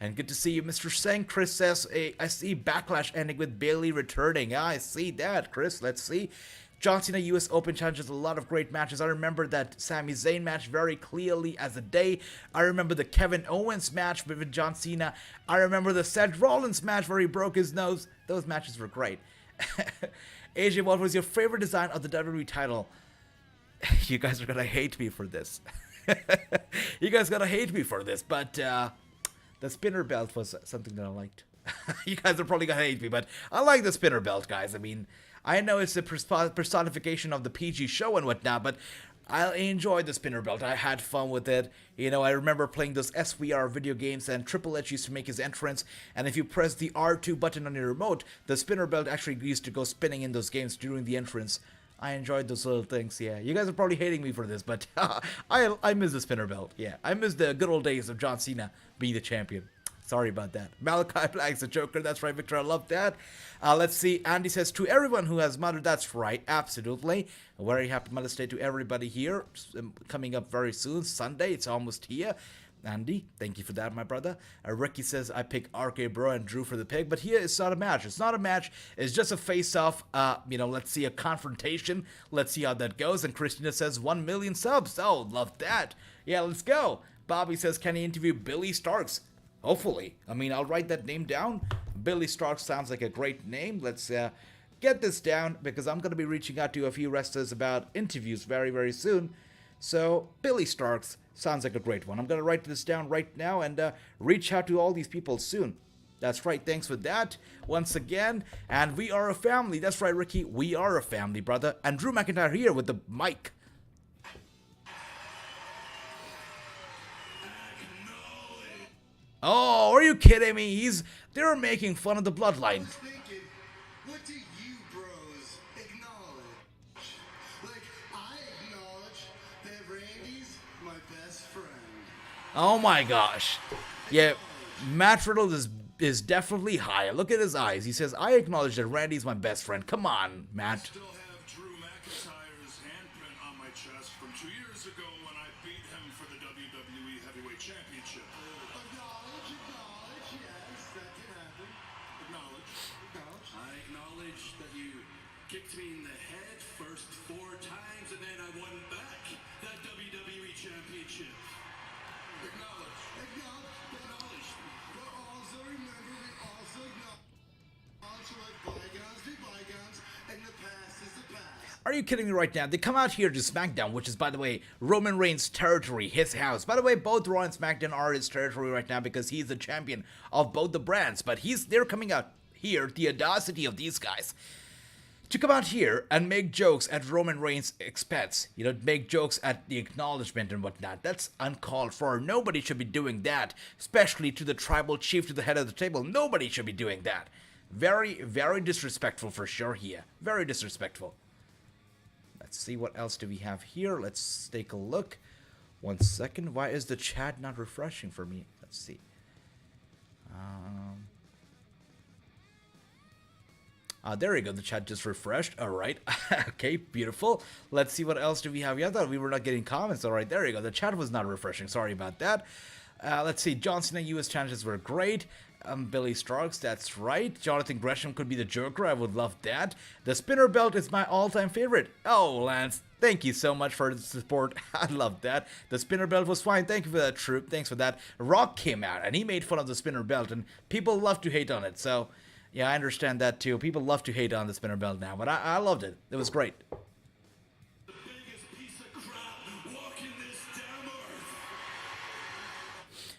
And good to see you, Mr. Singh. Chris says, I see Backlash ending with Bayley returning. Yeah, I see that, Chris. Let's see. John Cena US Open challenges a lot of great matches. I remember that Sami Zayn match very clearly as a day. I remember the Kevin Owens match with John Cena. I remember the Seth Rollins match where he broke his nose. Those matches were great. AJ, what was your favorite design of the WWE title? You guys are gonna hate me for this. You guys gonna hate me for this, but the spinner belt was something that I liked. You guys are probably gonna hate me, but I like the spinner belt, guys. I mean, I know it's a personification of the PG show and whatnot, but I enjoyed the spinner belt. I had fun with it. You know, I remember playing those SVR video games, and Triple H used to make his entrance, and if you press the R2 button on your remote, the spinner belt actually used to go spinning in those games during the entrance. I enjoyed those little things, yeah. You guys are probably hating me for this, but I miss the spinner belt, yeah. I miss the good old days of John Cena being the champion. Sorry about that. Malachi Black's the Joker. That's right, Victor. I love that. Let's see. Andy says, to everyone who has mother, that's right. Absolutely. A very happy Mother's Day to everybody here. Coming up very soon. Sunday. It's almost here. Andy, thank you for that, my brother. Ricky says, I pick RK-Bro and Drew for the pick. But here it's not a match. It's not a match. It's just a face-off. Let's see, a confrontation. Let's see how that goes. And Christina says, 1 million subs. Oh, love that. Yeah, let's go. Bobby says, can he interview Billy Starks? Hopefully. I mean, I'll write that name down. Billy Starks sounds like a great name. Let's get this down, because I'm going to be reaching out to a few wrestlers about interviews very, very soon. So, Billy Starks sounds like a great one. I'm going to write this down right now and reach out to all these people soon. That's right. Thanks for that once again. And we are a family. That's right, Ricky. We are a family, brother. And Drew McIntyre here with the mic. Oh, are you kidding me? They're making fun of the Bloodline. What do you bros acknowledge? Like, I acknowledge that Randy's my best friend. Oh my gosh. Yeah, Matt Riddle is definitely high. Look at his eyes. He says, I acknowledge that Randy's my best friend. Come on, Matt. Still have Drew McIntyre's handprint on my chest from 2 years ago when I beat him for the WWE Heavyweight Championship. Acknowledge, yes, that can happen. Acknowledge. I acknowledge that you kicked me in the head first 4 times, and then I won back that WWE Championship. Acknowledge. Acknowledge. But also remember, we also acknowledge let bygones be bygones, and the past is the past. Are you kidding me right now? They come out here to SmackDown, which is, by the way, Roman Reigns' territory, his house. By the way, both Raw and SmackDown are his territory right now because he's the champion of both the brands. But they're coming out here, the audacity of these guys, to come out here and make jokes at Roman Reigns' expense. You know, make jokes at the acknowledgement and whatnot. That's uncalled for. Nobody should be doing that, especially to the tribal chief to the head of the table. Nobody should be doing that. Very, very disrespectful for sure here. Very disrespectful. Let's see what else do we have here. Let's take a look. 1 second. Why is the chat not refreshing for me? Let's see. There we go. The chat just refreshed. All right. Okay, beautiful. Let's see what else do we have. Yeah, I thought we were not getting comments. All right, there you go. The chat was not refreshing. Sorry about that. Let's see. John Cena US challenges were great. Billy Starks, that's right. Jonathan Gresham could be the Joker. I would love that. The spinner belt is my all-time favorite. Oh, Lance, thank you so much for the support. I love that. The spinner belt was fine. Thank you for that, Troop. Thanks for that. Rock came out, and he made fun of the spinner belt, and people love to hate on it. So, yeah, I understand that, too. People love to hate on the spinner belt now, but I loved it. It was great. The biggest piece of crap walking this damn earth.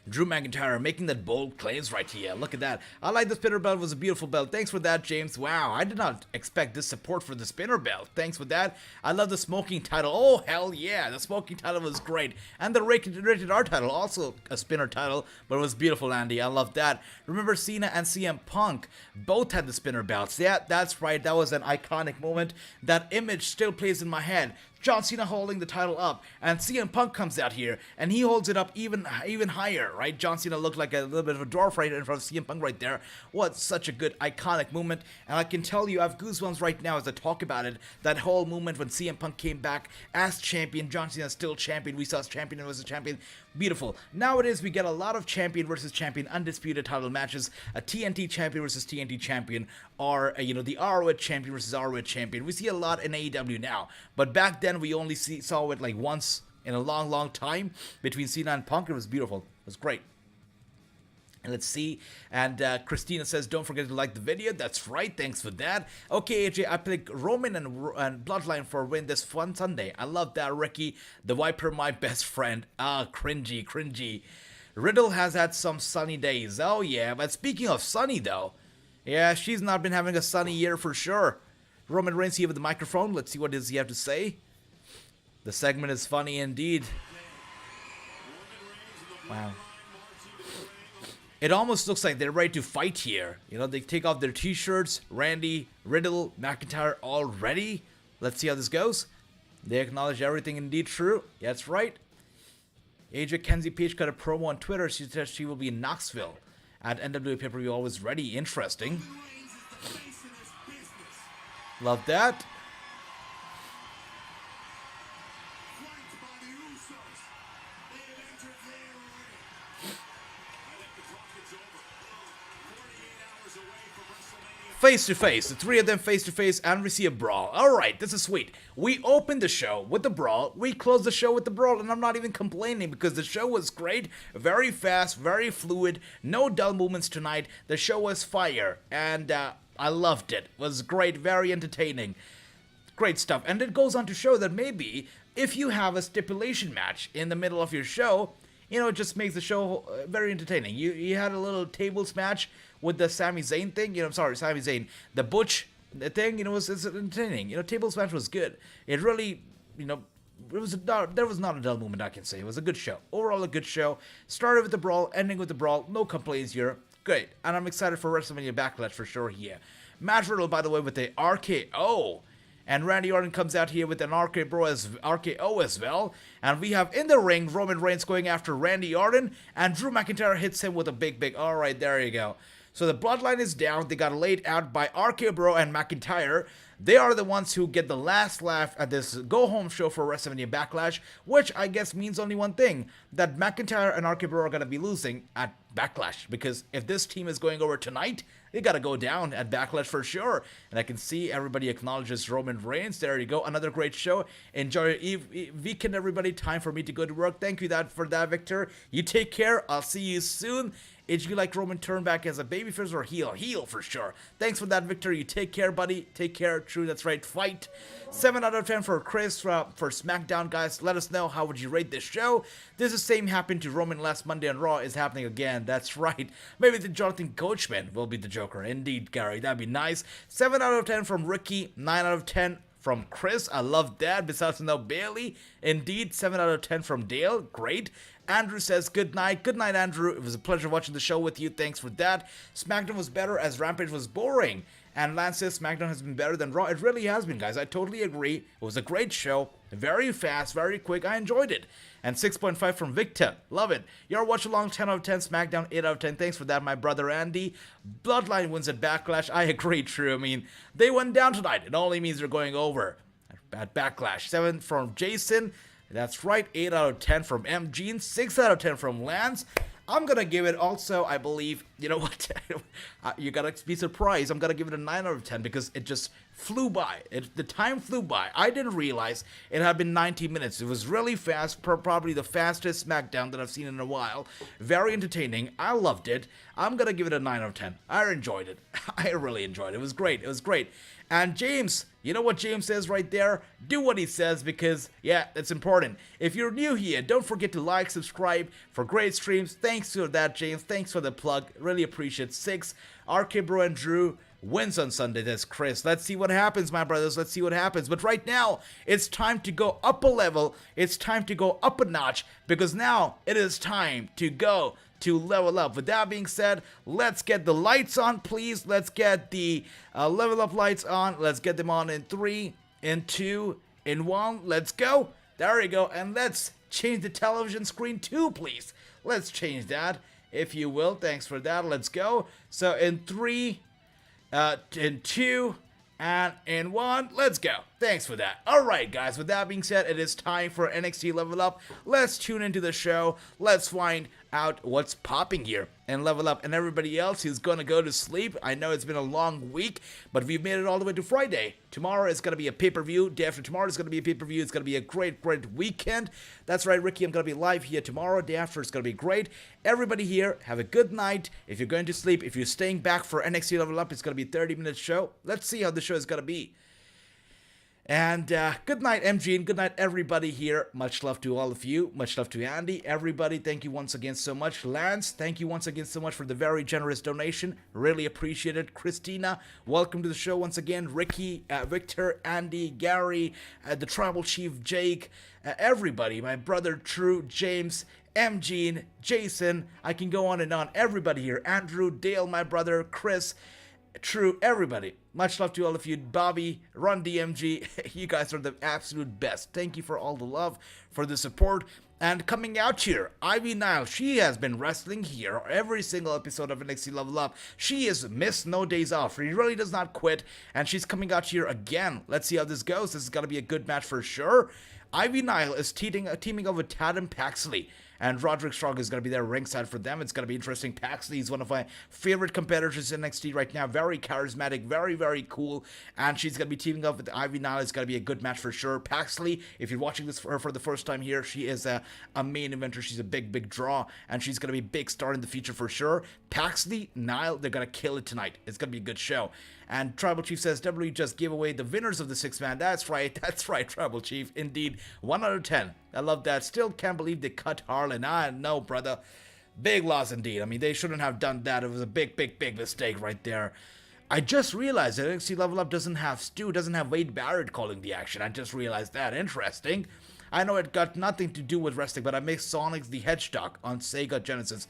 Drew McIntyre making that bold claims right here. Look at that. I like the spinner belt. It was a beautiful belt. Thanks for that, James. Wow, I did not expect this support for the spinner belt. Thanks for that. I love the smoking title. Oh, hell yeah. The smoking title was great. And the rated R title, also a spinner title, but it was beautiful, Andy. I love that. Remember Cena and CM Punk both had the spinner belts. Yeah, that's right. That was an iconic moment. That image still plays in my head. John Cena holding the title up, and CM Punk comes out here, and he holds it up even higher, right? John Cena looked like a little bit of a dwarf right in front of CM Punk right there. What such a good, iconic moment, and I can tell you, I have goosebumps right now as I talk about it. That whole moment when CM Punk came back as champion, John Cena still champion, we saw champion versus champion. Beautiful. Nowadays, we get a lot of champion versus champion undisputed title matches, a TNT champion versus TNT champion, or, the ROH champion versus ROH champion. We see a lot in AEW now, but back then, we only saw it like once in a long, long time between Cena and Punk. It was beautiful. It was great. And let's see. And Christina says, don't forget to like the video. That's right. Thanks for that. Okay, AJ, I picked Roman and Bloodline for a win this fun Sunday. I love that, Ricky. The Viper, my best friend. Ah, cringy. Riddle has had some sunny days. Oh yeah, but speaking of sunny though, yeah, she's not been having a sunny year for sure. Roman Reigns here with the microphone. Let's see what does he have to say. The segment is funny indeed. Wow. It almost looks like they're ready to fight here. You know, they take off their t-shirts. Randy, Riddle, McIntyre all ready. Let's see how this goes. They acknowledge everything indeed true. Yeah, that's right. AJ Kenzie Page got a promo on Twitter. She said she will be in Knoxville at NWA pay-per-view. Always ready. Interesting. Love that. Face to face, the three of them face to face, and we see a brawl. Alright, this is sweet. We opened the show with the brawl, we closed the show with the brawl, and I'm not even complaining because the show was great, very fast, very fluid, no dull movements tonight. The show was fire, and I loved it. It was great, very entertaining. Great stuff. And it goes on to show that maybe if you have a stipulation match in the middle of your show, you know, it just makes the show very entertaining. You had a little tables match with the Sami Zayn thing, you know, Sami Zayn, the Butch thing, you know, it's entertaining. You know, tables match was good. It really, you know, there was not a dull moment, I can say. It was a good show. Overall, a good show. Started with the brawl, ending with the brawl. No complaints here. Great. And I'm excited for WrestleMania Backlash for sure here. Matt Riddle, by the way, with the RKO. And Randy Orton comes out here with an RKO as well. And we have in the ring Roman Reigns going after Randy Orton. And Drew McIntyre hits him with a big. Alright, there you go. So the bloodline is down. They got laid out by RK-Bro and McIntyre. They are the ones who get the last laugh at this go-home show for WrestleMania Backlash, which I guess means only one thing, that McIntyre and RK-Bro are going to be losing at Backlash, because if this team is going over tonight, they got to go down at Backlash for sure. And I can see everybody acknowledges Roman Reigns. There you go. Another great show. Enjoy your weekend, everybody. Time for me to go to work. Thank you for that, Victor. You take care. I'll see you soon. Did you like Roman turn back as a babyface or heel? Heel for sure. Thanks for that, Victor. You take care, buddy. Take care. True, that's right. Fight. 7 out of 10 for Chris for SmackDown, guys. Let us know, how would you rate this show? This is the same happened to Roman last Monday on Raw is happening again. That's right. Maybe the Jonathan Coachman will be the Joker. Indeed, Gary. That'd be nice. 7 out of 10 from Ricky. 9 out of 10 from Chris. I love that. Besides now Bailey. Indeed, 7 out of 10 from Dale. Great. Andrew says, good night. Good night, Andrew. It was a pleasure watching the show with you. Thanks for that. SmackDown was better as Rampage was boring. And Lance says SmackDown has been better than Raw. It really has been, guys. I totally agree. It was a great show. Very fast, very quick. I enjoyed it. And 6.5 from Victor. Love it. Your Watchalong, 10 out of 10. SmackDown, 8 out of 10. Thanks for that, my brother Andy. Bloodline wins at Backlash. I agree, true. I mean, they went down tonight. It only means they're going over at Backlash. 7 from Jason. That's right, 8 out of 10 from M. Gene, 6 out of 10 from Lance. I'm going to give it also, I believe, you know what, you got to be surprised. I'm going to give it a 9 out of 10 because it just flew by. The time flew by. I didn't realize it had been 90 minutes. It was really fast, probably the fastest SmackDown that I've seen in a while. Very entertaining. I loved it. I'm going to give it a 9 out of 10. I enjoyed it. I really enjoyed it. It was great. It was great. And James, you know what James says right there? Do what he says because, yeah, that's important. If you're new here, don't forget to like, subscribe for great streams. Thanks for that, James. Thanks for the plug. Really appreciate 6. RK-Bro and Drew wins on Sunday. That's Chris. Let's see what happens, my brothers. Let's see what happens. But right now, it's time to go up a level. It's time to go up a notch because now it is time to go to level up. With that being said, let's get the lights on, please. Let's get the level up lights on. Let's get them on in 3, in 2, in 1. Let's go. There you go. And let's change the television screen too, please. Let's change that, if you will. Thanks for that. Let's go. So in 3, in 2, and in 1, let's go. Thanks for that. Alright guys, with that being said, it is time for NXT Level Up. Let's tune into the show. Let's find out what's popping here and Level Up. And everybody else who's gonna go to sleep, I know it's been a long week, but we've made it all the way to Friday. Tomorrow is gonna be a pay-per-view. Day after tomorrow is gonna be a pay-per-view. It's gonna be a great weekend. That's right, Ricky, I'm gonna be live here tomorrow. Day after, it's gonna be great. Everybody here, have a good night. If you're going to sleep, if you're staying back for NXT Level Up, it's gonna be a 30-minute show. Let's see how the show is gonna be. And good night, MG, and good night, everybody here. Much love to all of you. Much love to Andy. Everybody, thank you once again so much. Lance, thank you once again so much for the very generous donation. Really appreciate it. Christina, welcome to the show once again. Ricky, Victor, Andy, Gary, the Tribal Chief, Jake, everybody. My brother, True, James, MG, Jason. I can go on and on. Everybody here. Andrew, Dale, my brother, Chris, True, everybody. Much love to all of you. Bobby, Run DMG, you guys are the absolute best. Thank you for all the love, for the support. And coming out here, Ivy Nile, she has been wrestling here every single episode of NXT Level Up. She is missed no days off. She really does not quit, and she's coming out here again. Let's see how this goes. This is going to be a good match for sure. Ivy Nile is teaming up with Tatum Paxley, and Roderick Strong is going to be there ringside for them. It's going to be interesting. Paxley is one of my favorite competitors in NXT right now. Very charismatic, very, very cool. And she's going to be teaming up with Ivy Nile. It's going to be a good match for sure. Paxley, if you're watching this for the first time here, she is a main eventer. She's a big, big draw. And she's going to be a big star in the future for sure. Paxley, Nile, they're going to kill it tonight. It's going to be a good show. And Tribal Chief says, WWE just gave away the winners of the 6-man. That's right, Tribal Chief. Indeed, 1 out of 10. I love that. Still can't believe they cut Harlan. I know, brother. Big loss indeed. I mean, they shouldn't have done that. It was a big, big, big mistake right there. I just realized that NXT Level Up doesn't have Stu, doesn't have Wade Barrett calling the action. I just realized that. Interesting. I know it got nothing to do with wrestling, but I made Sonic's the Hedgehog on Sega Genesis.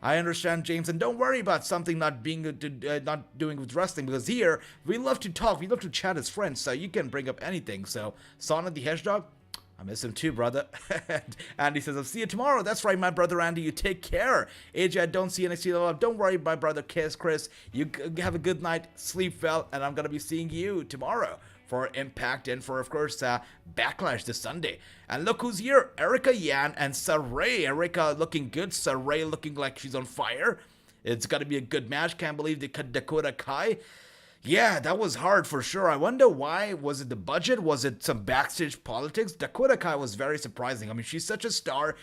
I understand, James, and don't worry about something not doing with wrestling, because here we love to talk, we love to chat as friends, so you can bring up anything. So, Sonic the Hedgehog, I miss him too, brother. And Andy says, I'll see you tomorrow. That's right, my brother Andy. You take care. AJ, I don't see NXT Level Up. Don't worry, my brother Chris. You have a good night, sleep well, and I'm gonna be seeing you tomorrow for Impact and for, of course, Backlash this Sunday. And look who's here. Erica Yan and Saray. Erica looking good. Saray looking like she's on fire. It's got to be a good match. Can't believe they cut Dakota Kai. Yeah, that was hard for sure. I wonder why. Was it the budget? Was it some backstage politics? Dakota Kai was very surprising. I mean, she's such a star.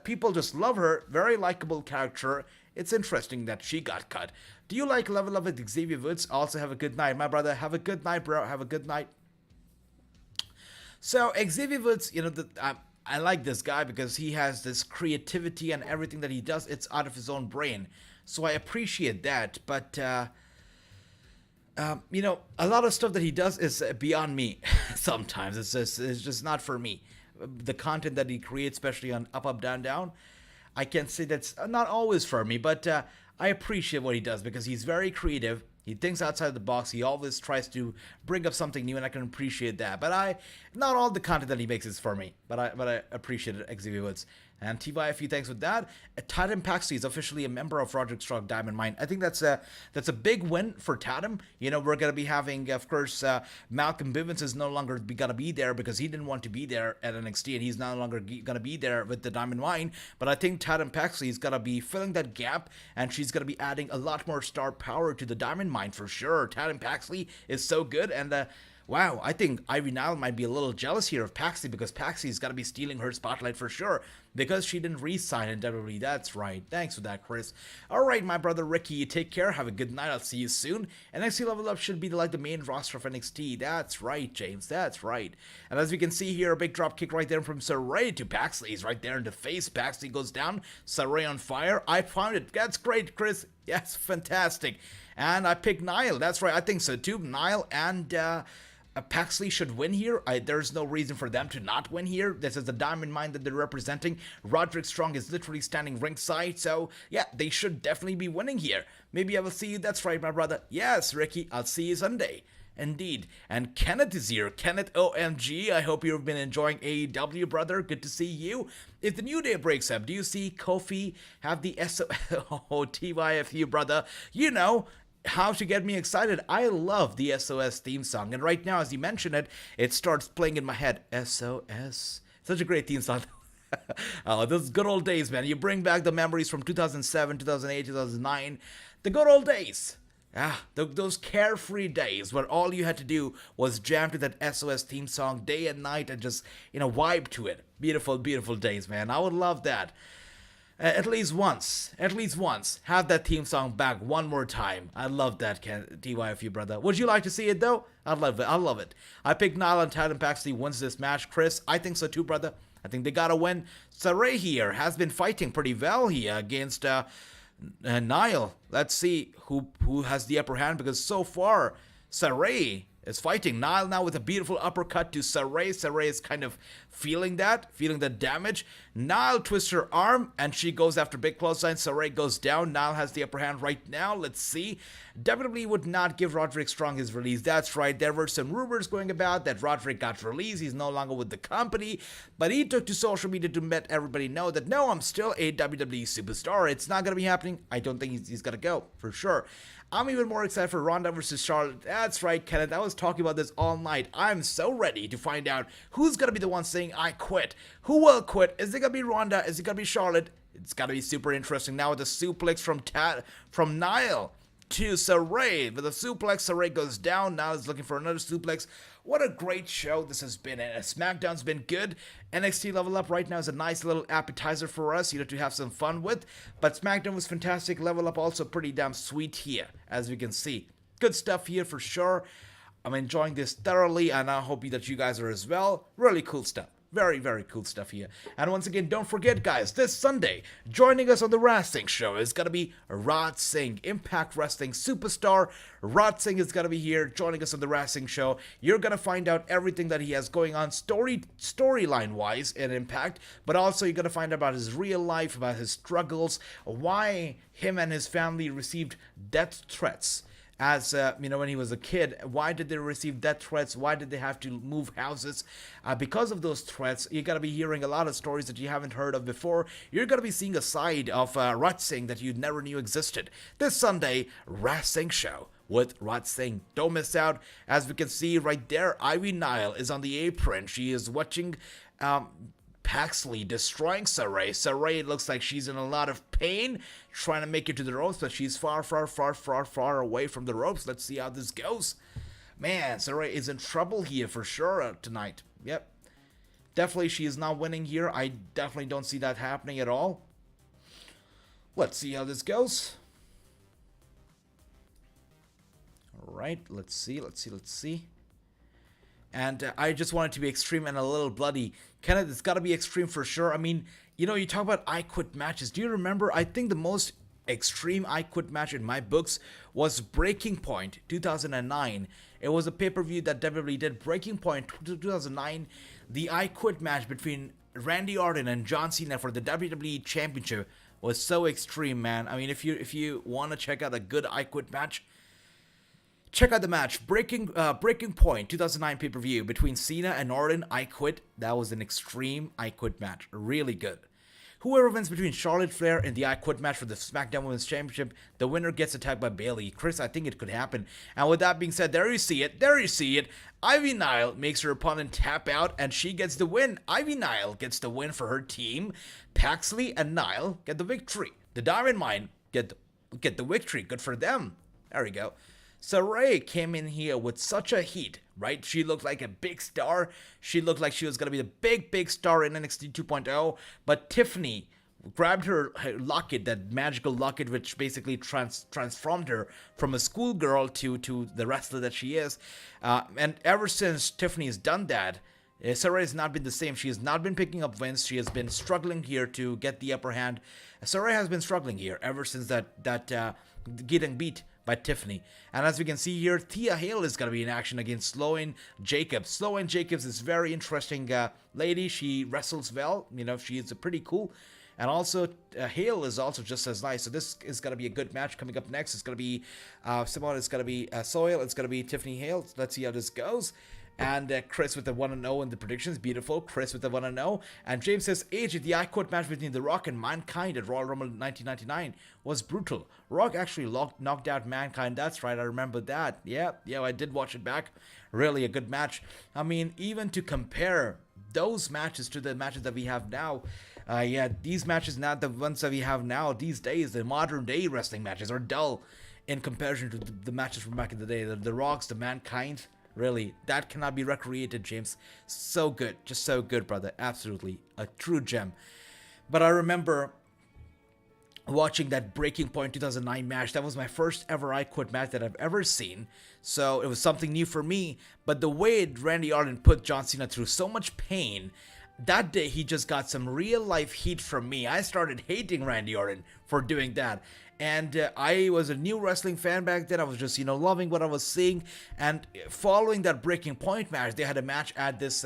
People just love her. Very likable character. It's interesting that she got cut. Do you like Level Up with Xavier Woods? Also, have a good night, my brother. Have a good night, bro. Have a good night. So, Xavier Woods, you know, I like this guy because he has this creativity and everything that he does, it's out of his own brain. So, I appreciate that. But, you know, a lot of stuff that he does is beyond me sometimes. It's just not for me. The content that he creates, especially on Up, Up, Down, Down, I can say that's not always for me, but I appreciate what he does because he's very creative. He thinks outside the box. He always tries to bring up something new, and I can appreciate that. But not all the content that he makes is for me, but I appreciate it, Xavier Woods. And TYFU, thanks with that. Tatum Paxley is officially a member of Roderick Strong Diamond Mine. I think that's a big win for Tatum. You know, we're going to be having, of course, Malcolm Bivens is no longer going to be there because he didn't want to be there at NXT, and he's no longer going to be there with the Diamond Mine. But I think Tatum Paxley is going to be filling that gap, and she's going to be adding a lot more star power to the Diamond Mine for sure. Tatum Paxley is so good, and wow, I think Ivy Nile might be a little jealous here of Paxley because Paxley's got to be stealing her spotlight for sure because she didn't re-sign in WWE. That's right. Thanks for that, Chris. All right, my brother Ricky, you take care. Have a good night. I'll see you soon. NXT Level Up should be like the main roster of NXT. That's right, James. That's right. And as we can see here, a big drop kick right there from Saray to Paxley. He's right there in the face. Paxley goes down. Saray on fire. I found it. That's great, Chris. Yes, fantastic. And I picked Nile. That's right. I think so too. Nile and Paxley should win here. There's no reason for them to not win here. This is the Diamond Mine that they're representing. Roderick Strong is literally standing ringside. So, yeah, they should definitely be winning here. Maybe I will see you. That's right, my brother. Yes, Ricky, I'll see you Sunday. Indeed. And Kenneth is here. Kenneth, OMG. I hope you've been enjoying AEW, brother. Good to see you. If the New Day breaks up, do you see Kofi have the TYFU, brother? You know how to get me excited. I love the SOS theme song, and right now, as you mentioned it, it starts playing in my head. SOS, such a great theme song. Oh, those good old days, man. You bring back the memories from 2007, 2008, 2009, the good old days. Those carefree days where all you had to do was jam to that SOS theme song day and night and just, you know, vibe to it. Beautiful, beautiful days, man. I would love that. At least once. Have that theme song back one more time. I love that, TYFU, brother. Would you like to see it, though? I love it. I picked Niall and Tatum Paxley wins this match. Chris, I think so too, brother. I think they gotta win. Saray here has been fighting pretty well here against Niall. Let's see who has the upper hand, because so far, Saray is fighting Niall now with a beautiful uppercut to Saray. Saray is kind of feeling the damage. Niall twists her arm and she goes after big clothesline. Saray goes down. Niall has the upper hand right now. Let's see. WWE would not give Roderick Strong his release. That's right. There were some rumors going about that Roderick got released. He's no longer with the company. But he took to social media to let everybody know that, no, I'm still a WWE superstar. It's not going to be happening. I don't think he's going to go, for sure. I'm even more excited for Ronda versus Charlotte. That's right, Kenneth. I was talking about this all night. I'm so ready to find out who's going to be the one saying, I quit. Who will quit? Is it going to be Ronda? Is it going to be Charlotte? It's going to be super interesting. Now with the suplex from Niall to Saray. With a suplex, Saray goes down. Now he's looking for another suplex. What a great show this has been. And SmackDown's been good. NXT Level Up right now is a nice little appetizer for us, to have some fun with. But SmackDown was fantastic. Level Up also pretty damn sweet here, as we can see. Good stuff here for sure. I'm enjoying this thoroughly, and I hope that you guys are as well. Really cool stuff. Very, very cool stuff here. And once again, don't forget, guys, this Sunday, joining us on the Wrassingh show is going to be Wrassingh, Impact Wrestling superstar. Wrassingh is going to be here joining us on the Wrassingh show. You're going to find out everything that he has going on storyline-wise in Impact, but also you're going to find out about his real life, about his struggles, why him and his family received death threats. As, when he was a kid, why did they receive death threats? Why did they have to move houses? Because of those threats, you're going to be hearing a lot of stories that you haven't heard of before. You're going to be seeing a side of Wrassingh that you never knew existed. This Sunday, Wrassingh show with Wrassingh. Don't miss out. As we can see right there, Ivy Nile is on the apron. She is watching Paxley destroying Saray. Saray looks like she's in a lot of pain, trying to make it to the ropes, but she's far away from the ropes. Let's see how this goes. Man, Saray is in trouble here for sure tonight. Yep. Definitely she is not winning here. I definitely don't see that happening at all. Let's see how this goes. Alright, let's see. And I just want it to be extreme and a little bloody. Kenneth, it's got to be extreme for sure. I mean, you talk about I Quit matches. Do you remember? I think the most extreme I Quit match in my books was Breaking Point 2009. It was a pay-per-view that WWE did. Breaking Point 2009. The I Quit match between Randy Orton and John Cena for the WWE Championship was so extreme, man. I mean, if you want to check out a good I Quit match, check out the match, Breaking Point 2009 pay-per-view between Cena and Orton. I Quit. That was an extreme I Quit match. Really good. Whoever wins between Charlotte Flair and the I Quit match for the SmackDown Women's Championship, the winner gets attacked by Bayley. Chris, I think it could happen. And with that being said, there you see it. Ivy Nile makes her opponent tap out, and she gets the win. Ivy Nile gets the win for her team. Paxley and Nile get the victory. The Diamond Mine get the victory. Good for them. There we go. Saray came in here with such a heat, right? She looked like a big star. She looked like she was going to be the big star in NXT 2.0. But Tiffany grabbed her locket, that magical locket, which basically transformed her from a schoolgirl to the wrestler that she is. And ever since Tiffany has done that, Saray has not been the same. She has not been picking up wins. She has been struggling here to get the upper hand. Saray has been struggling here ever since that getting beat by Tiffany. And as we can see here, Thea Hale is going to be in action against Sloane Jacobs. Sloane Jacobs is a very interesting lady. She wrestles well. She is pretty cool. And also, Hale is also just as nice. So this is going to be a good match coming up next. It's going to be Simone. It's going to be Soil. It's going to be Tiffany Hale. Let's see how this goes. And Chris with the 1-0 in the predictions. Beautiful. Chris with the 1-0. And James says, AJ, the I Quit match between The Rock and Mankind at Royal Rumble 1999 was brutal. Rock actually knocked out Mankind. That's right. I remember that. Yeah, I did watch it back. Really a good match. I mean, even to compare those matches to the matches that we have now, these matches, not the ones that we have now these days, the modern day wrestling matches are dull in comparison to the matches from back in the day. The Rocks, the Mankind. Really, that cannot be recreated, James. So good. Just so good, brother. Absolutely. A true gem. But I remember watching that Breaking Point 2009 match. That was my first ever I Quit match that I've ever seen. So it was something new for me. But the way Randy Orton put John Cena through so much pain, that day he just got some real life heat from me. I started hating Randy Orton for doing that. And I was a new wrestling fan back then. I was just, loving what I was seeing. And following that Breaking Point match, they had a match at this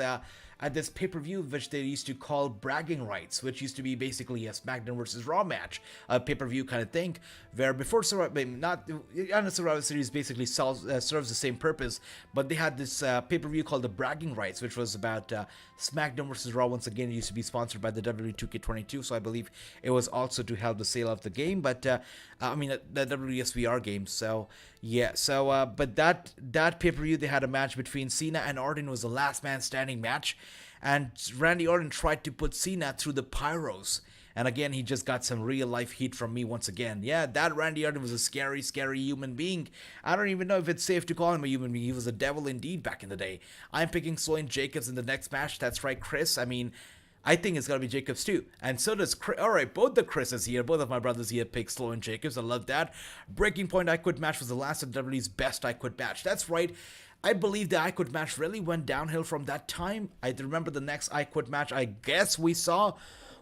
pay-per-view, which they used to call Bragging Rights, which used to be basically a SmackDown versus Raw match, a pay-per-view kind of thing, where before Survivor Series basically serves the same purpose, but they had this pay-per-view called the Bragging Rights, which was about SmackDown versus Raw. Once again, it used to be sponsored by the WWE 2K22, so I believe it was also to help the sale of the game, but the WWSVR game. So yeah, but that pay-per-view, they had a match between Cena and Orton. Was the last man standing match, and Randy Orton tried to put Cena through the pyros. And again, he just got some real life heat from me once again. Yeah, that Randy Orton was a scary, scary human being. I don't even know if it's safe to call him a human being. He was a devil indeed back in the day. I'm picking Sloane Jacobs in the next match. That's right, Chris. I mean, I think it's going to be Jacobs too. And so does Chris. All right, both the Chris's here. Both of my brothers here pick Sloane Jacobs. I love that. Breaking Point I Quit match was the last of WWE's best I Quit match. That's right. I believe the I Quit match really went downhill from that time. I remember the next I Quit match I guess we saw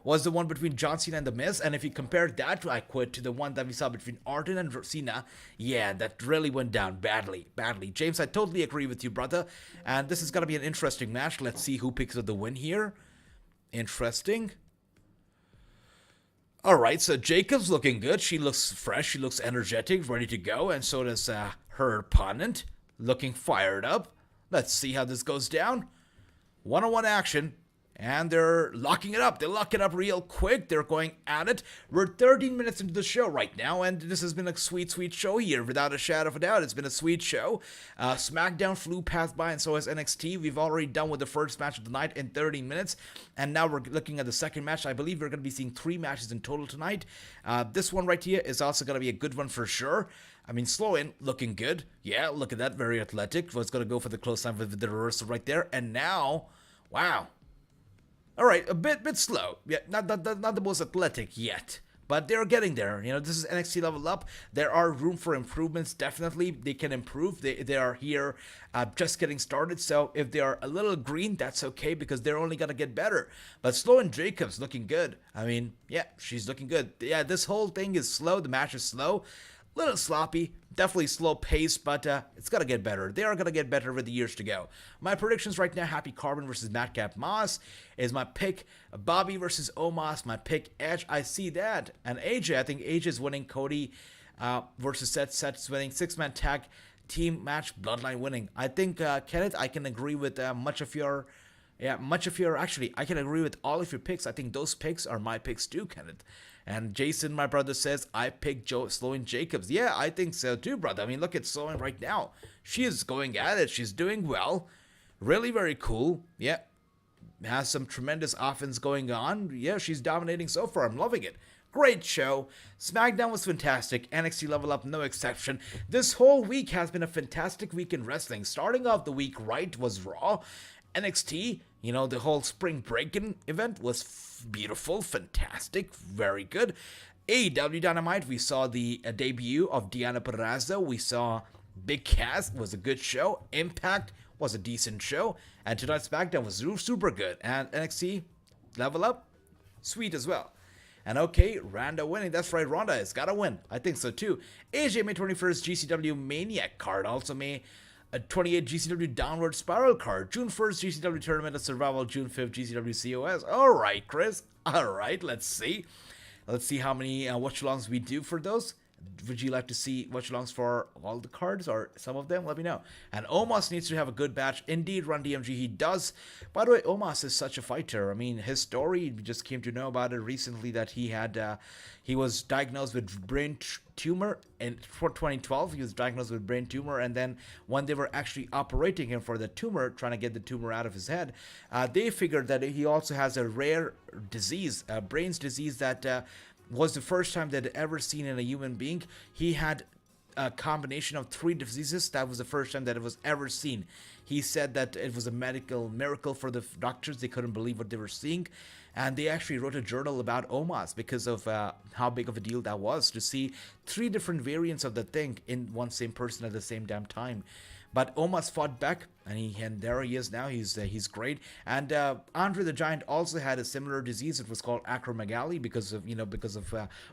was the one between John Cena and The Miz. And if you compare that to I Quit to the one that we saw between Orton and Cena, yeah, that really went down badly. James, I totally agree with you, brother. And this is going to be an interesting match. Let's see who picks up the win here. Interesting. All right, so Jacobs looking good. She looks fresh. She looks energetic, ready to go. And so does her opponent, looking fired up. Let's see how this goes down. One-on-one action. And they're locking it up. They lock it up real quick. They're going at it. We're 13 minutes into the show right now, and this has been a sweet, sweet show here, without a shadow of a doubt. It's been a sweet show. SmackDown flew past by, and so has NXT. We've already done with the first match of the night in 30 minutes, and now we're looking at the second match. I believe we're going to be seeing 3 matches in total tonight. This one right here is also going to be a good one for sure. I mean, Sloane looking good. Yeah, look at that. Very athletic. Was going to go for the close line with the reversal right there. And now, wow. All right, a bit slow. Yeah, not the most athletic yet, but they're getting there. This is NXT Level Up. There are room for improvements. Definitely, they can improve. They are here, just getting started. So if they are a little green, that's okay because they're only gonna get better. But Sloane Jacobs looking good. I mean, yeah, she's looking good. Yeah, this whole thing is slow. The match is slow. Little sloppy, definitely slow pace, but it's gonna get better. They are gonna get better with the years to go. My predictions right now: Happy Corbin versus Madcap Moss is my pick. Bobby versus Omos, my pick. Edge, I see that, and AJ. I think AJ is winning. Cody versus Seth. Seth's winning. 6-man tag team match. Bloodline winning. I think Kenneth, I can agree with much of your. Actually, I can agree with all of your picks. I think those picks are my picks too, Kenneth. And Jason, my brother, says, I picked Sloane Jacobs. Yeah, I think so too, brother. I mean, look at Sloane right now. She is going at it. She's doing well. Really very cool. Yeah. Has some tremendous offense going on. Yeah, she's dominating so far. I'm loving it. Great show. SmackDown was fantastic. NXT Level Up, no exception. This whole week has been a fantastic week in wrestling. Starting off the week right was Raw. NXT, the whole spring break-in event was beautiful, fantastic, very good. AEW Dynamite, we saw the debut of Deonna Purrazzo. We saw Big Cass, was a good show. Impact was a decent show. And tonight's SmackDown was super good. And NXT Level Up, sweet as well. And okay, Ronda winning. That's right, Ronda has got to win. I think so too. AJ May 21st GCW Maniac card. Also May 28 GCW Downward Spiral card. June 1st GCW Tournament of Survival. June 5th GCW COS. All right, Chris. All right, let's see. Let's see how many watch-alongs we do for those. Would you like to see watch-alongs for all the cards or some of them? Let me know. And Omos needs to have a good batch. Indeed, Run DMG, he does. By the way, Omos is such a fighter. I mean, his story, we just came to know about it recently that he was diagnosed with brain tumor in 2012. He was diagnosed with brain tumor, and then when they were actually operating him for the tumor, trying to get the tumor out of his head, they figured that he also has a rare disease, a brain's disease that was the first time they'd ever seen in a human being. He had a combination of 3 diseases. That was the first time that it was ever seen. He said that it was a medical miracle for the doctors. They couldn't believe what they were seeing. And they actually wrote a journal about Omos because of how big of a deal that was to see 3 different variants of the thing in one same person at the same damn time. But Omos fought back, and there he is now. He's great. And Andre the Giant also had a similar disease. It was called acromegaly because of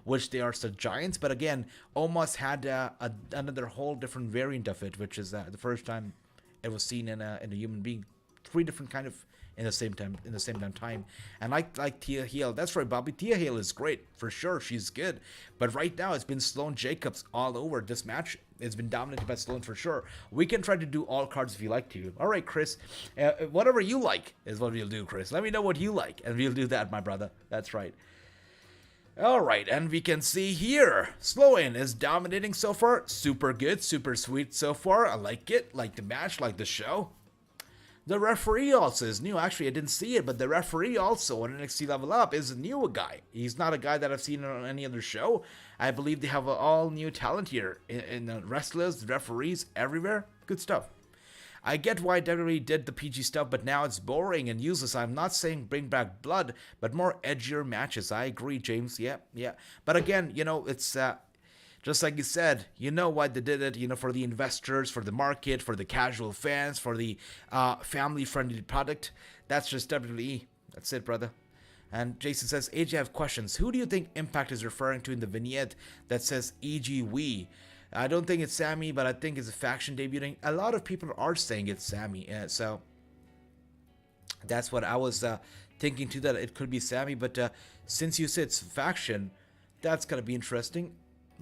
which they are such giants. But again, Omos had another whole different variant of it, which is the first time it was seen in a human being. 3 different kind of in the same time. And like Tia Hale, that's right, Bobby. Tia Hale is great for sure. She's good. But right now it's been Sloane Jacobs all over this match. It's been dominated by Sloane for sure. We can try to do all cards if you like to. All right, Chris. Whatever you like is what we'll do, Chris. Let me know what you like, and we'll do that, my brother. That's right. All right, and we can see here, Sloane is dominating so far. Super good, super sweet so far. I like it. Like the match, like the show. The referee also is new. Actually, I didn't see it, but the referee also on NXT Level Up is a new guy. He's not a guy that I've seen on any other show. I believe they have all new talent here in the wrestlers, the referees, everywhere. Good stuff. I get why WWE did the PG stuff, but now it's boring and useless. I'm not saying bring back blood, but more edgier matches. I agree, James. Yeah. But again, it's... just like you said, you know why they did it, for the investors, for the market, for the casual fans, for the family-friendly product. That's just WWE. That's it, brother. And Jason says, AJ, I have questions. Who do you think Impact is referring to in the vignette that says EG We? I don't think it's Sammy, but I think it's a faction debuting. A lot of people are saying it's Sammy. So that's what I was thinking too, that it could be Sammy. But since you said it's faction, that's going to be interesting.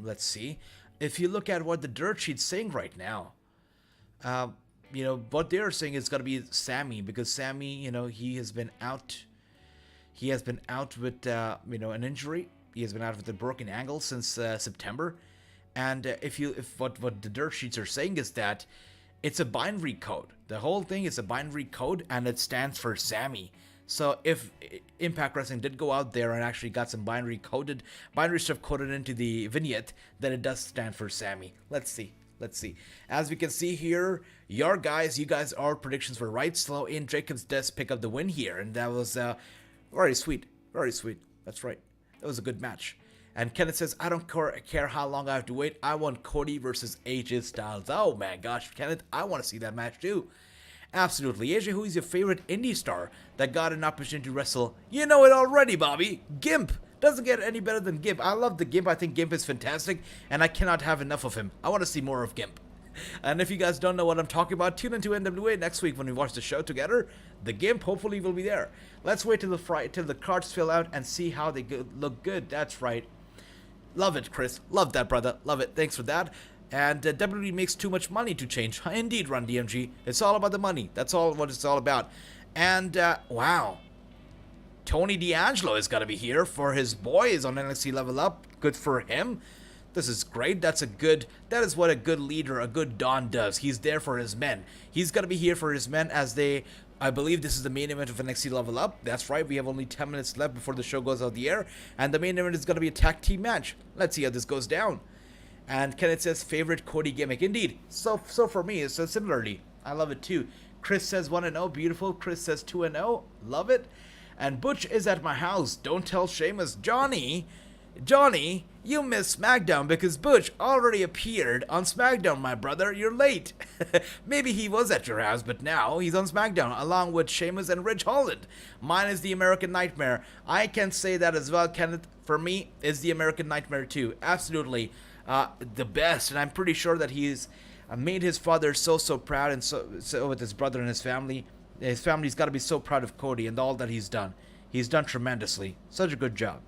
Let's see. If you look at what the dirt sheet's saying right now, what they're saying is going to be Sammy, because Sammy, he has been out. He has been out with, an injury. He has been out with a broken ankle since September. And if what the dirt sheets are saying is that it's a binary code. The whole thing is a binary code, and it stands for Sammy. So if Impact Wrestling did go out there and actually got some binary stuff coded into the vignette, then it does stand for Sammy. Let's see. As we can see here, you guys, our predictions were right. Sloane Jacobs does pick up the win here, and that was very sweet. Very sweet. That's right. That was a good match. And Kenneth says, I don't care how long I have to wait. I want Cody versus AJ Styles. Oh my gosh, Kenneth, I want to see that match too. Absolutely. AJ, who is your favorite indie star that got an opportunity to wrestle? You know it already, Bobby. Gimp. Doesn't get any better than Gimp. I love the Gimp. I think Gimp is fantastic, and I cannot have enough of him. I want to see more of Gimp. And if you guys don't know what I'm talking about, tune into NWA next week when we watch the show together. The Gimp hopefully will be there. Let's wait till the cards fill out and see how they look good. That's right. Love it, Chris. Love that, brother. Love it. Thanks for that. And WWE makes too much money to change. Indeed, Run DMG. It's all about the money. That's all what it's all about. And, wow. Tony D'Angelo is going to be here for his boys on NXT Level Up. Good for him. This is great. That is what a good leader, a good Don does. He's there for his men. He's going to be here for his men as I believe this is the main event of NXT Level Up. That's right. We have only 10 minutes left before the show goes out the air. And the main event is going to be a tag team match. Let's see how this goes down. And Kenneth says, favorite Cody gimmick. Indeed. So for me, it's similarly. I love it too. Chris says 1-0. Beautiful. Chris says 2-0. Love it. And Butch is at my house. Don't tell Sheamus. Johnny, you missed SmackDown because Butch already appeared on SmackDown, my brother. You're late. Maybe he was at your house, but now he's on SmackDown along with Sheamus and Ridge Holland. Mine is the American Nightmare. I can say that as well, Kenneth. For me, is the American Nightmare too. Absolutely. The best, and I'm pretty sure that he's made his father so proud, and so with his brother and his family. His family's got to be so proud of Cody and all that he's done. He's done tremendously. Such a good job.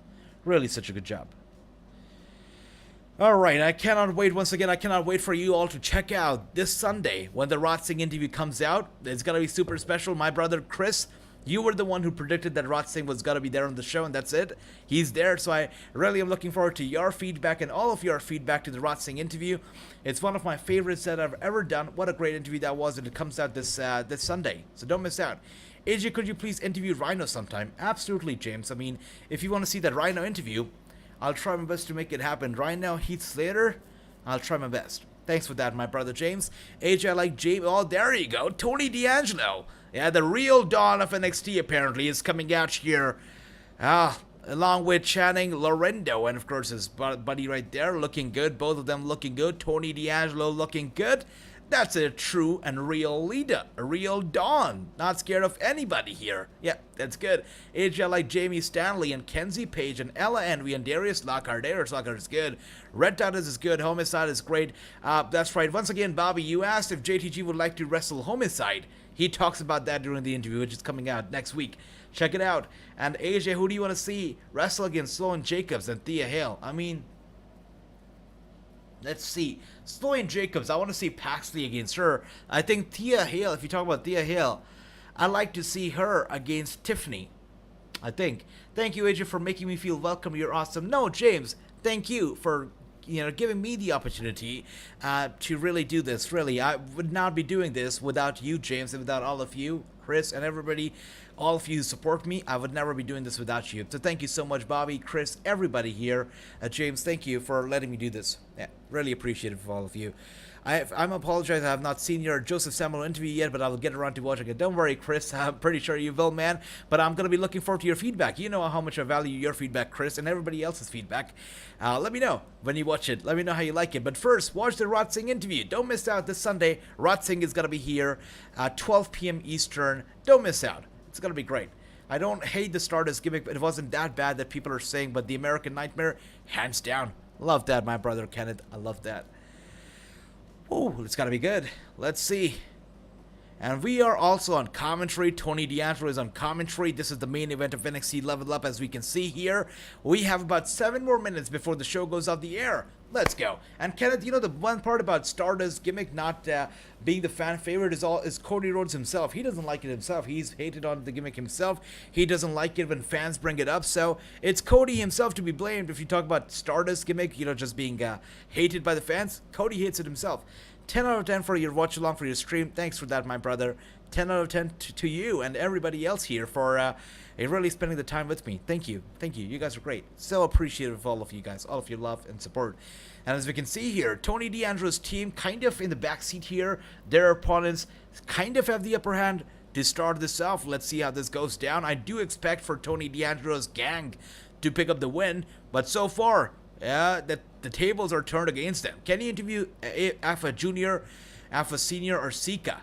Really such a good job. Alright, I cannot wait. Once again, I cannot wait for you all to check out this Sunday when the Wrassingh interview comes out. It's going to be super special. My brother Chris, you were the one who predicted that Wrassingh was going to be there on the show, and that's it. He's there, so I really am looking forward to your feedback and all of your feedback to the Wrassingh interview. It's one of my favorites that I've ever done. What a great interview that was, and it comes out this Sunday, so don't miss out. AJ, could you please interview Rhino sometime? Absolutely, James. I mean, if you want to see that Rhino interview, I'll try my best to make it happen. Rhino, Heath Slater, I'll try my best. Thanks for that, my brother James. AJ, I like James. Oh, there you go. Tony D'Angelo. Yeah, the real dawn of NXT apparently is coming out here. Along with Channing Lorendo, and of course his buddy right there, looking good. Both of them looking good. Tony D'Angelo looking good. That's a true and real leader, a real dawn. Not scared of anybody here. Yeah, that's good. AJ like Jamie Stanley and Kenzie Page and Ella Envy and Darius Lockhart. Darius Lockhart is good. Red Titus is good. Homicide is great. That's right. Once again, Bobby, you asked if JTG would like to wrestle Homicide. He talks about that during the interview, which is coming out next week. Check it out. And AJ, who do you want to see wrestle against Sloan Jacobs and Thea Hale? I mean, let's see. Sloan Jacobs, I want to see Paxley against her. I think Thea Hale, if you talk about Thea Hale, I'd like to see her against Tiffany. I think. Thank you, AJ, for making me feel welcome. You're awesome. No, James, thank you for giving me the opportunity to really do this. Really, I would not be doing this without you, James, and without all of you, Chris, and everybody. All of you who support me, I would never be doing this without you. So thank you so much, Bobby, Chris, everybody here. James, thank you for letting me do this. Yeah, really appreciate it for all of you. I'm apologizing I have not seen your Joseph Samuel interview yet, but I will get around to watching it. Don't worry, Chris. I'm pretty sure you will, man. But I'm going to be looking forward to your feedback. You know how much I value your feedback, Chris, and everybody else's feedback. Let me know when you watch it. Let me know how you like it. But first, watch the Wrassingh interview. Don't miss out this Sunday. Wrassingh is going to be here at 12 p.m. Eastern. Don't miss out. It's going to be great. I don't hate the Stardust gimmick, but it wasn't that bad that people are saying. But the American Nightmare, hands down. Love that, my brother Kenneth. I love that. Ooh, it's got to be good. Let's see. And we are also on commentary. Tony D'Angelo is on commentary. This is the main event of NXT Level Up, as we can see here. We have about 7 more minutes before the show goes off the air. Let's go. And Kenneth, the one part about Stardust gimmick not being the fan favorite is Cody Rhodes himself. He doesn't like it himself. He's hated on the gimmick himself. He doesn't like it when fans bring it up. So it's Cody himself to be blamed if you talk about Stardust gimmick, just being hated by the fans. Cody hates it himself. 10 out of 10 for your watch along for your stream. Thanks for that, my brother. 10 out of 10 to you and everybody else here for really spending the time with me. Thank you. Thank you. You guys are great. So appreciative of all of you guys, all of your love and support. And as we can see here, Tony D'Angelo's team kind of in the backseat here. Their opponents kind of have the upper hand to start this off. Let's see how this goes down. I do expect for Tony D'Angelo's gang to pick up the win, but so far, the tables are turned against them. Can you interview Alpha Junior, Alpha Senior, or Sika?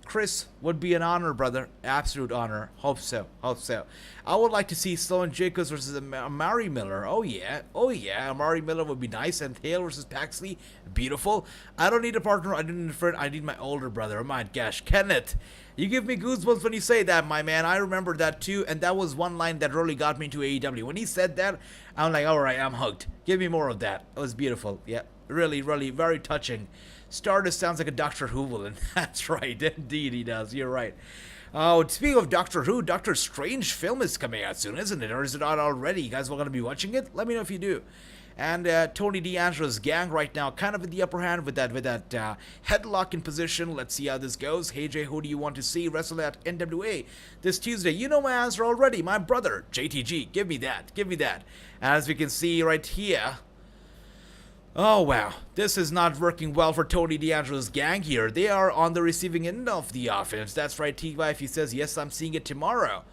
Chris, would be an honor, brother. Absolute honor. Hope so. Hope so. I would like to see Sloan Jacobs versus Amari Miller. Oh yeah. Oh yeah. Amari Miller would be nice. And Hale versus Paxley. Beautiful. I don't need a partner. I don't need a friend. I need my older brother. Oh my gosh. Kenneth, you give me goosebumps when you say that, my man. I remember that too. And that was one line that really got me to AEW. When he said that, I'm like, alright, I'm hooked. Give me more of that. It was beautiful. Yeah. Really, really, very touching. Stardust sounds like a Doctor Who villain. That's right. Indeed he does. You're right. Oh, speaking of Doctor Who, Doctor Strange film is coming out soon, isn't it? Or is it out already? You guys are going to be watching it? Let me know if you do. And Tony D'Angelo's gang right now kind of in the upper hand with that headlock in position. Let's see how this goes. Hey Jay, who do you want to see wrestle at NWA this Tuesday? You know my answer already. My brother, JTG. Give me that. Give me that. And as we can see right here, oh wow, this is not working well for Tony D'Angelo's gang here. They are on the receiving end of the offense. That's right, T-Vife, he says, yes, I'm seeing it tomorrow.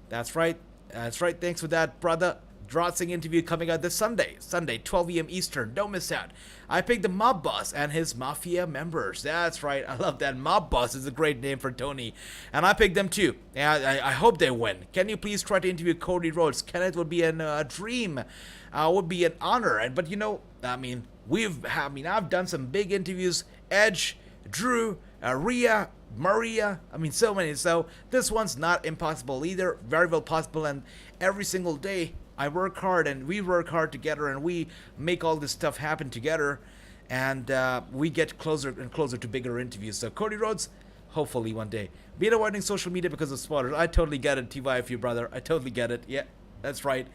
That's right. That's right. Thanks for that, brother. Wrassingh interview coming out this Sunday, 12 p.m. Eastern. Don't miss out. I picked the Mob Boss and his Mafia members. That's right. I love that. Mob Boss is a great name for Tony. And I picked them too. And I hope they win. Can you please try to interview Cody Rhodes? Kenneth would be a dream. Would be an honor. But I've done some big interviews. Edge, Drew, Rhea, Maria. So many. So this one's not impossible either. Very well possible. And every single day, I work hard and we work hard together and we make all this stuff happen together and we get closer and closer to bigger interviews. So Cody Rhodes, hopefully one day. Be avoiding social media because of spoilers. I totally get it, TYFU brother. I totally get it. Yeah, that's right.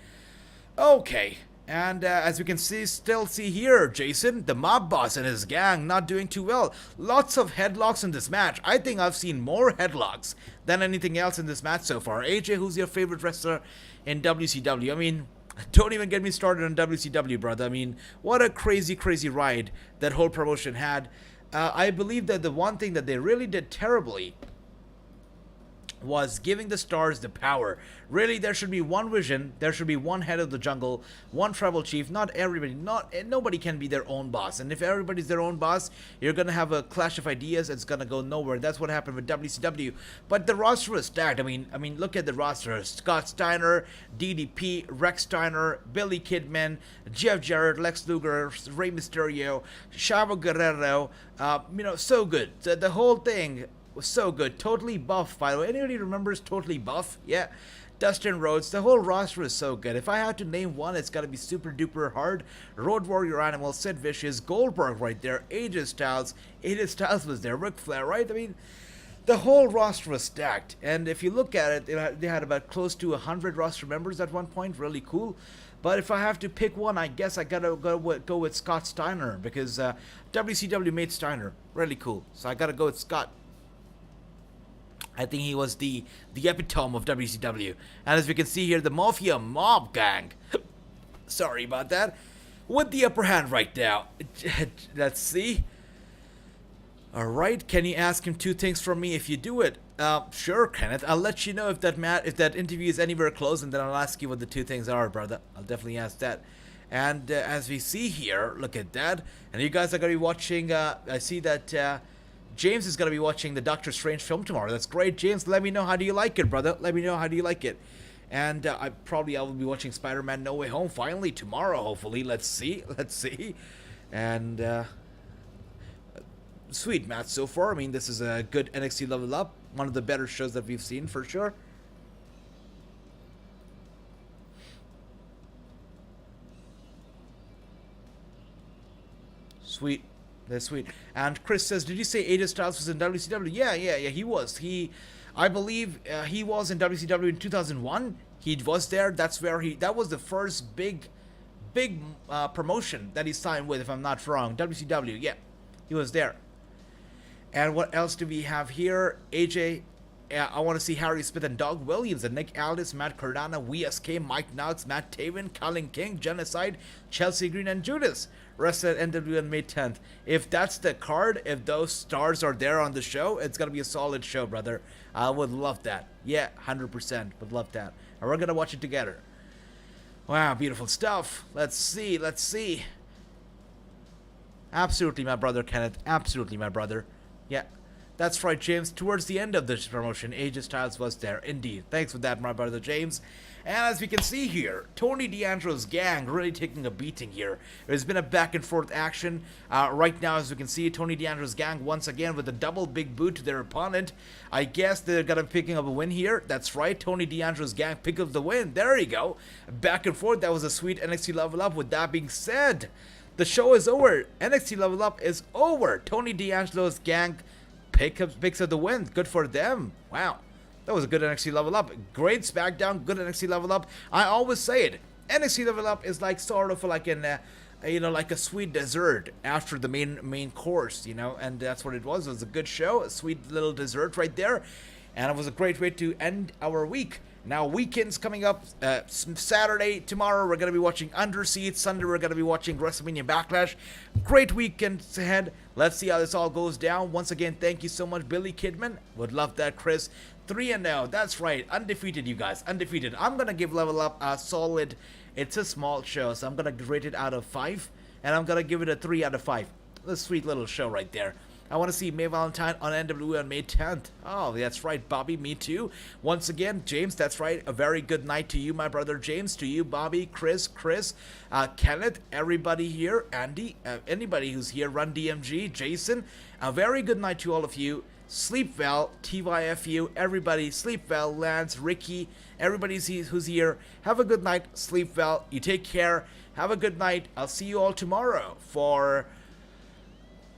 Okay. And as we can still see here, Jason, the Mob Boss and his gang not doing too well. Lots of headlocks in this match. I think I've seen more headlocks than anything else in this match so far. AJ, who's your favorite wrestler in WCW? Don't even get me started on WCW, brother. I mean, what a crazy, crazy ride that whole promotion had. I believe that the one thing that they really did terribly was giving the stars the power. Really, there should be one vision, there should be one head of the jungle, one tribal chief. Not everybody, nobody can be their own boss. And if everybody's their own boss, you're gonna have a clash of ideas. It's gonna go nowhere. That's what happened with WCW. But the roster was stacked. I mean, look at the roster: Scott Steiner, DDP, Rex Steiner, Billy Kidman, Jeff Jarrett, Lex Luger, Rey Mysterio, Chavo Guerrero. So good. The whole thing was so good. Totally Buff, by the way. Anybody remembers Totally Buff? Yeah. Dustin Rhodes. The whole roster is so good. If I had to name one, it's gotta be super duper hard. Road Warrior Animal, Sid Vicious, Goldberg right there, AJ Styles. AJ Styles was there, Ric Flair, right? I mean, the whole roster was stacked. And if you look at it, they had about close to 100 roster members at one point. Really cool. But if I have to pick one, I guess I gotta go with Scott Steiner, because WCW made Steiner really cool. So I gotta go with Scott. I think he was the epitome of WCW. And as we can see here, the Mafia Mob Gang, sorry about that, with the upper hand right now. Let's see. Alright, can you ask him 2 things from me if you do it? Sure, Kenneth. I'll let you know if that interview is anywhere close, and then I'll ask you what the 2 things are, brother. I'll definitely ask that. And as we see here, look at that. And you guys are going to be watching, I see that James is going to be watching the Doctor Strange film tomorrow. That's great, James. Let me know, how do you like it, brother? Let me know, how do you like it? And I will be watching Spider-Man No Way Home finally tomorrow, hopefully. Let's see. And sweet, Matt, so far. I mean, this is a good NXT Level Up. One of the better shows that we've seen, for sure. Sweet. That's sweet. And Chris says, did you say AJ Styles was in WCW? Yeah, he was. I believe he was in WCW in 2001. He was there. That was the first big promotion that he signed with, if I'm not wrong. WCW, yeah. He was there. And what else do we have here? AJ, I want to see Harry Smith and Doug Williams, and Nick Aldis, Matt Cardona, WSK, Mike Knox, Matt Taven, Colin King, Genocide, Chelsea Green, and Judas. Rest at NW on May 10th. If that's the card, if those stars are there on the show, it's going to be a solid show, brother. I would love that. Yeah, 100% would love that. And we're going to watch it together. Wow, beautiful stuff. Let's see. Absolutely, my brother, Kenneth. Absolutely, my brother. Yeah, that's right, James. Towards the end of this promotion, AJ Styles was there. Indeed. Thanks for that, my brother, James. And as we can see here, Tony D'Angelo's gang really taking a beating here. There's been a back and forth action. Right now, as we can see, Tony D'Angelo's gang once again with a double big boot to their opponent. I guess they're going to be picking up a win here. That's right, Tony D'Angelo's gang pick up the win. There you go. Back and forth. That was a sweet NXT Level Up. With that being said, the show is over. NXT Level Up is over. Tony D'Angelo's gang picks up the win. Good for them. Wow. That was a good NXT Level Up. Great SmackDown, good NXT Level Up. I always say it. NXT Level Up is like sort of like like a sweet dessert after the main course, and that's what it was. It was a good show, a sweet little dessert right there, and it was a great way to end our week. Now, weekend's coming up. Saturday, tomorrow, we're going to be watching Underseed. Sunday, we're going to be watching WrestleMania Backlash. Great weekend ahead. Let's see how this all goes down. Once again, thank you so much, Billy Kidman. Would love that, Chris. 3-0. That's right. Undefeated, you guys. Undefeated. I'm going to give Level Up a solid. It's a small show, so I'm going to rate it out of 5. And I'm going to give it a 3 out of 5. A sweet little show right there. I want to see May Valentine on NWA on May 10th. Oh, that's right, Bobby. Me too. Once again, James, that's right. A very good night to you, my brother James. To you, Bobby, Chris, Kenneth, everybody here, Andy, anybody who's here, Run DMG, Jason. A very good night to all of you. Sleep well, TYFU, everybody. Sleep well, Lance, Ricky, everybody who's here. Have a good night. Sleep well. You take care. Have a good night. I'll see you all tomorrow for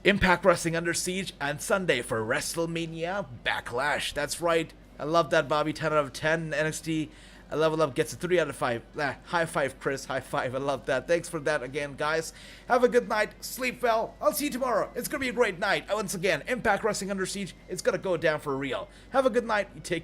Impact Wrestling Under Siege, and Sunday for WrestleMania Backlash. That's right. I love that, Bobby. 10 out of 10. NXT Level Up gets a 3 out of 5. High five, Chris. High five. I love that. Thanks for that again, guys. Have a good night. Sleep well. I'll see you tomorrow. It's going to be a great night. Once again, Impact Wrestling Under Siege. It's going to go down for real. Have a good night. You take care.